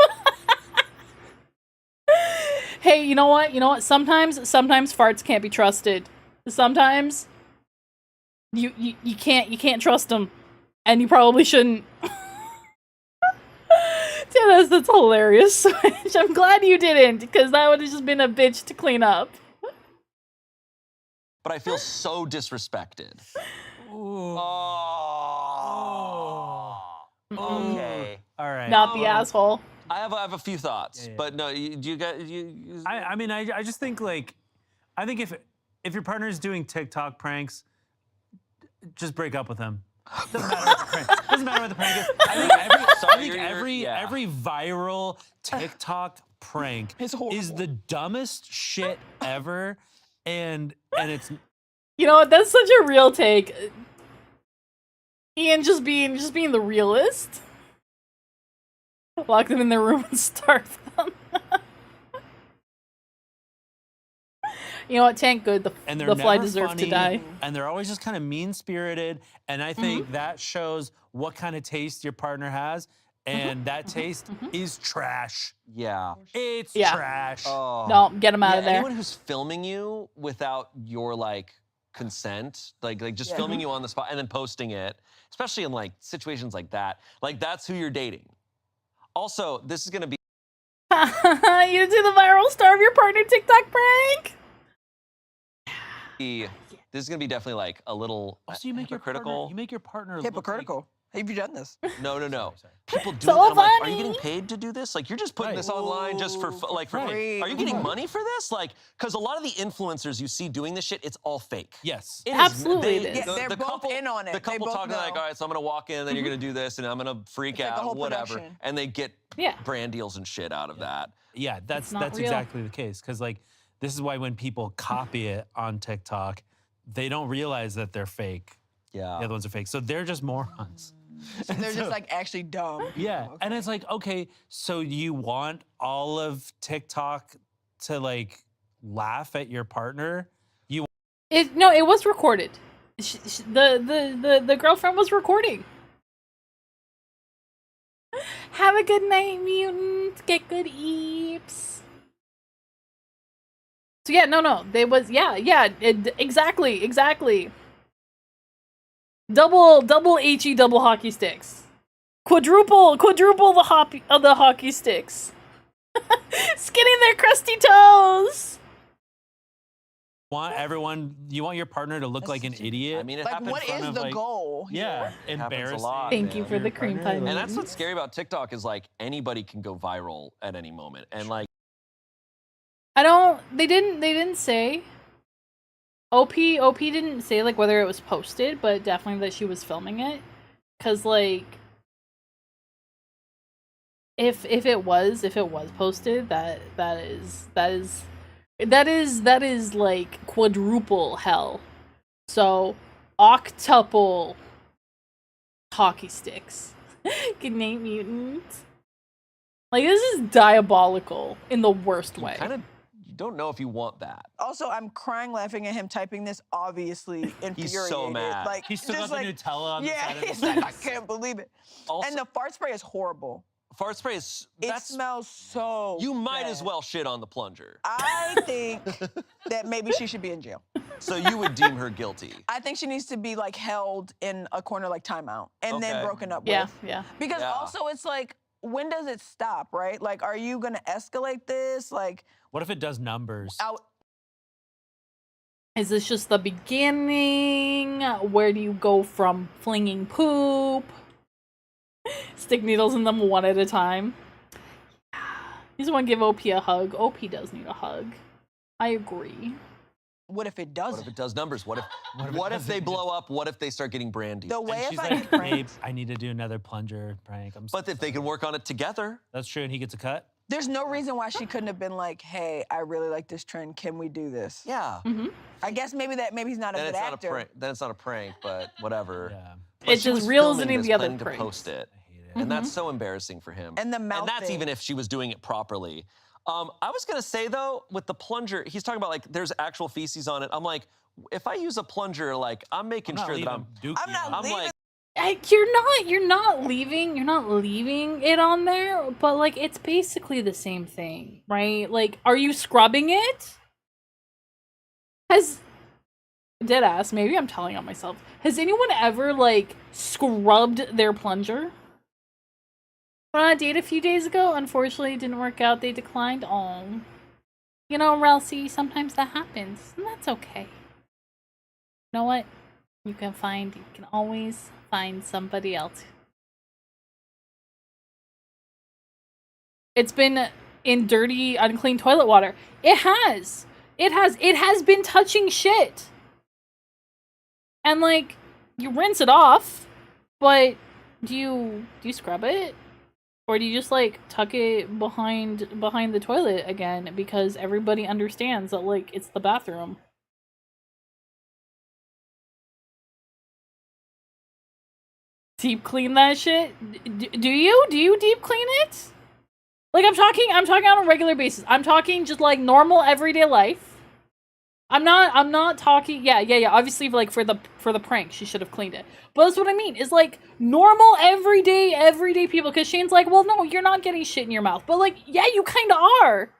Hey, you know what? Sometimes farts can't be trusted. Sometimes you can't trust them, and you probably shouldn't. Yeah, that's hilarious. I'm glad you didn't, because that would have just been a bitch to clean up. But I feel so disrespected. Ooh. Oh. Okay. All right. Not the asshole. I have a few thoughts, Yeah. but no, do you guys? I mean, I just think like, I think if your partner is doing TikTok pranks, just break up with him. Doesn't matter what the prank. Doesn't matter what the prank is. I think every viral TikTok prank It's horrible. is the dumbest shit ever, and it's You know what? That's such a real take. Ian just being the realist. Lock them in their room and starve them. You know what? Tank good. and they're The fly never deserves funny, to die. and they're always just kind of mean-spirited, and I think that shows what kind of taste your partner has, and that taste is trash. Yeah. It's Yeah. trash. Oh. No, get him out Yeah, of there. anyone who's filming you without your like consent, like just filming you on the spot and then posting it, especially in like situations like that's who you're dating. Also, this is gonna be You do the viral starve your partner TikTok prank. this is gonna be definitely like a little Also, you make your hypocritical. partner. You make your partner look Hypocritical. Have you done this? No. Sorry. People do So it. I'm like, are you funny. getting paid to do this? Like, you're just putting Right. this online just for like for free. Are you getting money for this? Like, because a lot of the influencers you see doing this shit, it's all fake. Yes. It Absolutely it is. Yeah, they're both in on it. The They couple both talking like, know. all right, so I'm gonna walk in, then you're gonna do this, and I'm gonna freak It's like a out, whole whatever, production. and they get Yeah. brand deals and shit out of that. Yeah, that's not real. exactly the case. Because like, this is why when people copy it on TikTok, they don't realize that they're fake. Yeah. The other ones are fake, so they're just morons. So they're just like actually dumb. Yeah, and it's like, okay, so you want all of TikTok to like laugh at your partner? It was recorded. The girlfriend was recording. Have a good night, mutant. Get good eeps. So yeah, no. They was exactly. Double HE double hockey sticks. Quadruple the hockey sticks. Skinning their crusty toes. You want your partner to look like an idiot? I mean, it Like, happens. what in front is of, the like- goal? Yeah, happens a embarrassing. lot, Thank you man. for the cream pie. And that's what's scary about TikTok is like anybody can go viral at any moment, and like They didn't say. OP didn't say like whether it was posted, but definitely that she was filming it. Cause like if it was posted, that is like quadruple hell. So octuple hockey sticks. Good night, mutants. Like, this is diabolical in the worst way. kind of you don't know if you want that. Also, I'm crying laughing at him typing this, obviously infuriated. so mad. Like, He's still just got the like, Nutella on the yeah, side of he's his like, I face. can't believe it. Also, And the fart spray is horrible. fart spray is It smells so you might as bad. well shit on the plunger. I think that maybe she should be in jail. So you would deem her guilty. I think she needs to be like held in a corner like timeout and then Okay. broken up Yeah, with. yeah. Because Yeah. also it's like, when does it stop, right? Like, are you gonna escalate this? Like, What if it does numbers? Is this just the beginning? Where do you go from flinging poop? Stick needles in them one at a time. You just want to give OP a hug. OP does need a hug. I agree. what if it What doesn't? if it does numbers? What if What if if they it blow up? What if they start getting brand deals? The way And if she's I like, get babe, pranked, I need to do another plunger prank. I'm so But if they can work on it together, That's true, and he gets a cut. there's no reason why she couldn't have been like, hey, I really like this trend. Can we do this? yeah. I guess maybe he's not a Then good it's not actor. a prank. Then it's not a prank, but whatever. Yeah. But It's she as was real as filming any of this, the other planning to pranks. post it. I hate it. And that's so embarrassing for him. And the mouth And that's thing. even if she was doing it properly. I was gonna say though, with the plunger, he's talking about like there's actual feces on it. I'm like, if I use a plunger, like I'm making I'm not sure that leaving Dookie I'm not on. I'm leaving like, You're not leaving it on there, but like it's basically the same thing, right? Like, are you scrubbing it? Deadass, maybe I'm telling on myself. Has anyone ever like scrubbed their plunger? Went on a date a few days ago. Unfortunately, it didn't work out. They declined. Oh, you know, Ralsei, sometimes that happens, and that's okay. You know what? You can always find somebody else It's been in dirty, unclean toilet water. It has. It has been touching shit. And like, you rinse it off, but do you scrub it? Or do you just like tuck it behind the toilet again because everybody understands that like it's the bathroom? Deep clean that shit? Do you deep clean it? Like I'm talking on a regular basis. I'm talking just like normal everyday life. I'm not talking yeah. Obviously like for the prank, she should have cleaned it. But that's what I mean. Is like normal everyday people, because Shane's like, well no, you're not getting shit in your mouth. But like, yeah, you kinda are.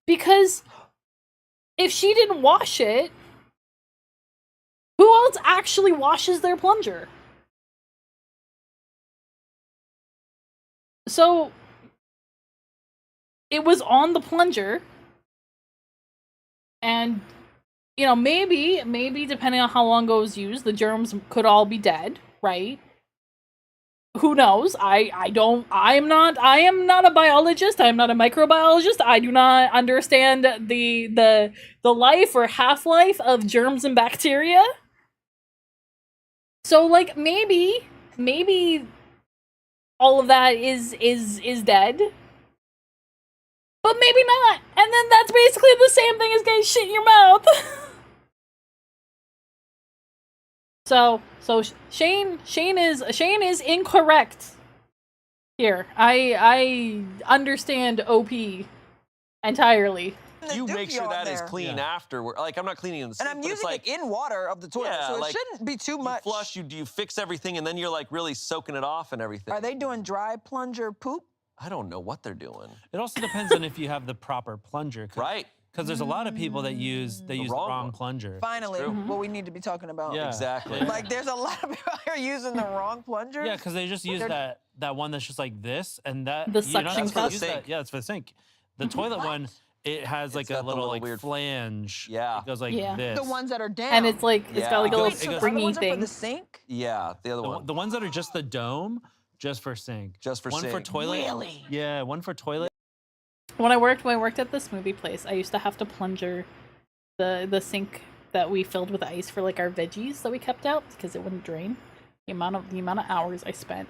Because if she didn't wash it, who else actually washes their plunger? So it was on the plunger, and you know, maybe depending on how long ago it was used, the germs could all be dead, right? Who knows? I am not a biologist. I am not a microbiologist. I do not understand the life or half-life of germs and bacteria. So like maybe all of that is dead. But maybe not. And then that's basically the same thing as getting shit in your mouth. So Shane is incorrect here. I understand OP entirely. You make sure that is there. clean afterward. Like I'm not cleaning in the sink, And I'm but it's using like it in water of the toilet, Yeah, so it like, shouldn't be too much. you flush, you fix everything, and then you're like really soaking it off and everything. Are they doing dry plunger poop? I don't know what they're doing. It also depends on if you have the proper plunger. Right. Because there's a lot of people that use the wrong wrong one. plunger. Finally, true. what we need to be talking about. Yeah. Exactly. Like, there's a lot of people out here using the wrong plungers. Yeah, because they just use They're- that one that's just like this, and that The you're not suction supposed to cup? use That's for the that. sink. Yeah, it's for the sink. The toilet one, it has like It's a got the little little like weird- flange. Yeah. It goes like Yeah. this. The ones that are down. And it's like it's got like a Yeah. little It goes- So the other springy ones are for thing. the sink? Yeah, the other one. The ones that are just the dome, just for sink. Just for one for sink. toilet. Really? Yeah, one for toilet. When I worked at the smoothie place, I used to have to plunger the sink that we filled with ice for like our veggies that we kept out because it wouldn't drain. The amount of hours I spent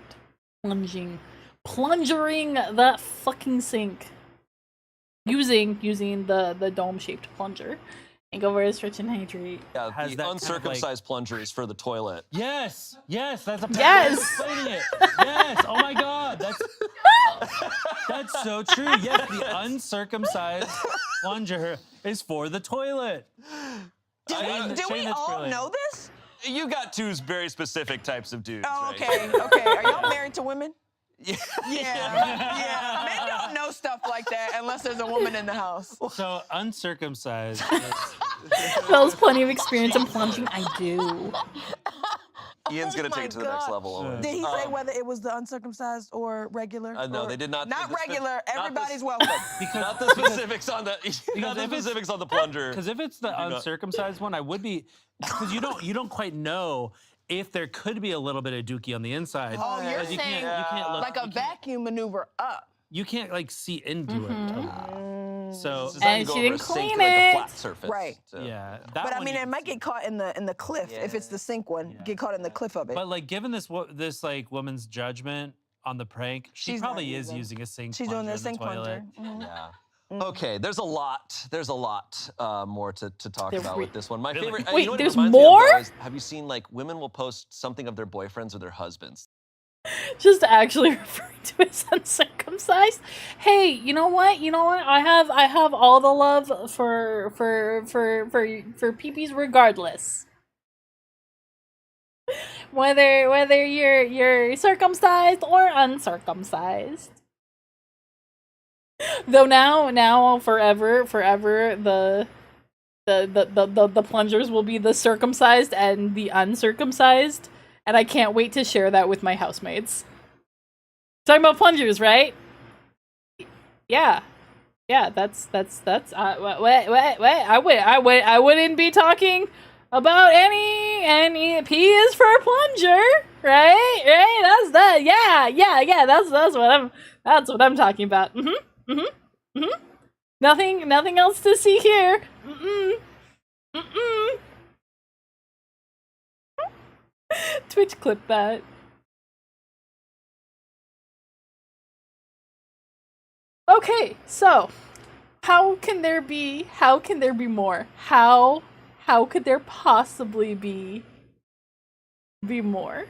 plungering that fucking sink using the dome shaped plunger. And go over stretch and hydrate. Yeah, Has the that kind of, uncircumcised plunger is for the toilet. Yes, that's a perfect Yes! way of explaining it. Yes. Oh my God, that's so true. Yes, the uncircumcised plunger is for the toilet. Do Shane, we that's all brilliant. know this? You got two very specific types of dudes. Oh, right? okay. Are y'all married to women? Yeah. Yeah. Men don't know stuff like that unless there's a woman in the house. So uncircumcised. Phil's plenty of experience in plunging. I do. Ian's gonna Oh take my it to the next God. level. Did he say whether it was the uncircumcised or regular? No, Or- they did not. Not the spe- regular. not the- Everybody's welcome. Not the specifics on the. Not the if it's- specifics on the plunger. Because if it's the not. uncircumcised one, I would be, because you don't quite know if there could be a little bit of dookie on the inside. Oh, you're Because you saying can't look like a vacuum maneuver up. you can't like see into it. Totally. So This is how you And go she over a didn't sink, clean like a it. flat surface. Right. So. yeah, that But I one mean, you it can might see. get caught in the cliff if it's the sink one. Yeah. Get caught in the cliff of it. But like, given this like woman's judgment on the prank, she She's not probably is using- using a sink. She's doing plunger the in sink toilet. plunger. Mhm. Yeah. Okay, there's a lot more to talk There about re- with this one. My Really? favorite. Wait, you know what it there's reminds me of, though, more? is, have you seen like women will post something of their boyfriends or their husbands? Just actually referring to as uncircumcised. Hey, you know what? I have all the love for peepees regardless. Whether you're circumcised or uncircumcised. Though now forever the plungers will be the circumcised and the uncircumcised, and I can't wait to share that with my housemates. Talking about plungers, right? Yeah, that's what I wouldn't be talking about any P is for plunger, right? That's that. Yeah. That's what I'm talking about. Nothing else to see here. Twitch clip that. Okay, so how can there be more? How could there possibly be more?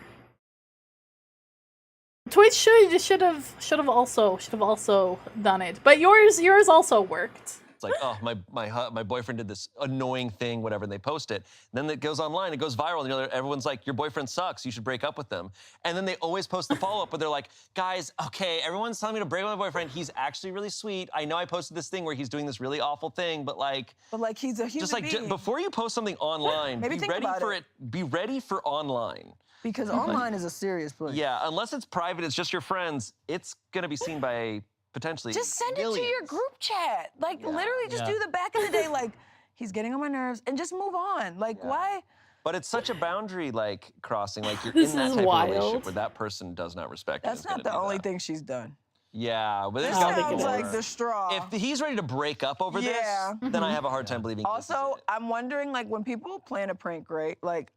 Twitch should have also done it, but yours also worked. It's like, oh, my boyfriend did this annoying thing, whatever, and they post it. And then it goes online, it goes viral, and everyone's like, your boyfriend sucks, you should break up with them. And then they always post the follow-up, but they're like, guys, okay, everyone's telling me to break up with my boyfriend. He's actually really sweet. I know I posted this thing where he's doing this really awful thing, but like he's a human just like being. Before you post something online, Maybe be think ready about for it. Be ready for online. Because online is a serious place. Yeah, unless it's private, it's just your friends, it's gonna be seen by potentially just send millions. it to your group chat. Like, literally just do the back of the day, like, he's getting on my nerves, and just move on. Like, why? But it's such a boundary, like, crossing. Like, you're This in that is type wild. of relationship where that person does not respect you. That's not the only thing she's done. Yeah, but This there's gotta be sounds more. like the straw. If he's ready to break up over this, then I have a hard time believing this is Also, it. I'm wondering, like, when people plan a prank, right? Like,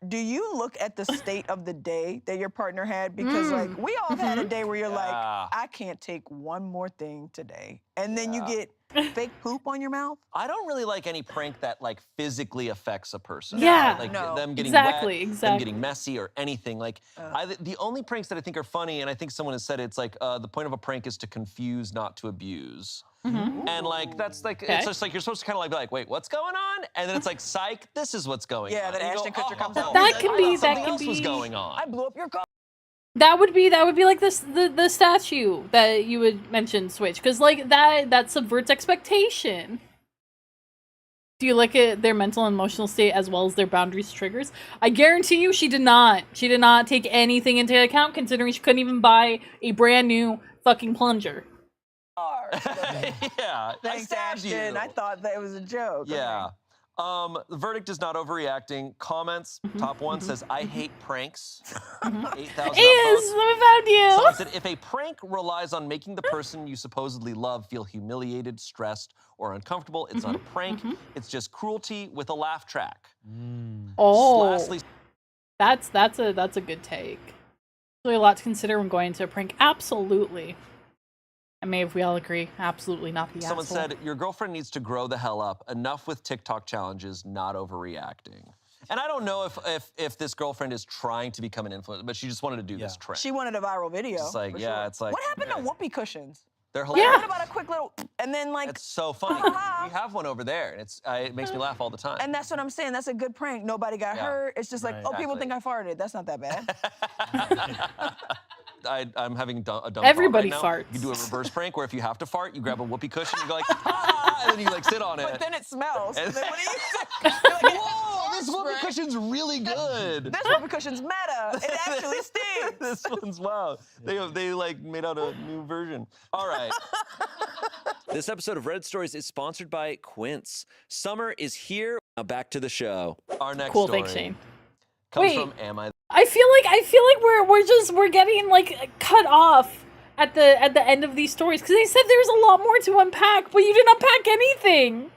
do you look at the state of the day that your partner had? Because, like, we all have had a day where you're like, I can't take one more thing today. And then you get fake poop on your mouth. I don't really like any prank that, like, physically affects a person. Yeah. Like, No. them getting Exactly, wet, them getting messy, or anything. Like, the only pranks that I think are funny, and I think someone has said it, it's like, the point of a prank is to confuse, not to abuse. And like that's like it's just like you're supposed to kind of like be like, wait, what's going on? And then it's like, psych, this is what's going on. Yeah, then And you Ashton go, Kutcher comes out. That I can thought be- that something can else was be- going on. I blew up your car. That would be like this the statue that you would mention, Switch, because like that subverts expectation. Do you look at their mental and emotional state as well as their boundaries triggers? I guarantee you she did not. She did not take anything into account, considering she couldn't even buy a brand new fucking plunger. Yeah, I Thanks, stabbed you. Ashton. I thought that it was a joke. Yeah. The verdict is not overreacting. Comments, top one says, I hate pranks. 8,000 Yes, upvotes. we found you. Someone said, if a prank relies on making the person you supposedly love feel humiliated, stressed, or uncomfortable, it's not a prank. It's just cruelty with a laugh track. Oh, Lastly, that's a good take. Really a lot to consider when going into a prank. Absolutely. I mean, if we all agree, absolutely not the someone asshole. said, your girlfriend needs to grow the hell up. Enough with TikTok challenges, not overreacting. And I don't know if this girlfriend is trying to become an influencer, but she just wanted to do this trend. She wanted a viral video. It's like, for yeah, sure. it's like, What happened to whoopee cushions? they're Like, hilarious. what about a quick little, and then like, It's so funny. We have one over there, and it makes me laugh all the time. and that's what I'm saying. That's a good prank. Nobody got hurt. It's just like, Right. oh, people Exactly. think I farted. That's not that bad. I'm having a dumb Everybody thought right farts. now. You do a reverse prank where if you have to fart, you grab a whoopee cushion, you go like, ah, and then you like sit on it. But then it smells. And And then what do you say? You're like, whoa, this whoopee cushion's really good. this whoopee cushion's meta. It actually stinks. This one's wow. They like made out a new version. All right. This episode of Red Stories is sponsored by Quince. Summer is here. Now back to the show. Our next Cool, story thanks, Shane. comes Wait. from Am I? I feel like we're getting like cut off at the end of these stories because they said there's a lot more to unpack, but you didn't unpack anything.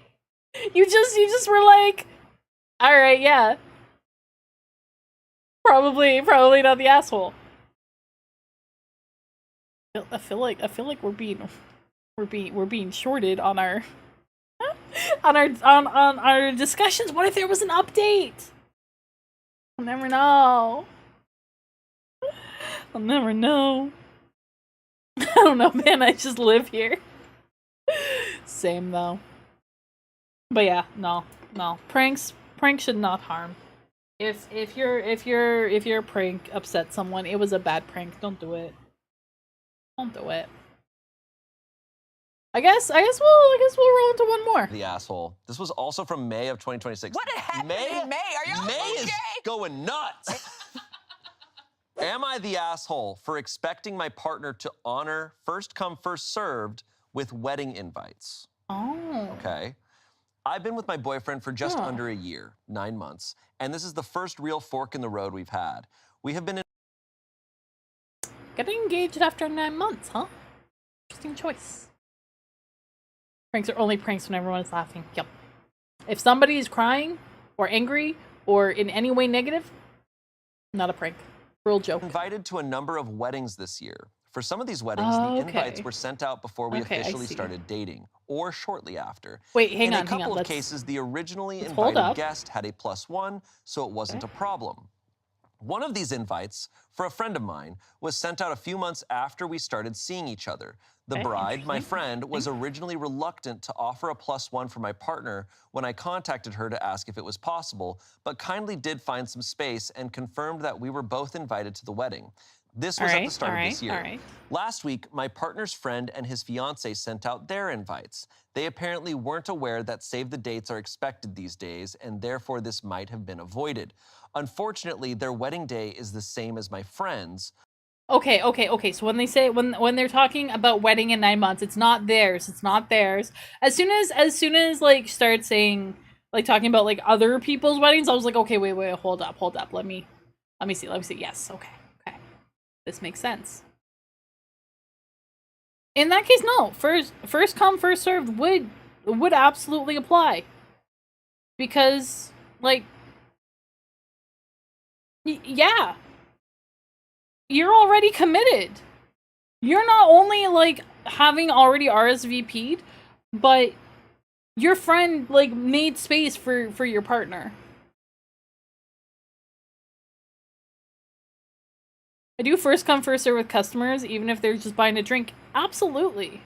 You just were like, all right, yeah, probably not the asshole. I feel like we're being shorted on our on our discussions. What if there was an update? I'll never know. I'll never know. I don't know, man. I just live here. Same though. But yeah, no. Pranks should not harm. If your prank upset someone, it was a bad prank. Don't do it. Don't do it. I guess we'll roll into one more. The asshole. This was also from May of 2026. What happened in May? Are y'all May okay? is going nuts. Am I the asshole for expecting my partner to honor first come, first served with wedding invites? Oh. Okay. I've been with my boyfriend for just under a year, 9 months, and this is the first real fork in the road we've had. We have been in Getting engaged after 9 months, huh? Interesting choice. Pranks are only pranks when everyone is laughing. Yep. If somebody is crying or angry or in any way negative, not a prank. Real joke. Invited to a number of weddings this year. For some of these weddings, the invites Okay. were sent out before we Okay, I officially see. started dating, or shortly after. Wait, hang In on, a couple of let's cases, the originally hold invited up. guest had a +1, so it wasn't a problem. One of these invites, for a friend of mine, was sent out a few months after we started seeing each other. The Okay, bride, my interesting, friend, was originally reluctant to offer a +1 for my partner when I contacted her to ask if it was possible, but kindly did find some space and confirmed that we were both invited to the wedding. This was at the start of this year. Alright. Last week, my partner's friend and his fiancée sent out their invites. They apparently weren't aware that save the dates are expected these days, and therefore this might have been avoided. Unfortunately, their wedding day is the same as my friend's. Okay. So when they say when they're talking about wedding in 9 months, it's not theirs. It's not theirs. As soon as like start saying like talking about like other people's weddings, I was like, okay, wait, hold up. Let me see. Yes, okay. This makes sense. In that case, no. First come, first served would absolutely apply. Because like yeah. You're already committed. You're not only like having already RSVP'd, but your friend like made space for your partner. I do first come first serve with customers, even if they're just buying a drink. Absolutely.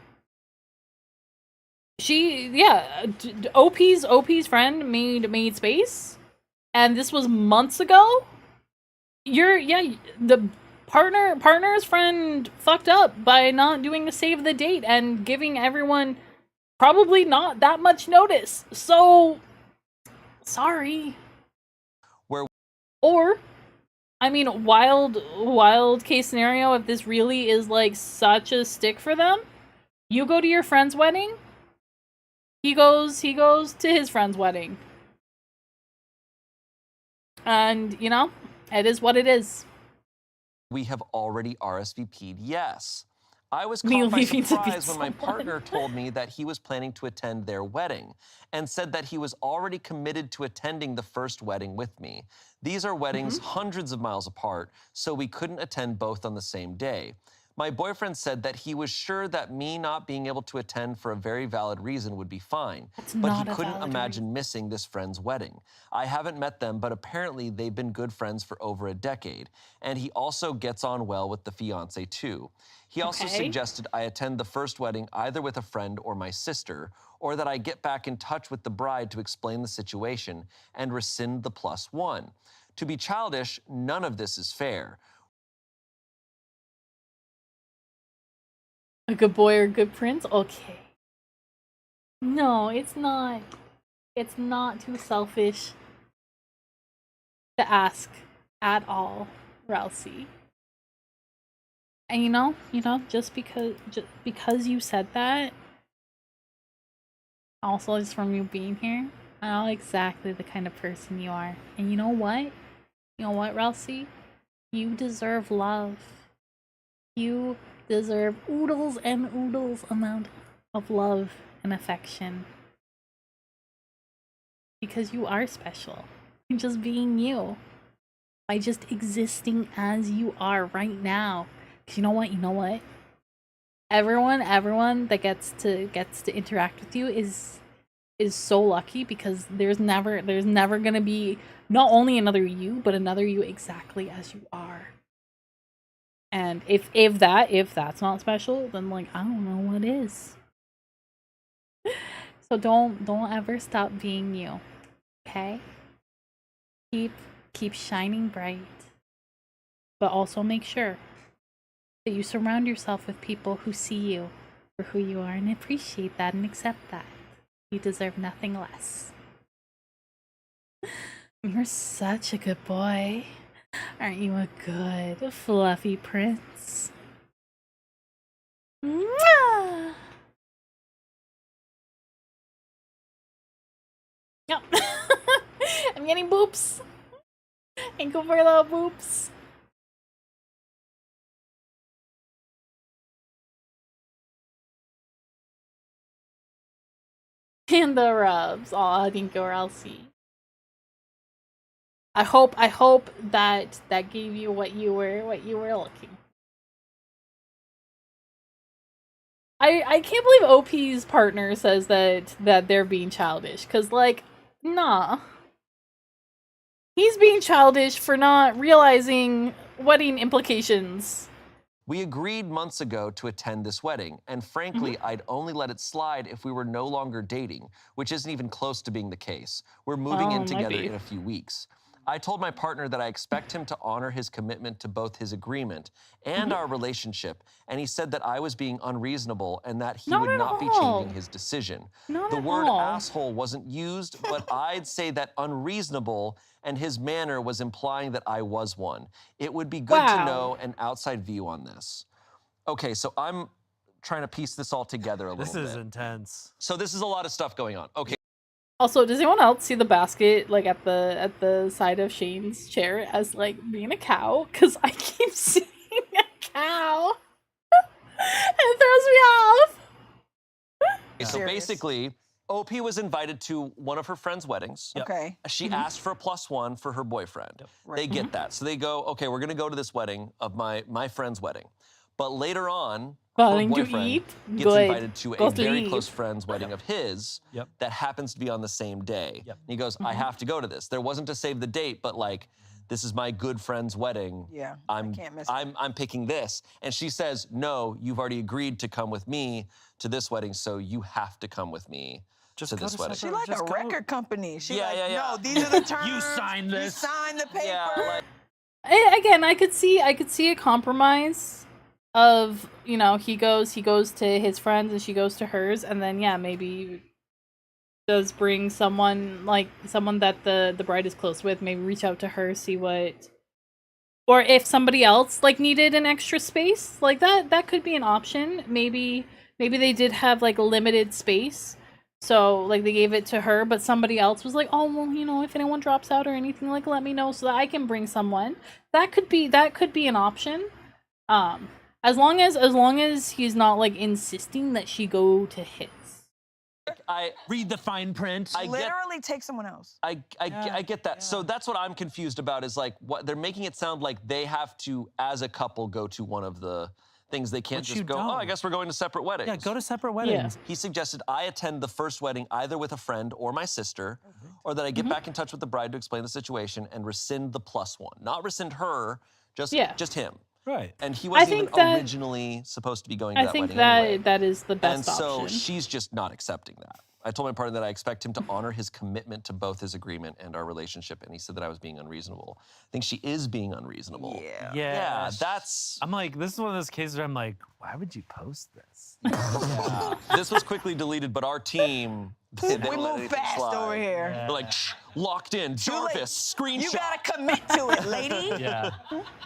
OP's friend made space, and this was months ago. The partner's friend fucked up by not doing a save the date and giving everyone probably not that much notice. So sorry. Or I mean, wild case scenario, if this really is like such a stick for them, you go to your friend's wedding, he goes to his friend's wedding. And, you know, it is what it is. We have already RSVP'd yes. I was Me caught by leaving to be surprise when my someone. partner told me that he was planning to attend their wedding and said that he was already committed to attending the first wedding with me. These are weddings hundreds of miles apart, so we couldn't attend both on the same day. My boyfriend said that he was sure that me not being able to attend for a very valid reason would be fine, but he couldn't imagine missing this friend's wedding. I haven't met them, but apparently they've been good friends for over a decade, and he also gets on well with the fiancé too. He also suggested I attend the first wedding either with a friend or my sister, or that I get back in touch with the bride to explain the situation and rescind the +1. To be childish, none of this is fair. A good boy or good prince? Okay. No, it's not. It's not too selfish to ask at all, Ralsei. And you know, just because you said that, also just from you being here, I know exactly the kind of person you are. And you know what? You know what, Ralsei? You deserve love. You deserve oodles and oodles amount of love and affection. Because you are special. You're just being you. By just existing as you are right now. Cause you know what? Everyone that gets to interact with you is so lucky, because there's never gonna be not only another you, but another you exactly as you are. And if that's not special, then like I don't know what is. So don't ever stop being you. Okay? Keep shining bright. But also make sure that you surround yourself with people who see you for who you are and appreciate that and accept that. You deserve nothing less. You're such a good boy. Aren't you a good, fluffy prince? Mwah! Yep. I'm getting boops. Ankle for little boops. And the rubs. Oh, thank you, Elsie. I hope that gave you what you were looking. I can't believe OP's partner says that they're being childish, cause like, nah. He's being childish for not realizing wedding implications. We agreed months ago to attend this wedding, and frankly, I'd only let it slide if we were no longer dating, which isn't even close to being the case. We're moving in together in a few weeks. I told my partner that I expect him to honor his commitment to both his agreement and our relationship, and he said that I was being unreasonable and that he would not be changing his decision. The word asshole wasn't used, but I'd say that unreasonable and his manner was implying that I was one. It would be good to know an outside view on this. Okay, so I'm trying to piece this all together a little bit. This is intense. So this is a lot of stuff going on. Okay. Also, does anyone else see the basket like at the side of Shane's chair as like being a cow? Cause I keep seeing a cow. It throws me off. So basically, OP was invited to one of her friends' weddings. Okay. She asked for a +1 for her boyfriend. They get that. So they go, okay, we're gonna go to this wedding of my friend's wedding. But later on, her boyfriend gets invited to a very close friend's wedding of his that happens to be on the same day. And he goes, I have to go to this. There wasn't to save the date, but like, this is my good friend's wedding. Yeah, I can't miss it. I'm picking this. And she says, no, you've already agreed to come with me to this wedding, so you have to come with me to this wedding. She like a record company. She yeah. no, these are the terms. You signed this. You signed the paper. Yeah, like, Again, I could see a compromise of, you know, he goes to his friends and she goes to hers, and then yeah, maybe does bring someone that the bride is close with, maybe reach out to her, see what, or if somebody else like needed an extra space, like that could be an option. Maybe they did have like a limited space, so like they gave it to her, but somebody else was like, oh well, you know, if anyone drops out or anything, like let me know so that I can bring someone. That could be an option. As long as he's not like insisting that she go to his. I read the fine print. Literally take someone else. I get that. Yeah. So that's what I'm confused about is like what they're making it sound like they have to, as a couple, go to one of the things. They can't just go, oh, I guess we're going to separate weddings. Yeah, go to separate weddings. He suggested I attend the first wedding either with a friend or my sister, or that I get back in touch with the bride to explain the situation and rescind the +1. Not rescind her, just him. Right. And he wasn't even originally supposed to be going to that wedding anyway. That is the best option. And so she's just not accepting that. I told my partner that I expect him to honor his commitment to both his agreement and our relationship, and he said that I was being unreasonable. I think she is being unreasonable. Yeah, that's... I'm like, this is one of those cases where I'm like, why would you post this? This was quickly deleted, but our team... we move fast over here. They're like, locked in, Jarvis, screenshot. You gotta commit to it, lady.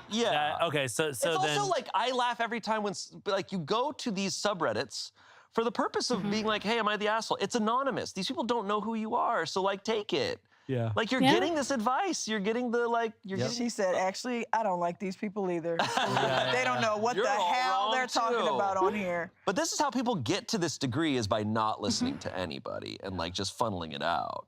Yeah. Okay, so it's also like, I laugh every time when, like, you go to these subreddits for the purpose of being like, hey, am I the asshole? It's anonymous. These people don't know who you are, so like, take it. Yeah. Like, you're getting this advice. You're getting the, like, She said, actually, I don't like these people either. They don't know what the hell they're talking about on here. But this is how people get to this degree, is by not listening to anybody and, like, just funneling it out.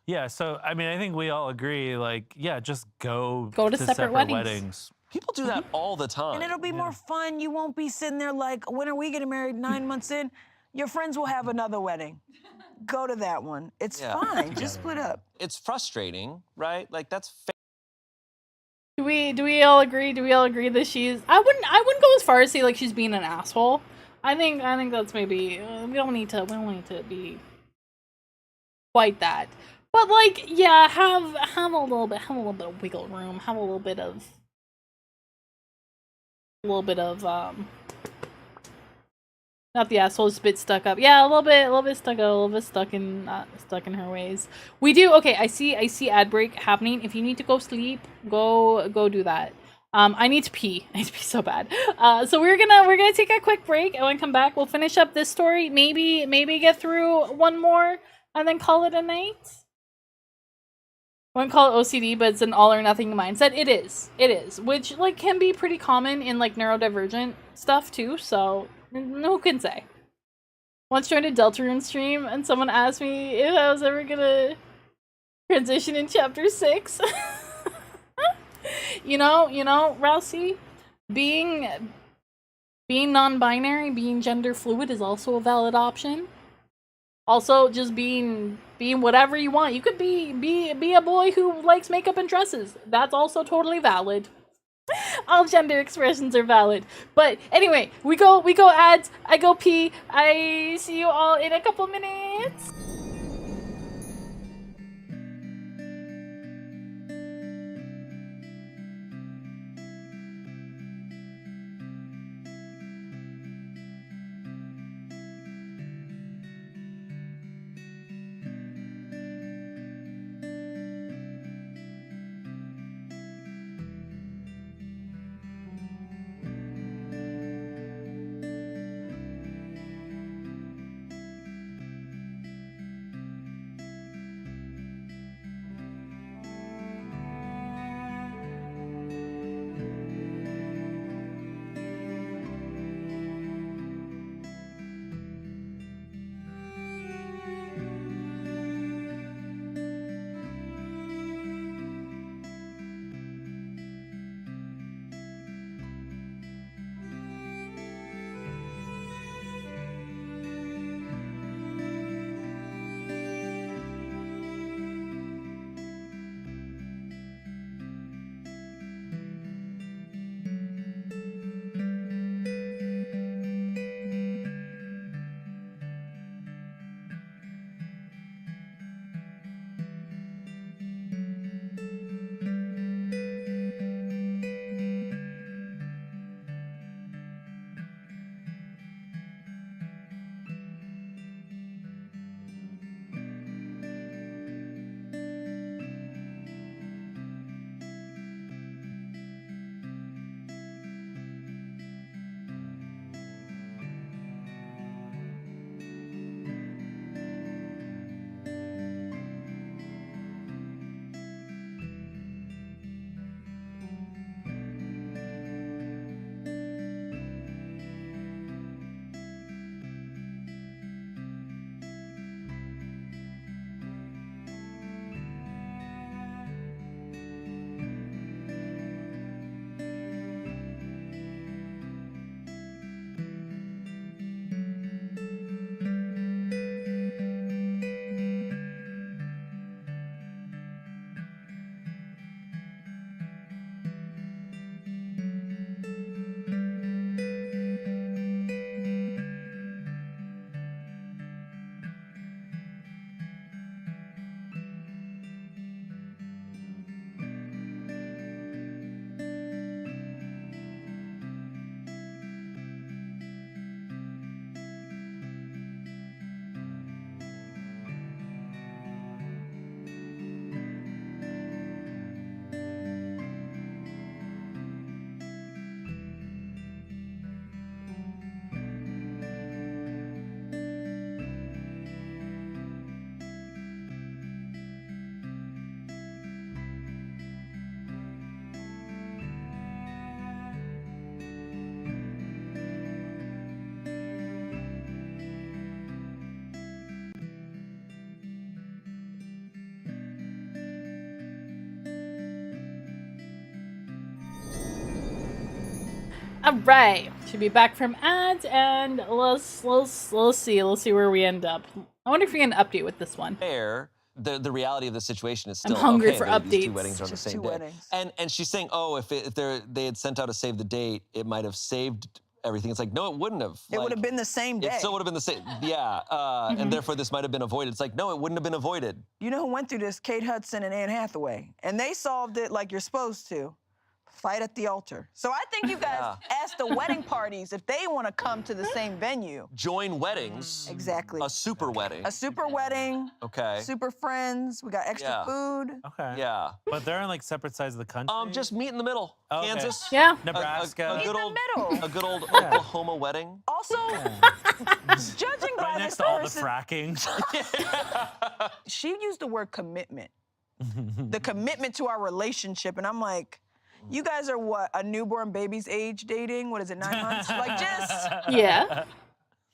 Yeah, so, I mean, I think we all agree, like, yeah, just go to separate weddings. People do that all the time. And it'll be more fun. You won't be sitting there like, when are we getting married 9 months in? Your friends will have another wedding. Go to that one. It's fine. Just split up. It's frustrating, right? Like, that's fair. Do we all agree? Do we all agree that she's? I wouldn't go as far as say like she's being an asshole. I think that's maybe we don't need to be quite that. But like, yeah, have a little bit of wiggle room. Have a little bit of not the asshole, just a bit stuck up. Yeah, a little bit stuck up, a little bit stuck in her ways. We do okay. I see ad break happening. If you need to go sleep, go do that. I need to pee. I need to pee so bad. So we're gonna take a quick break, and when we come back, we'll finish up this story. Maybe get through one more, and then call it a night. I wouldn't call it OCD, but it's an all or nothing mindset. It is, which like can be pretty common in like neurodivergent stuff too. So who can say? once joined a Deltarune stream, and someone asked me if I was ever gonna transition in chapter 6. you know, Rousey, being non-binary, being gender fluid is also a valid option. Also, just being whatever you want. You could be a boy who likes makeup and dresses. That's also totally valid. All gender expressions are valid. But anyway, we go ads. I go pee. I see you all in a couple minutes. All right, should be back from ads, and let's see where we end up. I wonder if we can update with this one. Fair. The reality of the situation is still I'm hungry okay, for these updates. two weddings are on the Just same two day. weddings. And she's saying, oh, if they had sent out a save the date, it might have saved everything. It's like, no, it wouldn't have. It would have been the same day. It still would have been the same. Yeah. And therefore, this might have been avoided. It's like, no, it wouldn't have been avoided. You know who went through this? Kate Hudson and Anne Hathaway. And they solved it like you're supposed to. Fight at the altar. So I think you guys ask the wedding parties if they want to come to the same venue. Join weddings. Exactly. A super wedding. A super wedding. Okay. Super friends. We got extra food. Okay. Yeah. But they're on like separate sides of the country. Just meet in the middle. Okay. Kansas. Yeah. Nebraska. Meet in the middle. A good old Oklahoma wedding. Also, judging by Right this next to all the person, fracking. she used the word commitment. The commitment to our relationship. And I'm like, you guys are what, a newborn baby's age dating? What is it, 9 months? Like, just... Yeah.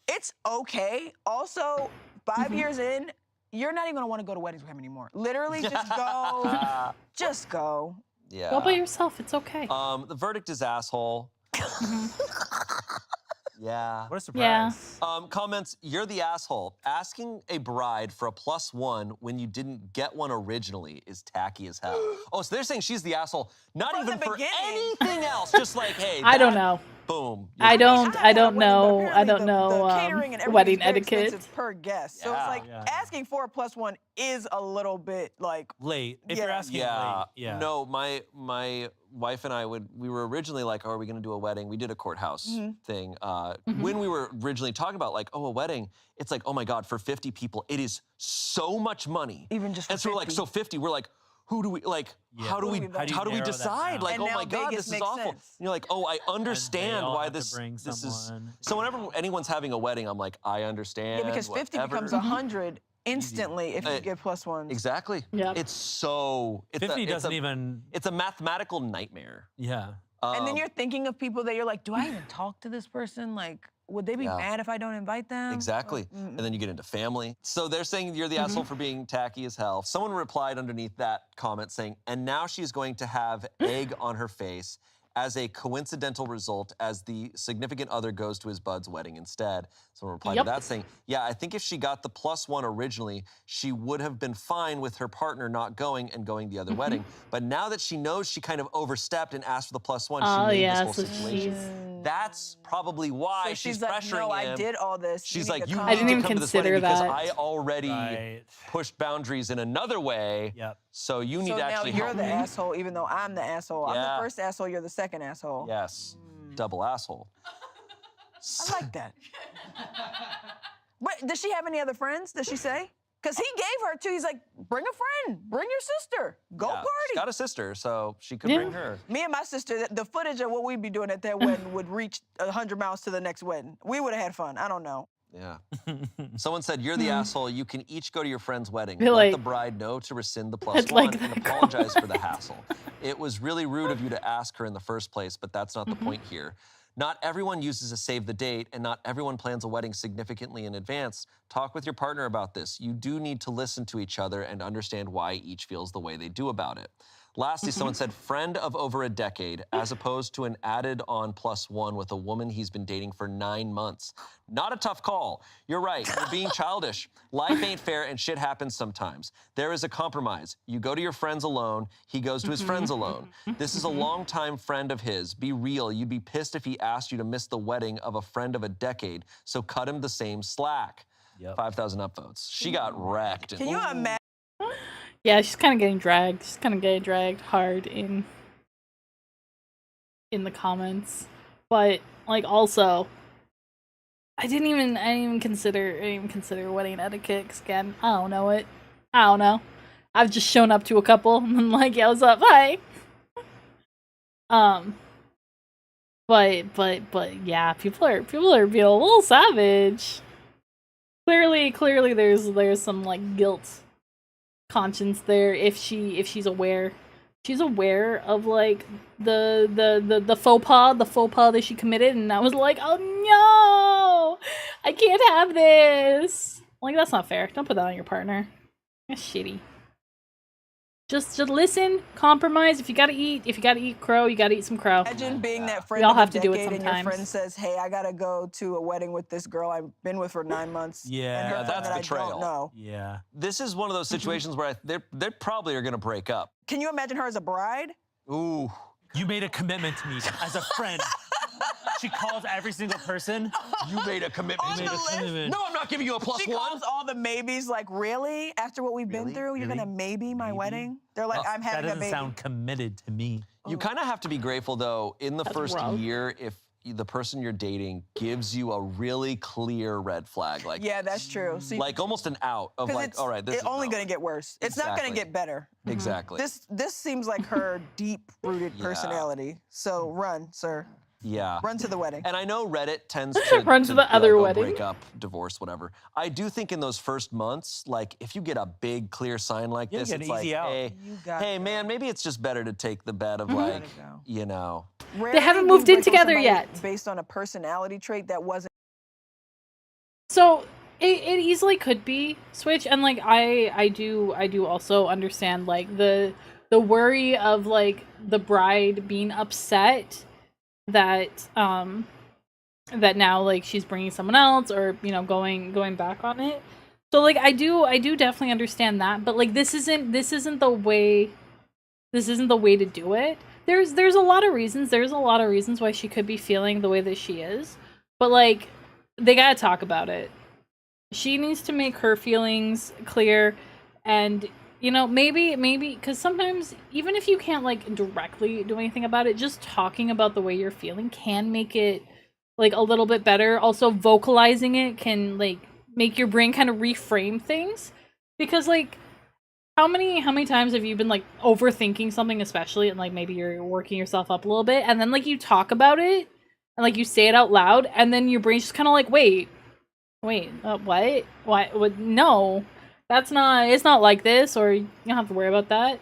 it's okay. Also, 5 years in, you're not even gonna want to go to weddings with him anymore. Literally, just go. Just go. Yeah. Go by yourself. It's okay. The verdict is asshole. Yeah. What a Yeah. surprise. Comments, you're the asshole. Asking a bride for a +1 when you didn't get one originally is tacky as hell. Oh, so they're saying she's the asshole, not From even the for beginning. anything else. Just like, hey, I don't that- know. Boom. I don't had a wedding, but know. I apparently don't know the catering and everything wedding is very etiquette. expensive per guest. So it's Yeah. like asking for a +1 is a little bit like Late. If you're Yeah. asking Yeah. late. Yeah. No, my wife and I we were originally like, oh, are we gonna do a wedding? We did a courthouse thing. When we were originally talking about like, oh, a wedding, it's like, oh my God, for 50 people, it is so much money. Even just for and so we're like, 50. so 50, we're like, who do we like? How do we How do you narrow that decide? down? Like, And oh now my God, Vegas this is makes awful. sense. And you're like, oh, I understand all why have to this bring is. someone. So whenever anyone's having a wedding, I'm like, I understand. yeah, because 50 whatever. becomes 100 instantly if you Uh, get +1s. Exactly. Yep. It's so. It's 50 it's doesn't even. It's a mathematical nightmare. Yeah. And then you're thinking of people that you're like, do I even talk to this person? Like, would they be Yeah. mad if I don't invite them? Exactly. Like, And then you get into family. So they're saying you're the asshole for being tacky as hell. Someone replied underneath that comment saying, and now she's going to have egg on her face as a coincidental result as the significant other goes to his bud's wedding instead. Someone replied Yep. to that saying, yeah, I think if she got the +1 originally, she would have been fine with her partner not going and going the other wedding. But now that she knows she kind of overstepped and asked for the +1, Oh, she made yeah, this so whole situation. That's probably why So she's like, pressuring no, him. I did all this. She's need like, to you come. need I didn't to even come to this wedding consider because that. I already Right. pushed boundaries in another way. Yep. So you need So to now actually you're help the me. asshole, even though I'm the asshole. I'm Yeah. the first asshole, you're the second asshole. Yes, double asshole. I like that. But does she have any other friends? Does she say? Because he gave her two. He's like, bring a friend, bring your sister, go Yeah, party. She's got a sister, so she could Yeah. bring her. Me and my sister, the footage of what we'd be doing at that wedding would reach 100 miles to the next wedding. We would have had fun. I don't know. Yeah. Someone said, you're the asshole. You can each go to your friend's wedding. Feel Let like- the bride know to rescind the I'd +1 like and that apologize for the hassle. It was really rude of you to ask her in the first place, but that's not the point here. Not everyone uses a save the date, and not everyone plans a wedding significantly in advance. Talk with your partner about this. You do need to listen to each other and understand why each feels the way they do about it. Lastly, someone said, friend of over a decade, as opposed to an added on +1 with a woman he's been dating for 9 months. Not a tough call. You're right, you're being childish. Life ain't fair and shit happens sometimes. There is a compromise. You go to your friends alone, he goes to his friends alone. This is a longtime friend of his. Be real, you'd be pissed if he asked you to miss the wedding of a friend of a decade, so cut him the same slack. Yep. 5,000 upvotes. She got wrecked. Can you imagine? Yeah, she's kind of getting dragged. She's kind of getting dragged hard in the comments. But like also, I didn't even consider wedding etiquette. 'Cause again, I don't know it. I don't know. I've just shown up to a couple and been like, yeah, what's up? Hi. But yeah, people are being a little savage. Clearly there's some like guilt conscience there if she's aware. She's aware of like the faux pas that she committed, and I was like, oh no, I can't have this. Like, that's not fair. Don't put that on your partner. That's shitty. Just listen, compromise. If you gotta eat crow, you gotta eat some crow. Imagine being that friend We all of a have to do it decade and your sometimes. friend says, hey, I gotta go to a wedding with this girl I've been with for 9 months. Yeah. And her Yeah, friend that's that I betrayal. don't know. Yeah. This is one of those situations where they probably are going to break up. Can you imagine her as a bride? Ooh. You made a commitment to me as a friend. She calls every single person. You made a commitment. On You made the a list? commitment. No, I'm not giving you a +1. She calls all the maybes like, really? After what we've been Really? through, you're Really? gonna maybe my wedding? They're like, I'm That having a doesn't baby. sound committed to me. You kind of have to be grateful, though, in the That's first rough. year if the person you're dating gives you a really clear red flag. Like, Yeah, that's true. So like almost an out of 'cause like, it's all right, this is only no. gonna get worse. It's not gonna Exactly. get better. Exactly. This seems like her deep-rooted Yeah. personality. So run, sir. Yeah. Run to the wedding. And I know Reddit tends to Run to the be other like, oh, wedding. break up, divorce, whatever. I do think in those first months, like if you get a big clear sign like Yeah, this, get it's an like, easy out. hey, You gotta hey go. man, maybe it's just better to take the bet of like, go. you know. Rarely haven't do you moved in break up together somebody yet. Based on a personality trait that wasn't So it easily could be Switch, and like I do also understand like the worry of like the bride being upset that that now like she's bringing someone else, or you know, going back on it. So like I do definitely understand that, but like this isn't the way to do it. There's a lot of reasons. There's a lot of reasons why she could be feeling the way that she is, but like they gotta talk about it. She needs to make her feelings clear, and you know, maybe because sometimes even if you can't like directly do anything about it, just talking about the way you're feeling can make it like a little bit better. Also, vocalizing it can like make your brain kind of reframe things, because like how many times have you been like overthinking something, especially, and like maybe you're working yourself up a little bit, and then like you talk about it and like you say it out loud, and then your brain's just kind of like, wait, what? No, that's not, it's not like this, or you don't have to worry about that.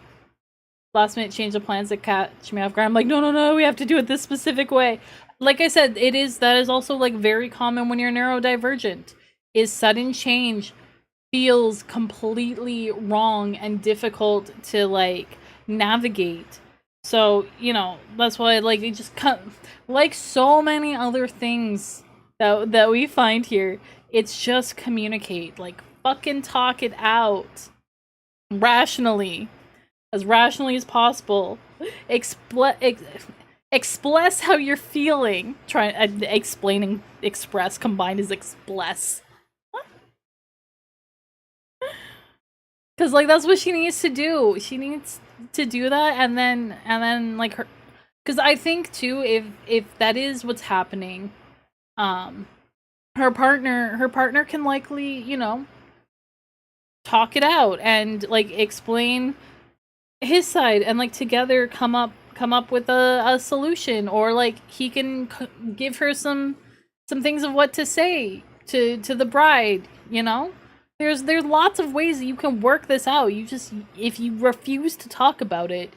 Last minute change of plans that catch me off guard. I'm like, no, we have to do it this specific way. Like I said, that is also like very common when you're neurodivergent, is sudden change feels completely wrong and difficult to like navigate. So, you know, that's why like it just like so many other things that we find here, it's just communicate, like fucking talk it out rationally, as rationally as possible. Express how you're feeling. Explaining express combined is express. Cause like that's what she needs to do. She needs to do that, and then like her, cause I think too, if that is what's happening, her partner can likely, you know, talk it out and like explain his side, and like together come up with a solution, or like he can give her some things of what to say to the bride, you know. There's lots of ways that you can work this out. You just, if you refuse to talk about it,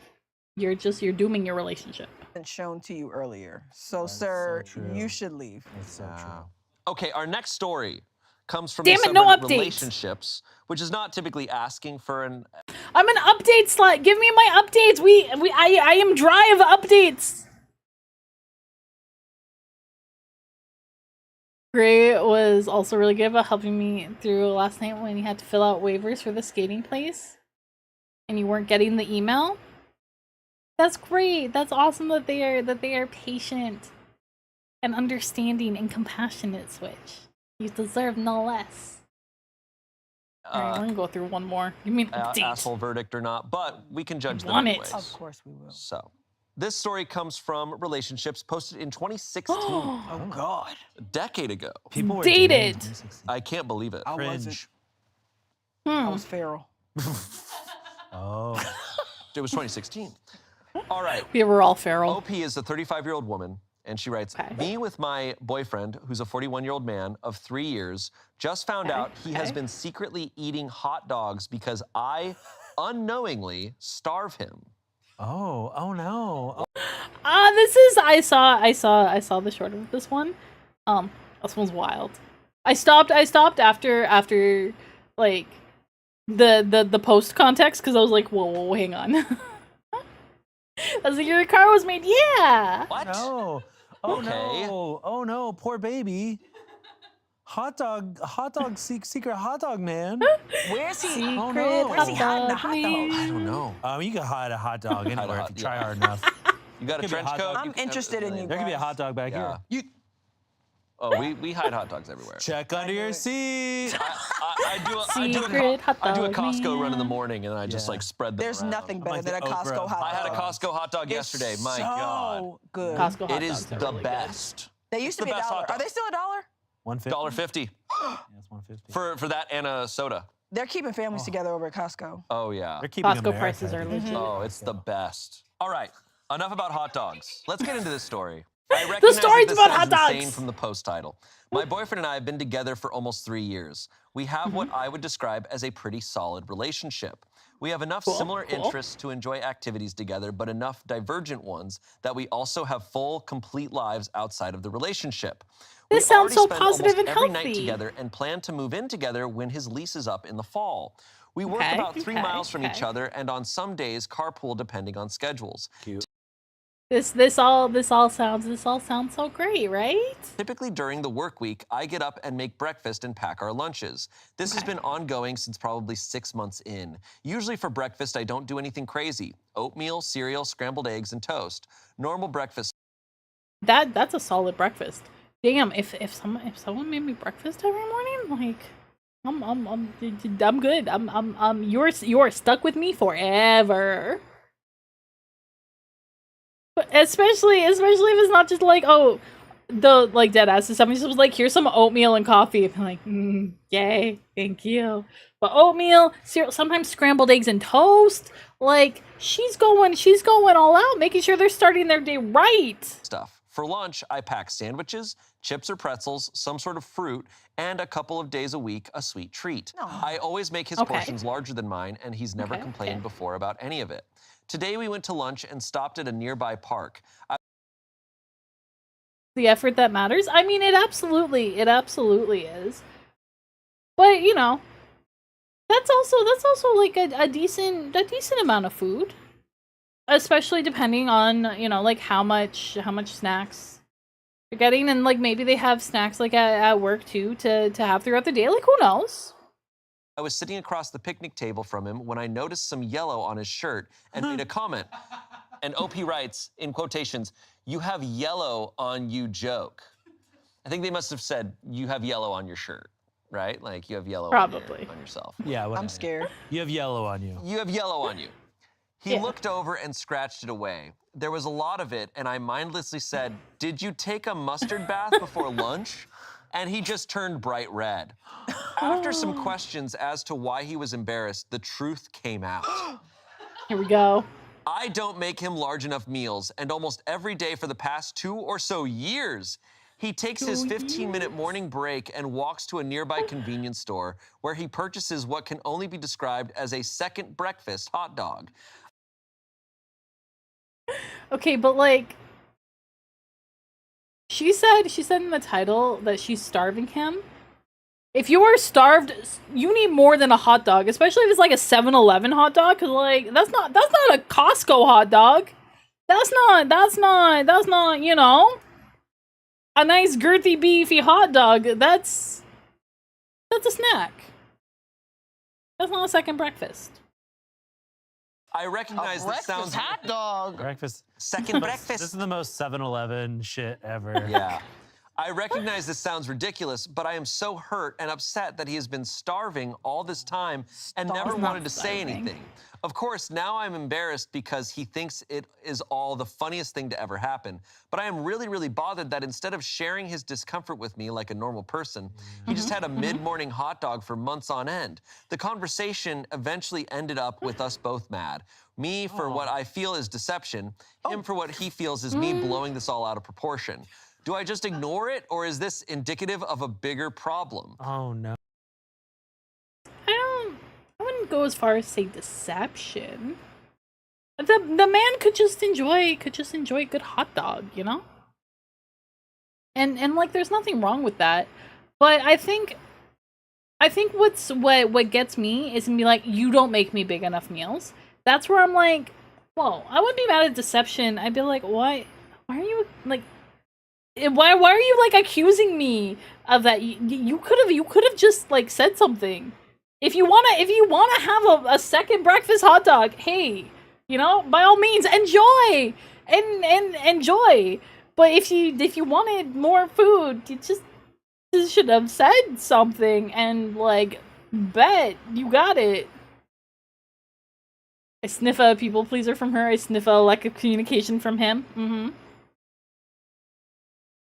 you're dooming your relationship. Shown to you earlier. So, sir, you should leave. It's so true. Okay, our next story comes from Damn the it, no subreddit updates. relationships, which is not typically asking for an. I'm an update slut. Give me my updates. I am dry of updates. Gray was also really good about helping me through last night when you had to fill out waivers for the skating place and you weren't getting the email. That's great. That's awesome that they are patient and understanding and compassionate, Switch. You deserve no less. Alright, we're gonna go through one more. You mean update? Asshole verdict or not, but we can judge them Want it. anyways. Of course we will. So, this story comes from relationships posted in 2016. Oh God. A decade ago. People were Dated. dating in 2016. I can't believe it. I wasn't. Cringe. I was feral. Oh. It was 2016. All right. We were all feral. OP is a 35-year-old woman, and she writes, Okay. me with my boyfriend, who's a 41-year-old man of 3 years, just found out he has been secretly eating hot dogs because I unknowingly starve him. Oh no. This is I saw the short of this one. This one's wild. I stopped after like the post context, because I was like, whoa, hang on. I was like, your car was made, yeah. What? No. Oh Okay. no. Oh no, poor baby. Hot dog, secret hot dog man. Where's he? Secret Oh, no. Where's he hiding the hot dog? I don't know. You can hide a hot dog Hide a anywhere hot- if you try yeah. hard enough. You got a Could be a trench hot coat? dog. I'm You can have interested in you. There could be a guys. hot dog back Yeah. here. Oh, we hide hot dogs everywhere. Check under your seat. I do a Secret hot dog Costco run in the man. morning, and I just Yeah. like spread them There's around. nothing better like than a the okra. Costco hot dog. I had a Costco hot dog It's yesterday. My so God. good. Costco hot It is dogs are the really good. best. They used to the be best $1. hot dog. Are they still $1? 150. $1.50 Yeah, it's 150. for that and a soda. They're keeping families together over at Costco. Oh yeah. They're keeping Costco America, prices I are think. legit. Oh, it's the best. All right, enough about hot dogs. Let's get into this story. I I The recognize story's that this about hot sounds insane dogs. from the post title. My boyfriend and I have been together for almost 3 years. We have what I would describe as a pretty solid relationship. We have enough similar interests to enjoy activities together, but enough divergent ones that we also have full, complete lives outside of the relationship. This We sounds already so spend positive almost and every night healthy. together and plan to move in together when his lease is up in the fall. We work Okay, about 3 okay, miles from each okay. other and on some days carpool depending on schedules. This all sounds so great, right? Typically during the work week, I get up and make breakfast and pack our lunches. This has been ongoing since probably 6 months in. Usually for breakfast, I don't do anything crazy. Oatmeal, cereal, scrambled eggs, and toast. Normal breakfast. That's a solid breakfast. Damn, if someone made me breakfast every morning, like I'm good. You're stuck with me forever. But especially if it's not just like, oh, the like dead ass. Somebody just was like, here's some oatmeal and coffee. And I'm like, yay, thank you. But oatmeal, cereal, sometimes scrambled eggs and toast. Like she's going all out, making sure they're starting their day right. Stuff. For lunch, I pack sandwiches, chips or pretzels, some sort of fruit, and a couple of days a week, a sweet treat. I always make his portions larger than mine, and he's never complained before about any of it. Today we went to lunch and stopped at a nearby park. The effort that matters. I mean, it absolutely is. But you know, that's also like a decent amount of food, especially depending on, you know, like how much snacks you're getting, and like maybe they have snacks like at work too to have throughout the day. Like who knows? I was sitting across the picnic table from him when I noticed some yellow on his shirt and made a comment. And OP writes, in quotations, "You have yellow on you joke." I think they must have said, "You have yellow on your shirt," right? Like you have yellow on yourself. Yeah, I'm scared. You have yellow on you. You have yellow on you. He looked over and scratched it away. There was a lot of it, and I mindlessly said, "Did you take a mustard bath before lunch?" And he just turned bright red. After some questions as to why he was embarrassed, the truth came out. Here we go. I don't make him large enough meals, and almost every day for the past 2 or so years, he takes his 15-minute morning break and walks to a nearby convenience store where he purchases what can only be described as a second breakfast hot dog. Okay, but like she said in the title that she's starving him. If you are starved, you need more than a hot dog, especially if it's like a 7-Eleven hot dog, cuz like that's not a Costco hot dog. That's not, you know, a nice girthy beefy hot dog. That's a snack. That's not a second breakfast. I recognize this sounds hot dog. Breakfast. second breakfast. This is the most 7-Eleven shit ever. Yeah. I recognize this sounds ridiculous, but I am so hurt and upset that he has been starving all this time and never wanted to say anything. Of course, now I'm embarrassed because he thinks it is all the funniest thing to ever happen. But I am really, really bothered that instead of sharing his discomfort with me like a normal person, he just had a mid-morning hot dog for months on end. The conversation eventually ended up with us both mad. Me for what I feel is deception, him for what he feels is me blowing this all out of proportion. Do I just ignore it, or is this indicative of a bigger problem? Oh no. I wouldn't go as far as say deception. The man could just enjoy a good hot dog, you know? And like there's nothing wrong with that. But I think what gets me is to be like, you don't make me big enough meals. That's where I'm like, well, I wouldn't be mad at deception. I'd be like, why are you like why are you like accusing me of that? You could have just like said something. If you wanna have a second breakfast hot dog, hey, you know, by all means enjoy and enjoy. But if you wanted more food, you just should have said something and like bet you got it. I sniff a people pleaser from her. I sniff a lack of communication from him.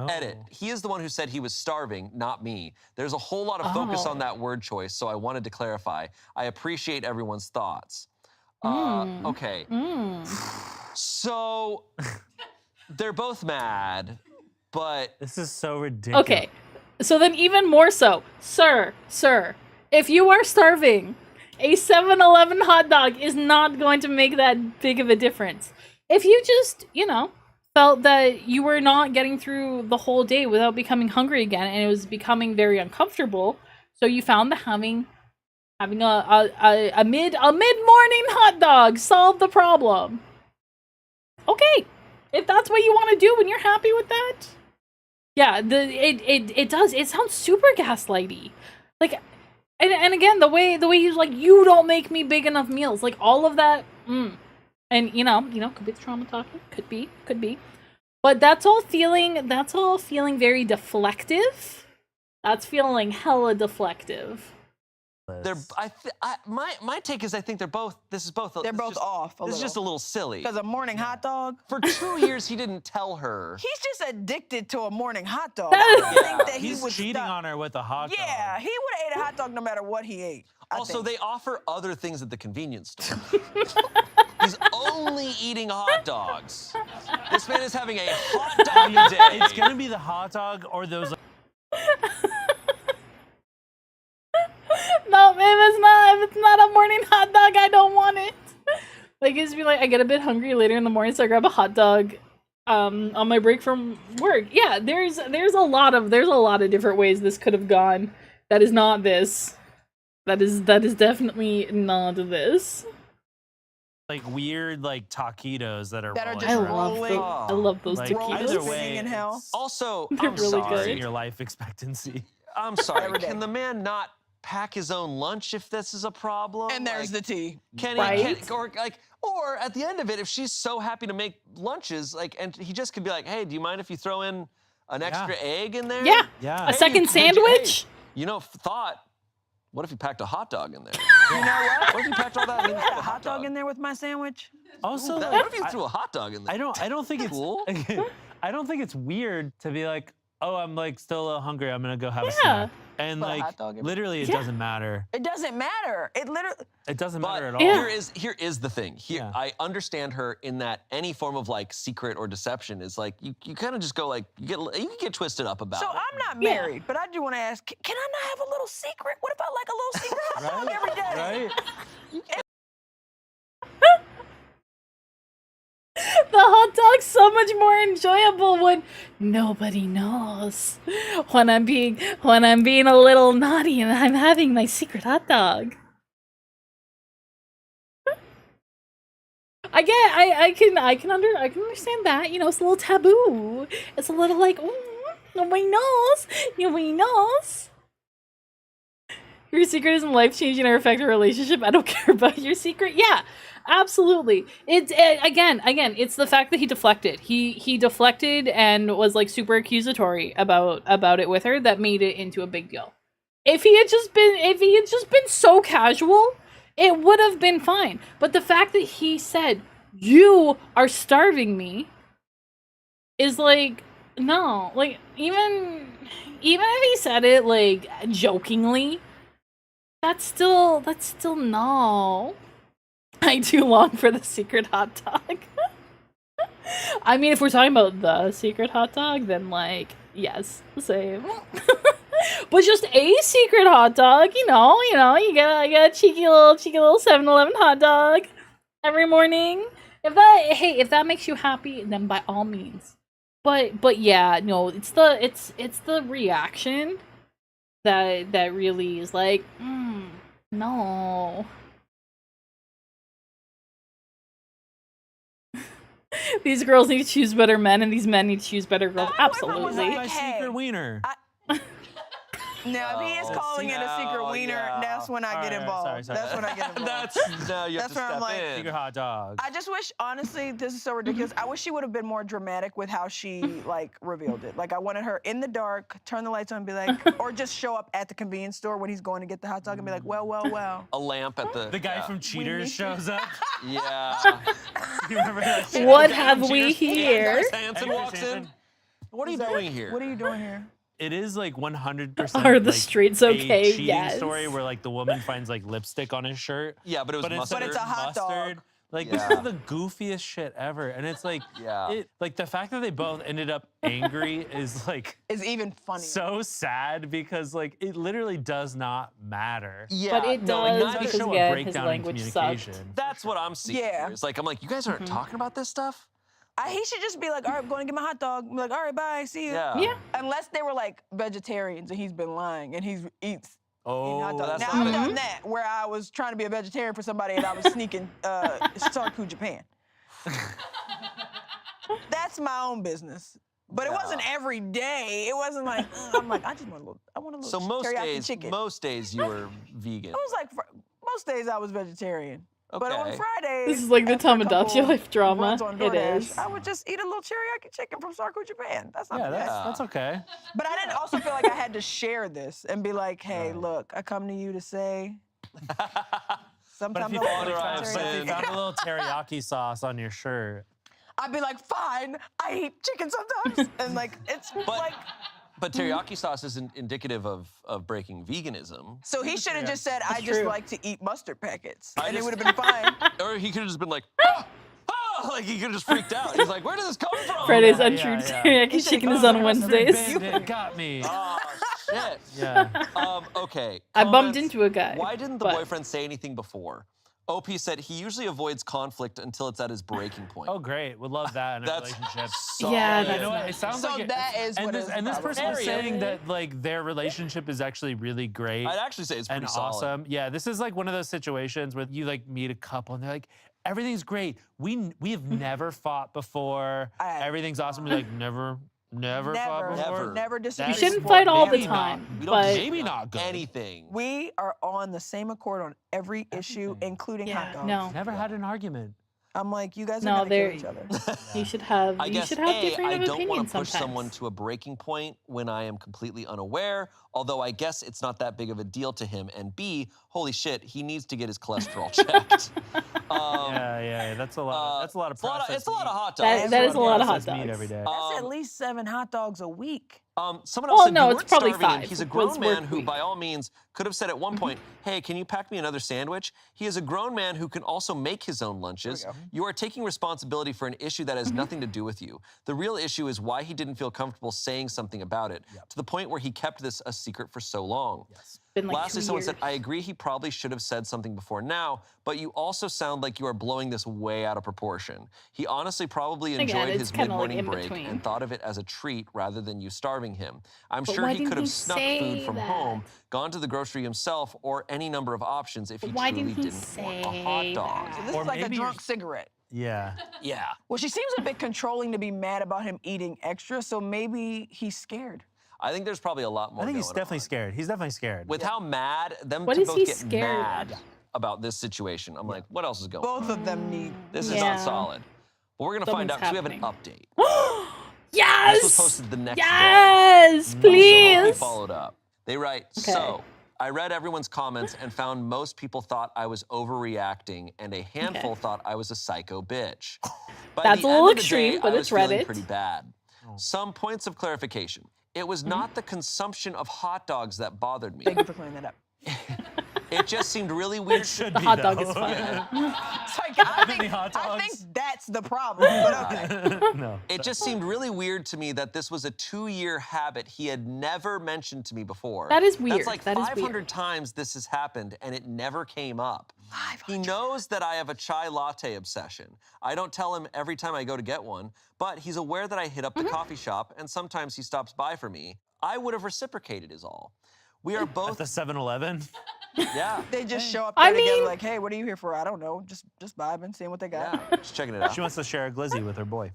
Edit. He is the one who said he was starving, not me. There's a whole lot of focus on that word choice, so I wanted to clarify. I appreciate everyone's thoughts. Okay. So they're both mad. But This is so ridiculous. Okay, so then even more so, sir, if you are starving, a 7-Eleven hot dog is not going to make that big of a difference. If you just, felt that you were not getting through the whole day without becoming hungry again, and it was becoming very uncomfortable, so you found that having a mid-morning hot dog solved the problem. Okay, if that's what you want to do and you're happy with that, yeah, it does. It sounds super gaslighty, like, and again, the way he's like, you don't make me big enough meals, like all of that, and could be the trauma talking, could be, but that's all feeling very deflective. That's feeling hella deflective. My take is I think they're both. They're both off. This is just a little silly. Because a morning hot dog. For 2 years, he didn't tell her. He's just addicted to a morning hot dog. I don't think that He's would cheating stop. on her with a hot dog. Yeah, he would have ate a hot dog no matter what he ate. Also, they offer other things at the convenience store. He's only eating hot dogs. This man is having a hot dog a day. It's gonna be the hot dog or those. No, if it's not a morning hot dog, I don't want it. Like, it's be like, I get a bit hungry later in the morning, so I grab a hot dog on my break from work. Yeah, there's a lot of different ways this could have gone. That is not this. That is definitely not this. Like weird, like taquitos that are That are rolling just around. rolling. I love those Like, taquitos. either Spinning way, in hell. it's Also, They're I'm really sorry. good. in your life expectancy. I'm sorry. Every day. Can the man not pack his own lunch if this is a problem? And there's the tea. Can Right? he, or at the end of it, if she's so happy to make lunches, and he just could be like, hey, do you mind if you throw in an extra egg in there? Yeah. Yeah. A second sandwich? What if you packed a hot dog in there? You know what? What if you packed all that in I there? had a hot dog in there with my sandwich. Also, like, What if you threw a hot dog in there? I don't think it's Cool. I don't think it's weird to be like, oh, I'm like still a little hungry. I'm gonna go have a Yeah. snack. And Put a like hot dog in- literally, it Yeah. doesn't matter. It doesn't matter. It literally. It doesn't But matter at all. Yeah. here is the thing. Yeah. I understand her in that any form of like secret or deception is like you kind of just go like you can get twisted up about So it. I'm not Yeah. married, but I do want to ask, can I not have a little secret? What if I like a little secret hot dog every day? Right? The hot dog's so much more enjoyable when nobody knows. When I'm being a little naughty and I'm having my secret hot dog. I can understand that. It's a little taboo. It's a little like, nobody knows. Nobody knows. Your secret isn't life-changing or affect a relationship. I don't care about your secret. Yeah, absolutely. It's again, it's the fact that he deflected. He deflected and was like super accusatory about it with her that made it into a big deal. If he had just been so casual, it would have been fine. But the fact that he said, "You are starving me," is like, no. Like, even if he said it like jokingly, that's still no. I do long for the secret hot dog. I mean, if we're talking about the secret hot dog, then like, yes, same. But just a secret hot dog, you get a cheeky little 7-Eleven hot dog every morning. If that makes you happy, then by all means. But yeah, no, it's the reaction that really is like, no. These girls need to choose better men, and these men need to choose better girls. I went from Absolutely. like, My hey, secret wiener. Now, if he is calling it a secret wiener, that's when I get Alright, involved. sorry. That's when I get involved. That's now you have That's to where I'm step like- in. Secret hot dog. I just wish, honestly, this is so ridiculous. I wish she would have been more dramatic with how she like revealed it. Like I wanted her in the dark, turn the lights on, and be like, or just show up at the convenience store when he's going to get the hot dog and be like, well. A lamp at the The guy yeah. from Cheaters shows up. Yeah. You remember that? shit? What The guy have from we Cheaters- here? Chris Hansen Chris walks in. Hansen. What are you doing here? What are you doing here? It is like 100%. Are the like, streets a okay? cheating Yes. story where like the woman finds like lipstick on his shirt. Yeah, but it was mustard. But it's a hot dog. Like this is the goofiest shit ever, and it's like, like the fact that they both ended up angry is like is even funny. so sad because like it literally does not matter. Yeah, But it no, does does because show a again, his breakdown in language communication. sucked. That's what I'm seeing. Yeah. Here. It's like I'm like, you guys aren't talking about this stuff. He should just be like, all right, I'm going to get my hot dog. I'm like, all right, bye, see you. Yeah. Unless they were like vegetarians and he's been lying and he's eats. Oh, Hot dogs. that's Now not I've bad. done that where I was trying to be a vegetarian for somebody and I was sneaking Sarku Japan. That's my own business. But it wasn't every day. It wasn't like I'm like I just want a little. I want a little. So teriyaki chicken. most days you were vegan. It was like most days I was vegetarian. But on Okay. Fridays, This is like the after a Tomodachi couple Life drama. runs on It DoorDash, is. I would just eat a little teriyaki chicken from Sarku Japan. That's not yeah, bad. that's okay. But I didn't also feel like I had to share this and be like, hey, look, I come to you to say. But Sometimes if you I found, want I've but if been- you found a little teriyaki sauce on your shirt, I'd be like, fine, I eat chicken sometimes. And like, it's like. But teriyaki sauce isn't indicative of breaking veganism. So he should have just said, I That's just true. like to eat mustard packets. I And it just- would have been fine. Or he could have just been like, ah! Ah! Like he could have just freaked out. He's like, where did this come from? Friday's yeah, untrue yeah. teriyaki chicken is on Wednesdays. Bandit got me. Oh, shit. Yeah. Okay. I bumped comments. into a guy. Why didn't the but- boyfriend say anything before? OP said he usually avoids conflict until it's at his breaking point. Oh, great. Would love that in a That's relationship. solid. Yeah, You that's know what? nice. It sounds So like that is and what this, is and this the person was problem. saying that like their relationship is actually really great I'd actually say it's pretty and solid. awesome. Yeah, this is like one of those situations where you like meet a couple and they're like, everything's great. We have never fought before. Everything's awesome. You're like never fought before. Never disagree. You shouldn't before. fight all the Maybe not. time, We don't but Maybe not good. anything. We are on the same accord on every issue, including hot yeah, dogs. no, Never had an argument. I'm like, you guys are No, gonna kill they're- each other. you should have I guess different I don't opinions want to push sometimes. someone to a breaking point when I am completely unaware, although I guess it's not that big of a deal to him. And B, holy shit, he needs to get his cholesterol checked. Yeah, that's a lot. That's a lot of processed It's a lot of meat. hot That- dogs. that is a lot of hot Processed meat dogs. every day. That's at least 7 hot dogs a week. Someone else Well, said no, you it's weren't probably starving him. 5 He's a was grown work man who, week. by all means, could have said at one point, "Hey, can you pack me another sandwich?" He is a grown man who can also make his own lunches. You are taking responsibility for an issue that has nothing to do with you. The real issue is why he didn't feel comfortable saying something about it, to the point where he kept this a secret for so long. Been like Lastly, 2 someone years. said, I agree he probably should have said something before now, but you also sound like you are blowing this way out of proportion. He honestly probably Again, enjoyed it's his kinda, like, mid-morning in break between. and thought of it as a treat rather than you starving him. I'm But sure why he could didn't have he snuck say food from that? home, gone to the grocery himself, or any number of options if he But why truly didn't he didn't want a say hot dog. that? This Or is like a maybe drunk you're- cigarette. Yeah. Yeah. Well, she seems a bit controlling to be mad about him eating extra, so maybe he's scared. I think there's probably a lot more I think he's going definitely on. scared. He's definitely scared. With how mad them What to is both he get scared mad of? about this situation. I'm like, what else is going on? Both of them need. This is Yeah. not solid. But we're going to find out Something's because we have an happening. update. Yes! This was posted the next day. Yes, So we please. followed up. They write, Okay. so I read everyone's comments and found most people thought I was overreacting and a handful thought I was a psycho bitch. By That's the a end little of the extreme, day, but I was it's feeling Reddit. pretty bad. Some points of clarification. It was not the consumption of hot dogs that bothered me. Thank you for clearing that up. It just seemed really weird. Should The be, hot dog though. is fun. It's like, I Many hot think dogs. that's the problem. But okay. No. It just seemed really weird to me that this was a 2-year habit he had never mentioned to me before. That is weird. That's like That is 500 weird. times this has happened and it never came up. He knows that I have a chai latte obsession. I don't tell him every time I go to get one, but he's aware that I hit up the coffee shop and sometimes he stops by for me. I would have reciprocated is all. We are At both, the 7-Eleven. yeah, They just show up I there together mean- like, hey, what are you here for? I don't know. Just vibing, seeing what they got. yeah, just checking it out. She wants to share a glizzy with her boy.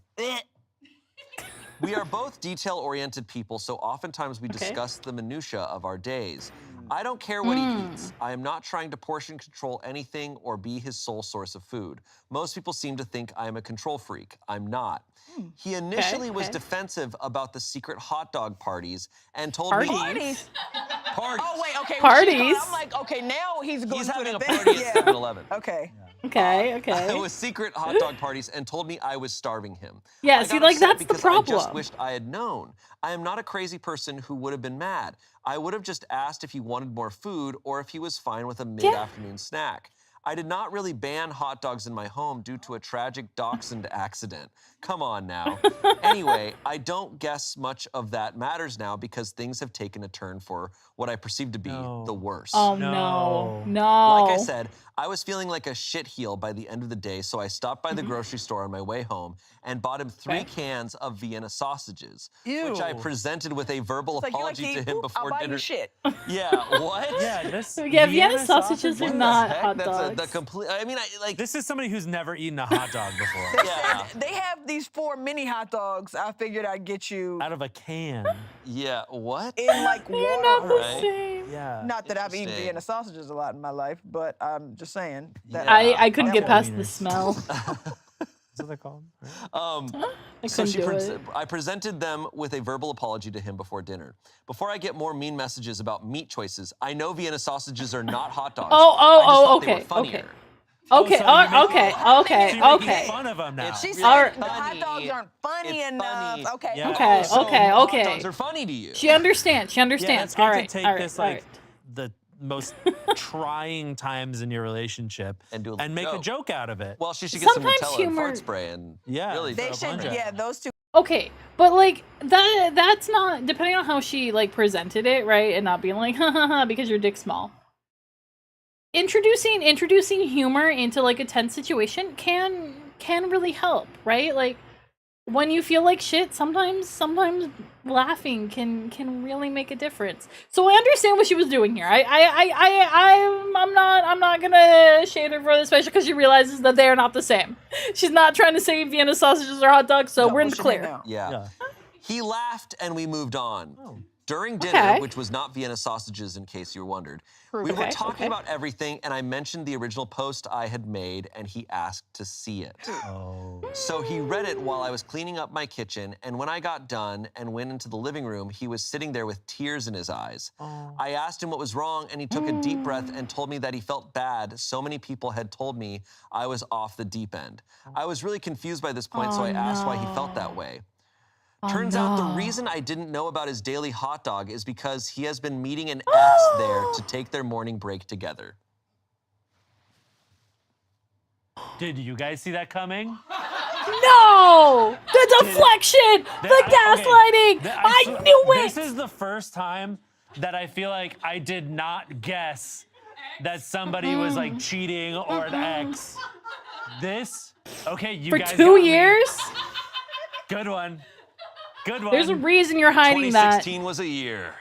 We are both detail-oriented people, so oftentimes we discuss the minutia of our days. I don't care what he eats. I am not trying to portion control anything or be his sole source of food. Most people seem to think I am a control freak. I'm not. He initially was okay. defensive about the secret hot dog parties and told me... Parties. Parties. Oh, wait, okay. Parties. I'm like, okay, now he's going He's to having the a thing. party at 7-Eleven. Okay. Okay, It okay. was secret hot dog parties and told me I was starving him. Yeah, I see, got like, upset that's the because I just problem. wished I had known. I am not a crazy person who would have been mad. I would have just asked if he wanted more food or if he was fine with a mid-afternoon snack. I did not really ban hot dogs in my home due to a tragic dachshund accident. Come on now. Anyway, I don't guess much of that matters now because things have taken a turn for what I perceive to be the worst. Oh no. No. Like I said, I was feeling like a shitheel by the end of the day, so I stopped by the grocery store on my way home and bought him 3 cans of Vienna sausages, which I presented with a verbal apology to him before I'll buy dinner. you shit. Yeah, what? Yeah, this Vienna sausages are not hot That's dogs. the complete. I mean, This is somebody who's never eaten a hot dog before. Yeah. They have these 4 mini hot dogs. I figured I'd get you Out of a can. Yeah, what? in like They're not water. the Right. same. Yeah. Not that I've eaten Interesting. Vienna sausages a lot in my life, but I'm just saying that I couldn't get That past one. the smell. Is that what they're called? I So couldn't do it. I presented them with a verbal apology to him before dinner. Before I get more mean messages about meat choices, I know Vienna sausages are not hot dogs. I just thought they were funnier. Okay, so you're making- okay, So you're making okay. fun of them now. It's she really said the funny. hot dogs aren't funny It's enough. funny. Okay. Yeah. Okay, So okay, hot okay. dogs are funny to you. She understands. She Yeah, understands. it's going All right, to take all right, this all like right. the most trying times in your relationship And do a make a joke. joke out of it. Well, she should get some Sometimes Nutella humor- and fart spray and Yeah. really They throw a should, punch at yeah, it. those two. Okay, but like that's not depending on how she like presented it, right? And not being like, ha ha ha, because your dick's small. Introducing humor into like a tense situation can really help, right? Like when you feel like shit, sometimes laughing can really make a difference. So I understand what she was doing here. I'm not gonna shade her for this, especially because she realizes that they are not the same. She's not trying to say Vienna sausages are hot dogs, so we're in the clear. Yeah. He laughed and we moved on. Oh. During dinner, Okay. which was not Vienna sausages in case you wondered, we were Okay, talking okay. about everything and I mentioned the original post I had made and he asked to see it. Oh. So he read it while I was cleaning up my kitchen, and when I got done and went into the living room, he was sitting there with tears in his eyes. I asked him what was wrong, and he took a deep breath and told me that he felt bad. So many people had told me I was off the deep end. I was really confused by this point, so I asked why he felt that way. Turns out the reason I didn't know about his daily hot dog is because he has been meeting an ex there to take their morning break together. Did you guys see that coming? No! The deflection! The gaslighting! I knew it! This is the first time that I feel like I did not guess that somebody was like cheating or an ex. This, okay, you For guys 2 got me. years? Good one. Good one. There's a reason you're hiding that. 2016 was a year.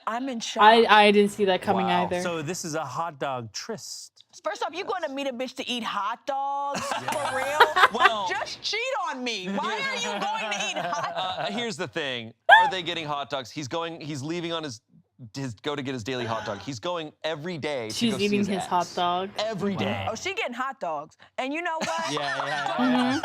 I'm in shock. I didn't see that coming Wow. either. So this is a hot dog tryst. First off, you going to meet a bitch to eat hot dogs? For real? Well- just cheat on me. Why are you going to eat hot dogs? Here's the thing. Are they getting hot dogs? He's leaving on his go to get his daily hot dog. He's going every day to She's go see eating his his ex. hot dog. Every day. Oh, she getting hot dogs. And you know what? Yeah.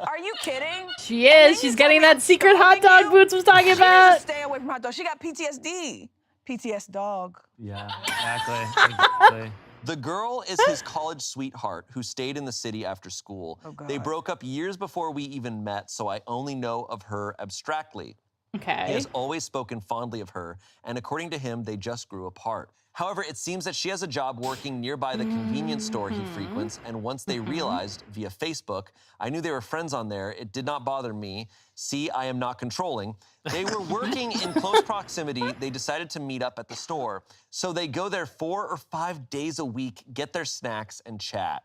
Are you kidding? She is. She's getting that secret hot dog Boots was talking She needs about. to stay away from hot dogs. She got PTSD. PTS dog. Yeah, exactly. The girl is his college sweetheart who stayed in the city after school. Oh, God. They broke up years before we even met, so I only know of her abstractly. He Okay. has always spoken fondly of her, and according to him, they just grew apart. However, it seems that she has a job working nearby the convenience store he frequents, and once they realized via Facebook, I knew they were friends on there, it did not bother me. See, I am not controlling. They were working in close proximity. They decided to meet up at the store. So they go there 4 or 5 days a week, get their snacks, and chat.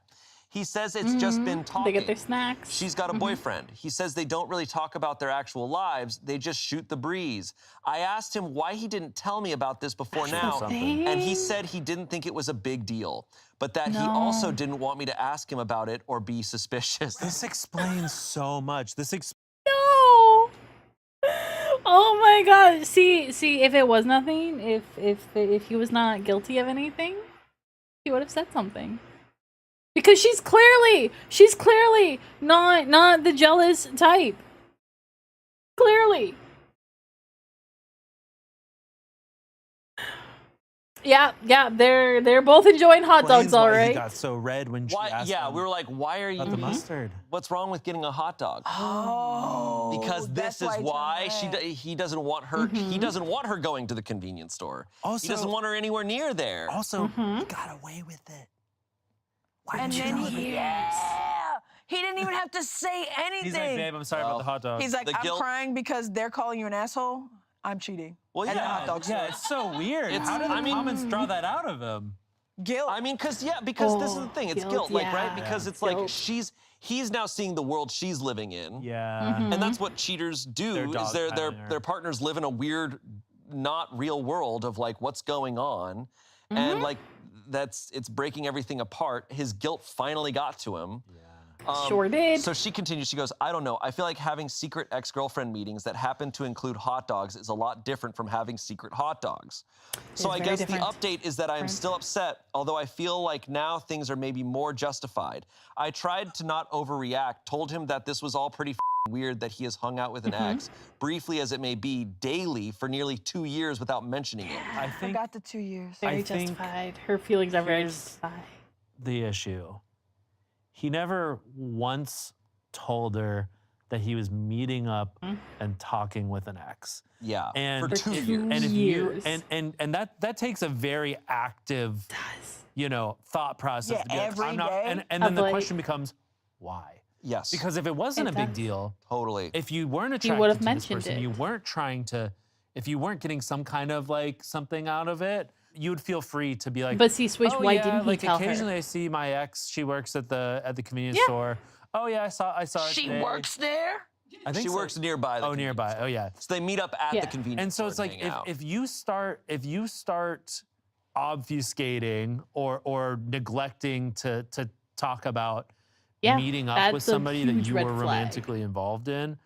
He says it's just been talking. They get their snacks. She's got a boyfriend. He says they don't really talk about their actual lives. They just shoot the breeze. I asked him why he didn't tell me about this before now, something. and he said he didn't think it was a big deal, but that he also didn't want me to ask him about it or be suspicious. This explains so much. No. Oh my God. See, if it was nothing, if he was not guilty of anything, he would have said something. Because she's clearly not the jealous type. Clearly. Yeah, they're both enjoying hot dogs, Explains all why He right. got so red when she Why? asked Yeah, him we were like, why are you? about the mustard. What's wrong with getting a hot dog? Oh. Because this is that's why it's she red. he doesn't want her. He doesn't want her going to the convenience store. Also- he doesn't want her anywhere near there. Also, he got away with it. And then he didn't even have to say anything. He's like, babe, I'm sorry about the hot dog. He's like, The I'm guilt- crying because they're calling you an asshole. I'm cheating. Well, At the yeah, hot dog store. Yeah, it's so weird. How did the comments draw that out of him? Guilt. I mean, because this is the thing. It's guilt, like, right? yeah. Because it's Guilt. like he's now seeing the world she's living in. Yeah. And that's what cheaters do. They're Is their partners live in a weird, not real world of like what's going on, and like it's breaking everything apart. His guilt finally got to him. Sure did. So she continues, she goes, I don't know. I feel like having secret ex-girlfriend meetings that happen to include hot dogs is a lot different from having secret hot dogs. So I very guess different. the update is that I am still upset, although I feel like now things are maybe more justified. I tried to not overreact, told him that this was all pretty weird that he has hung out with an ex, briefly as it may be, daily for nearly 2 years without mentioning it. I think Forgot the 2 years. Very I think justified. Her feelings are very here's- justified. the issue. He never once told her that he was meeting up and talking with an ex. Yeah, And for 2 For years. 2 And if years. and that takes a very active, thought process Yeah, to be like, every I'm not, day. and then the like- question becomes, why? Yes, Because if it wasn't It a big does. deal, totally. if you weren't He attracted would've to this mentioned person, it. you weren't trying to, if you weren't getting some kind of like something out of it, you would feel free to be like, But see, Swish, oh, why yeah, didn't he like tell her? occasionally I see my ex, she works at the convenience store. Oh yeah, I saw her She today. works there? I think She so. works nearby. the Oh, nearby. convenience Oh yeah. store. So they meet up at Yeah. the convenience And so store it's like and hang out. if you start obfuscating or neglecting to talk about Yeah, meeting up with that's a somebody that huge you red were flag. romantically involved in,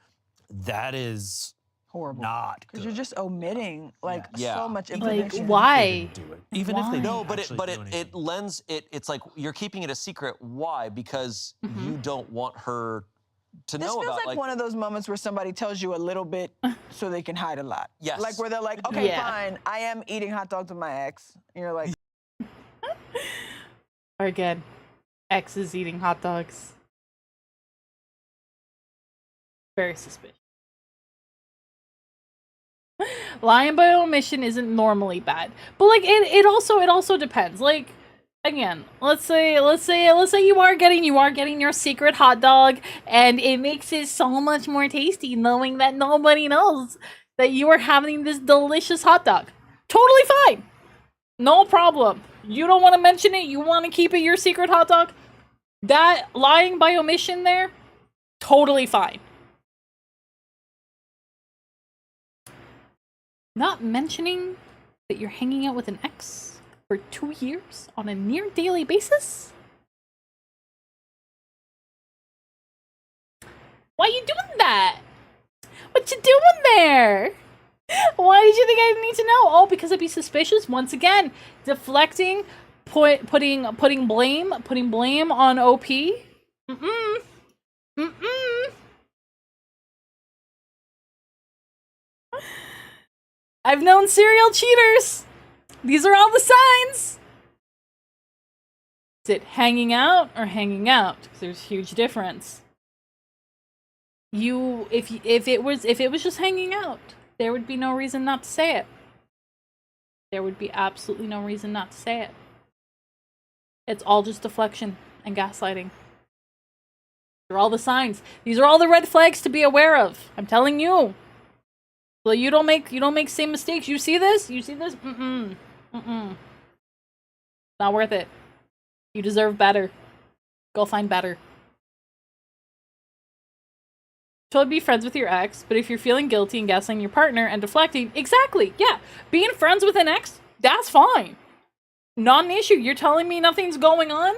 that is Horrible. not Because good. you're just omitting like Yeah. so much Like, information. why? Do it. Even if they Why? don't No, but actually do anything. it lends it. It's like you're keeping it a secret. Why? Because you don't want her to This know feels about. like one of those moments where somebody tells you a little bit so they can hide a lot. Yes. Like where they're like, okay, Yeah. fine, I am eating hot dogs with my ex. And you're like, Or again, X is eating hot dogs. Very suspicious. Lying by omission isn't normally bad, but like it also depends. Like again, let's say you are getting your secret hot dog, and it makes it so much more tasty knowing that nobody knows that you are having this delicious hot dog. Totally fine, no problem. You don't want to mention it. You want to keep it your secret hot dog. That lying by omission there, totally fine. Not mentioning that you're hanging out with an ex for 2 years on a near daily basis? Why you doing that? What you doing there? Why did you think I need to know? Oh, because I'd be suspicious. Once again, deflecting, putting blame on OP. Mm-mm. I've known serial cheaters. These are all the signs. Is it hanging out or hanging out? 'Cause there's a huge difference. If it was just hanging out, there would be no reason not to say it. There would be absolutely no reason not to say it. It's all just deflection and gaslighting. They're all the signs. These are all the red flags to be aware of. I'm telling you. So you don't make same mistakes. You see this? Mm-mm. Not worth it. You deserve better. Go find better. Totally be friends with your ex, but if you're feeling guilty and gaslighting your partner and deflecting, exactly, yeah. Being friends with an ex, that's fine. Not an issue. You're telling me nothing's going on?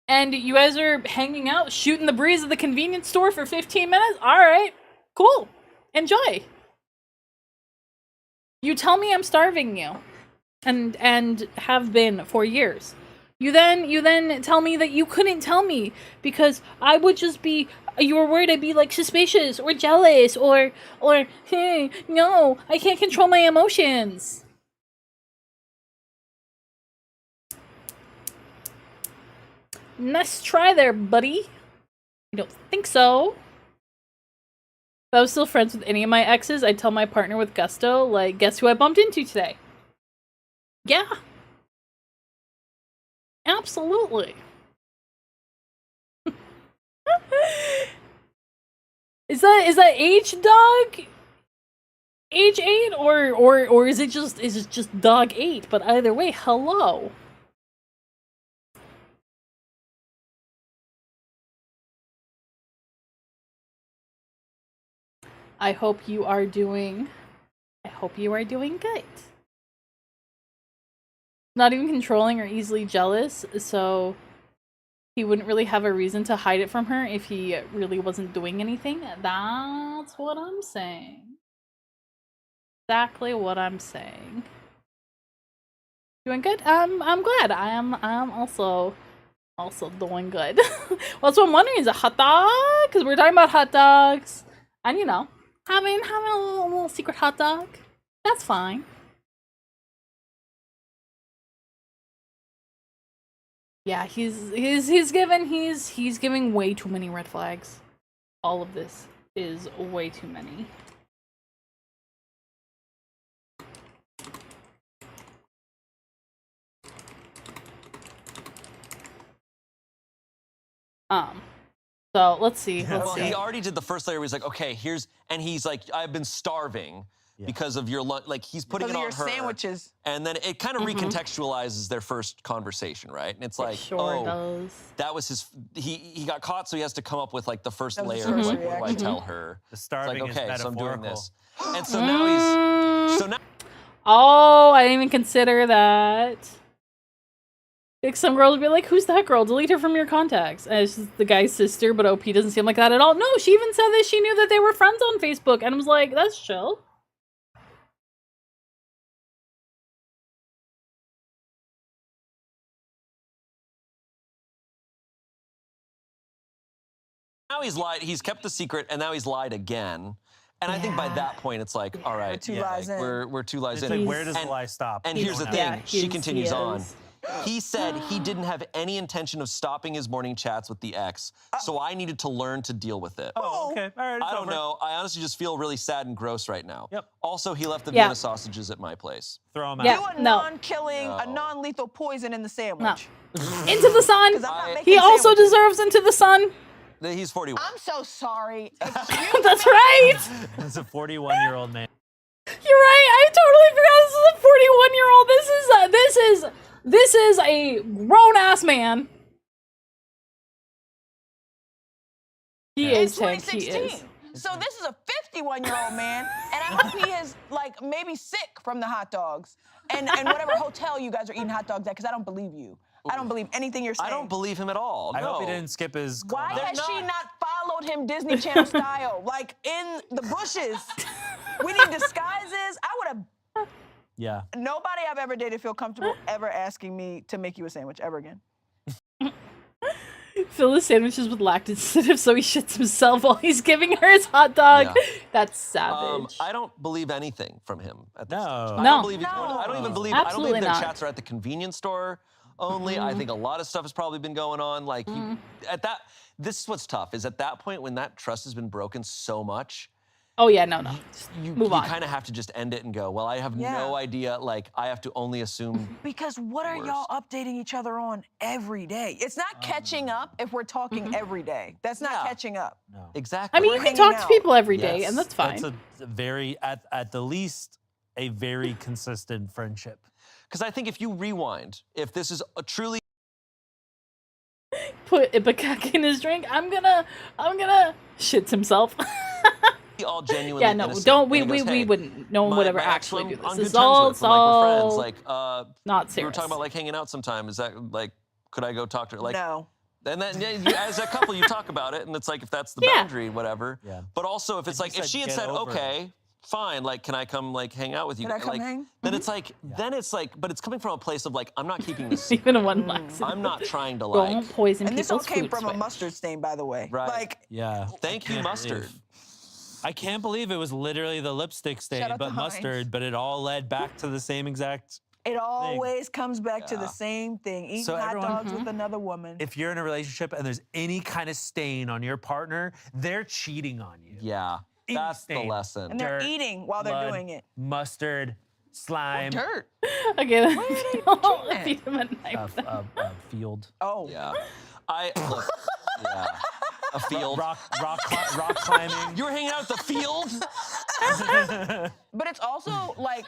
And you guys are hanging out, shooting the breeze at the convenience store for 15 minutes? Alright. Cool. Enjoy. You tell me I'm starving you. And have been for years. You then tell me that you couldn't tell me because I would just be, you were worried I'd be like suspicious or jealous or hey, no, I can't control my emotions. Nice try there, buddy. I don't think so. If I was still friends with any of my exes, I'd tell my partner with gusto, like, guess who I bumped into today? Yeah. Absolutely. Is that age dog? Age 8 or is it just dog 8? But either way, hello. I hope you are doing good. Not even controlling or easily jealous, so he wouldn't really have a reason to hide it from her if he really wasn't doing anything. That's what I'm saying. Exactly what I'm saying. Doing good? I'm glad. I am also doing good. Well, that's what I'm wondering, is a hot dog? Because we're talking about hot dogs. And you know, having a little secret hot dog. That's fine. Yeah, he's giving way too many red flags. All of this is way too many. So let's see. Well, he already did the first layer where he's like, okay, he's like, I've been starving because of your like he's putting it on her. Sandwiches. And then it kind of recontextualizes their first conversation, right? And it's like, does. that was his. He got caught, so he has to come up with like the first layer of like, what do I tell her? The starving it's like, okay, is so I'm doing metaphorical. this, and so now Oh, I didn't even consider that. Like, some girl would be like, who's that girl? Delete her from your contacts. And it's just the guy's sister, but OP doesn't seem like that at all. No, she even said that she knew that they were friends on Facebook, and I was like, that's chill. now he's lied. He's kept the secret, and now he's lied again. And I think by that point, it's like, all right, we're two lies in. Like, where does the lie stop? And here's the thing, she continues on. He said he didn't have any intention of stopping his morning chats with the ex, so I needed to learn to deal with it. Oh, okay. All right, I don't know. I honestly just feel really sad and gross right now. Yep. Also, he left the Vienna sausages at my place. Throw them out. Yeah, Do a non-killing, a non-lethal poison in the sandwich. Into the sun. 'Cause I'm not making He also sandwiches. deserves Into the Sun. He's 41. I'm so sorry. That's right. It's a 41-year-old man. You're right. I totally forgot this is a 41-year-old. This is a grown-ass man. He is, Tank. He is. So this is a 51-year-old man, and I hope he is like maybe sick from the hot dogs and whatever hotel you guys are eating hot dogs at, because I don't believe you. I don't believe anything you're saying. I don't believe him at all. I hope he didn't skip his. Why has she not followed him Disney Channel style, like in the bushes? We need disguises. I would have. Yeah. Nobody I've ever dated feel comfortable ever asking me to make you a sandwich ever again. Fill his sandwiches with lactative so he shits himself while he's giving her his hot dog. Yeah. That's savage. I don't believe anything from him at this stage. No. I don't believe he's going to, I don't even believe. Absolutely I don't believe not. their chats are at the convenience store only. I think a lot of stuff has probably been going on. Like this is what's tough, is at that point when that trust has been broken so much. Oh yeah, no. You Move on. kind of have to just end it and go, well, I have no idea. Like, I have to only assume. Because what are y'all updating each other on every day? It's not catching up if we're talking every day. That's not catching up. No. Exactly. I mean, you can talk to people every day, and that's fine. That's a very, at the least, a very consistent friendship. Because I think if you rewind, if this is a truly Put Ipecac in his drink. I'm gonna shits himself. all genuinely Yeah, no, innocent, don't we and he goes, hey, wouldn't. No one would ever my ex, actually I'm do this. on It's good terms all with, and, like, we're friends. not Like, we were serious. talking about like hanging out sometime. Is that like, could I go talk to her? Like, No. And then as a couple, you talk about it, and it's like if that's the boundary, whatever. Yeah. But also if it's like if she had said, okay, fine, like can I come like hang out with you? Can I come like, hang? Then it's like but it's coming from a place of like I'm not keeping this. Even one lax. I'm not trying to like. Don't poison And this all people's came food from a switch. mustard stain, by the way. Right. Like, Yeah. Thank you, mustard. I can't believe it was literally the lipstick stain, out to but Heinz. mustard, but it all led back to the same exact. it always comes back to the Yeah. same thing. Eating So hot everyone- dogs with another woman. If you're in a relationship and there's any kind of stain on your partner, they're cheating on you. Yeah, Ink that's the stain. lesson. And they're dirt, eating while they're blood, doing it. Mustard, slime, Dirt. Okay, Where are they don't doing feed him a knife. field. Oh. Yeah, look, yeah. A field. Rock climbing. You were hanging out at the field? But it's also like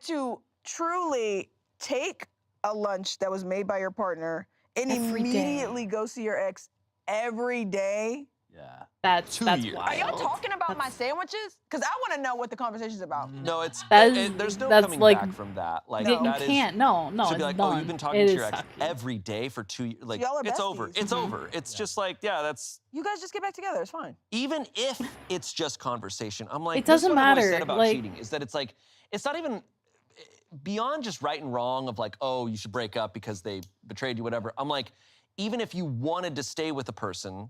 to truly take a lunch that was made by your partner and Every day. immediately go see your ex every day. Yeah. That's 2 that's years. wild. Are y'all talking about my sandwiches? Because I want to know what the conversation's about. No, it's there's no that's coming like- back from that. Like You that is can't. No, to it's be like, done. oh, you've been talking It to is your ex sucky. every day for 2 years. Like y'all are it's over. besties. It's over. It's just like, yeah, that's You guys just get back together. It's fine. even if it's just conversation. I'm like, It this is doesn't what I've always matter, said about like- cheating is that it's like it's not even beyond just right and wrong of like, oh, you should break up because they betrayed you, whatever. I'm like, even if you wanted to stay with a person,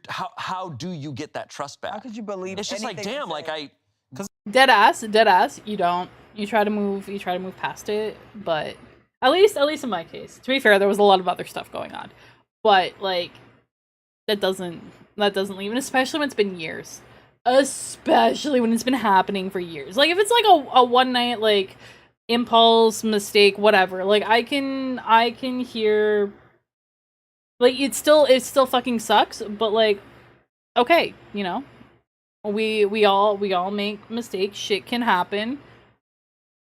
how do you get that trust back? How could you believe It's just like, anything they damn, like say? Dead ass. You don't. You try to move past it, but at least in my case, to be fair, there was a lot of other stuff going on. But like that doesn't leave, and especially when it's been years. Especially when it's been happening for years. Like if it's like a one night like impulse, mistake, whatever. Like I can hear like it still fucking sucks, but like okay, you know. We all make mistakes. Shit can happen.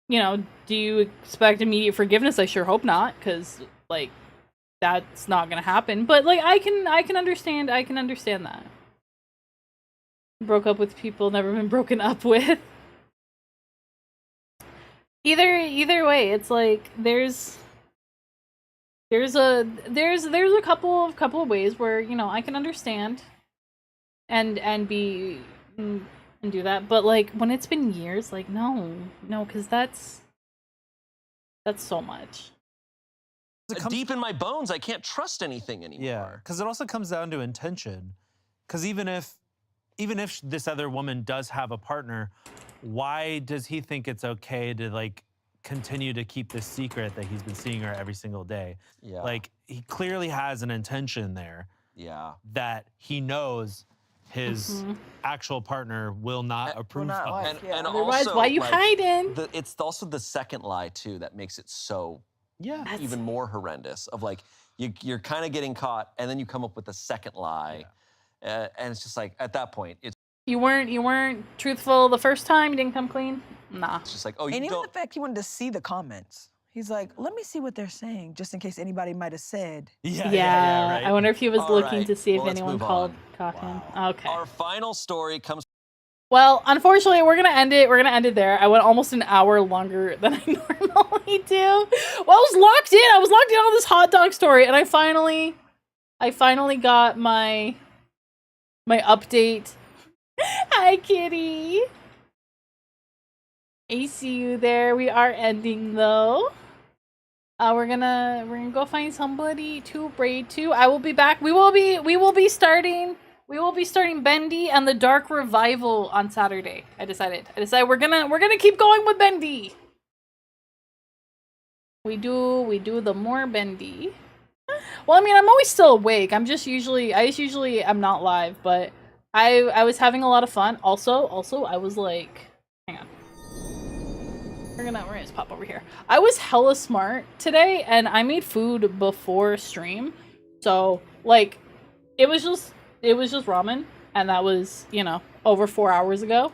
You know, do you expect immediate forgiveness? I sure hope not, because like that's not gonna happen. But like I can understand that. Broke up with people, never been broken up with. Either way, it's like there's a couple of ways where, you know, I can understand and do that, but like when it's been years, like no, because that's so much. Deep in my bones, I can't trust anything anymore. Yeah, because it also comes down to intention. Because even if this other woman does have a partner, why does he think it's okay to like continue to keep this secret that he's been seeing her every single day? Yeah. Like he clearly has an intention there Yeah. that he knows his actual partner will not approve not of. like. And, Yeah. and Otherwise, also, why you like, hiding? It's also the second lie too that makes it so Yeah. even more horrendous. Of like you're kind of getting caught, and then you come up with a second lie, and it's just like at that point it's You weren't truthful the first time. You didn't come clean. Nah. just like, oh, you And even don't. the fact he wanted to see the comments. He's like, let me see what they're saying, just in case anybody might have said. Yeah, right. I wonder if he was All looking right, to see if well, let's anyone move caught on. him. Okay. Our final story comes. Well, unfortunately, we're gonna end it there. I went almost an hour longer than I normally do. Well, I was locked in on this hot dog story, and I finally got my update. Hi, kitty. I see you there. We are ending though. We're gonna go find somebody to braid to. I will be back. We will be starting Bendy and the Dark Revival on Saturday. I decided we're gonna keep going with Bendy. We do the more Bendy. Well, I mean, I'm always still awake. I usually am not live, but I was having a lot of fun. Also, I was like, hang on. We're gonna just pop over here. I was hella smart today, and I made food before stream. So, like, it was just ramen, and that was, you know, over 4 hours ago.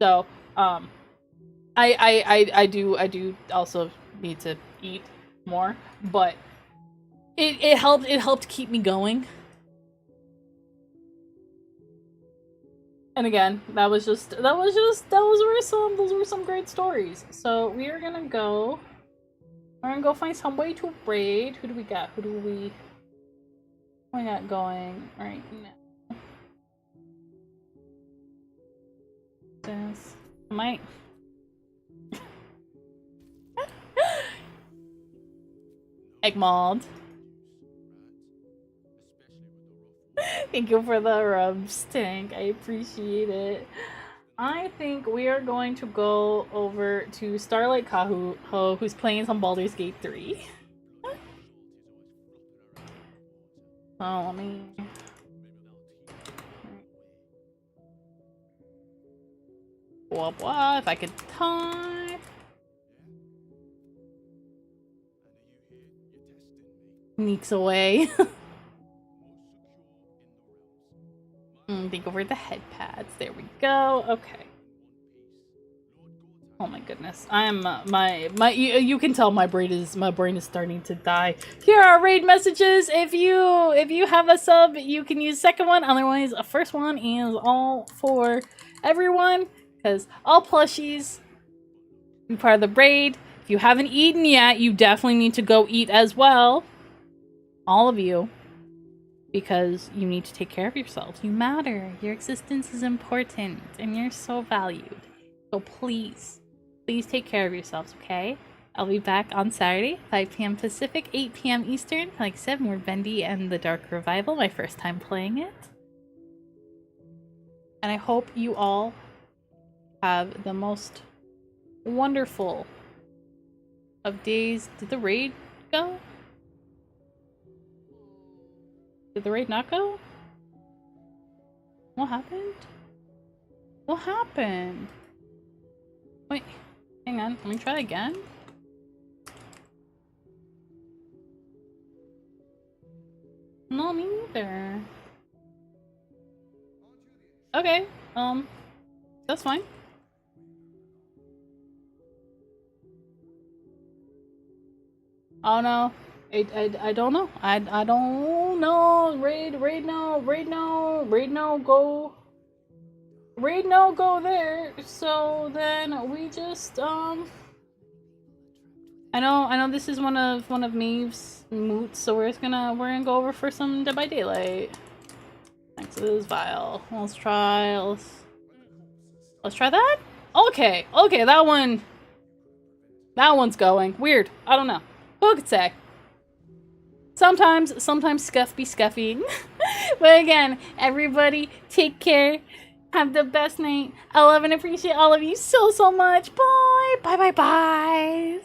So, I do also need to eat more, but it helped keep me going. And again, those were some great stories. So we're gonna go find some way to braid. Who do we got? Who do we got going right now? This might. Eggmald. Thank you for the rubs, Tank. I appreciate it. I think we are going to go over to Starlight Kaho, who's playing some Baldur's Gate 3. Oh, let me... Blah, if I could type. Sneaks away. Same thing over the head pads. There we go. Okay. Oh my goodness. I'm you can tell my brain is starting to die. Here are raid messages. If you have a sub, you can use second one. Otherwise, a first one is all for everyone because all plushies be part of the raid. If you haven't eaten yet, you definitely need to go eat as well. All of you. Because you need to take care of yourselves. You matter. Your existence is important and you're so valued. So please take care of yourselves, okay? I'll be back on Saturday, 5 p.m. Pacific, 8 p.m. Eastern. Like I said, more Bendy and the Dark Revival, my first time playing it. And I hope you all have the most wonderful of days. Did the raid go? Did the raid not go? What happened? What happened? Wait. Hang on, let me try again. No, me neither. Okay, that's fine. Oh no, I don't know. I don't know. Raid no go there. So then we just I know this is one of Maeve's moots, so we're gonna go over for some Dead by Daylight. Next is Vile. Let's try that? Okay, that one's going. Weird. I don't know. Who could say? Sometimes scuff be scuffing. But again, everybody take care. Have the best night. I love and appreciate all of you so much. Bye. Bye.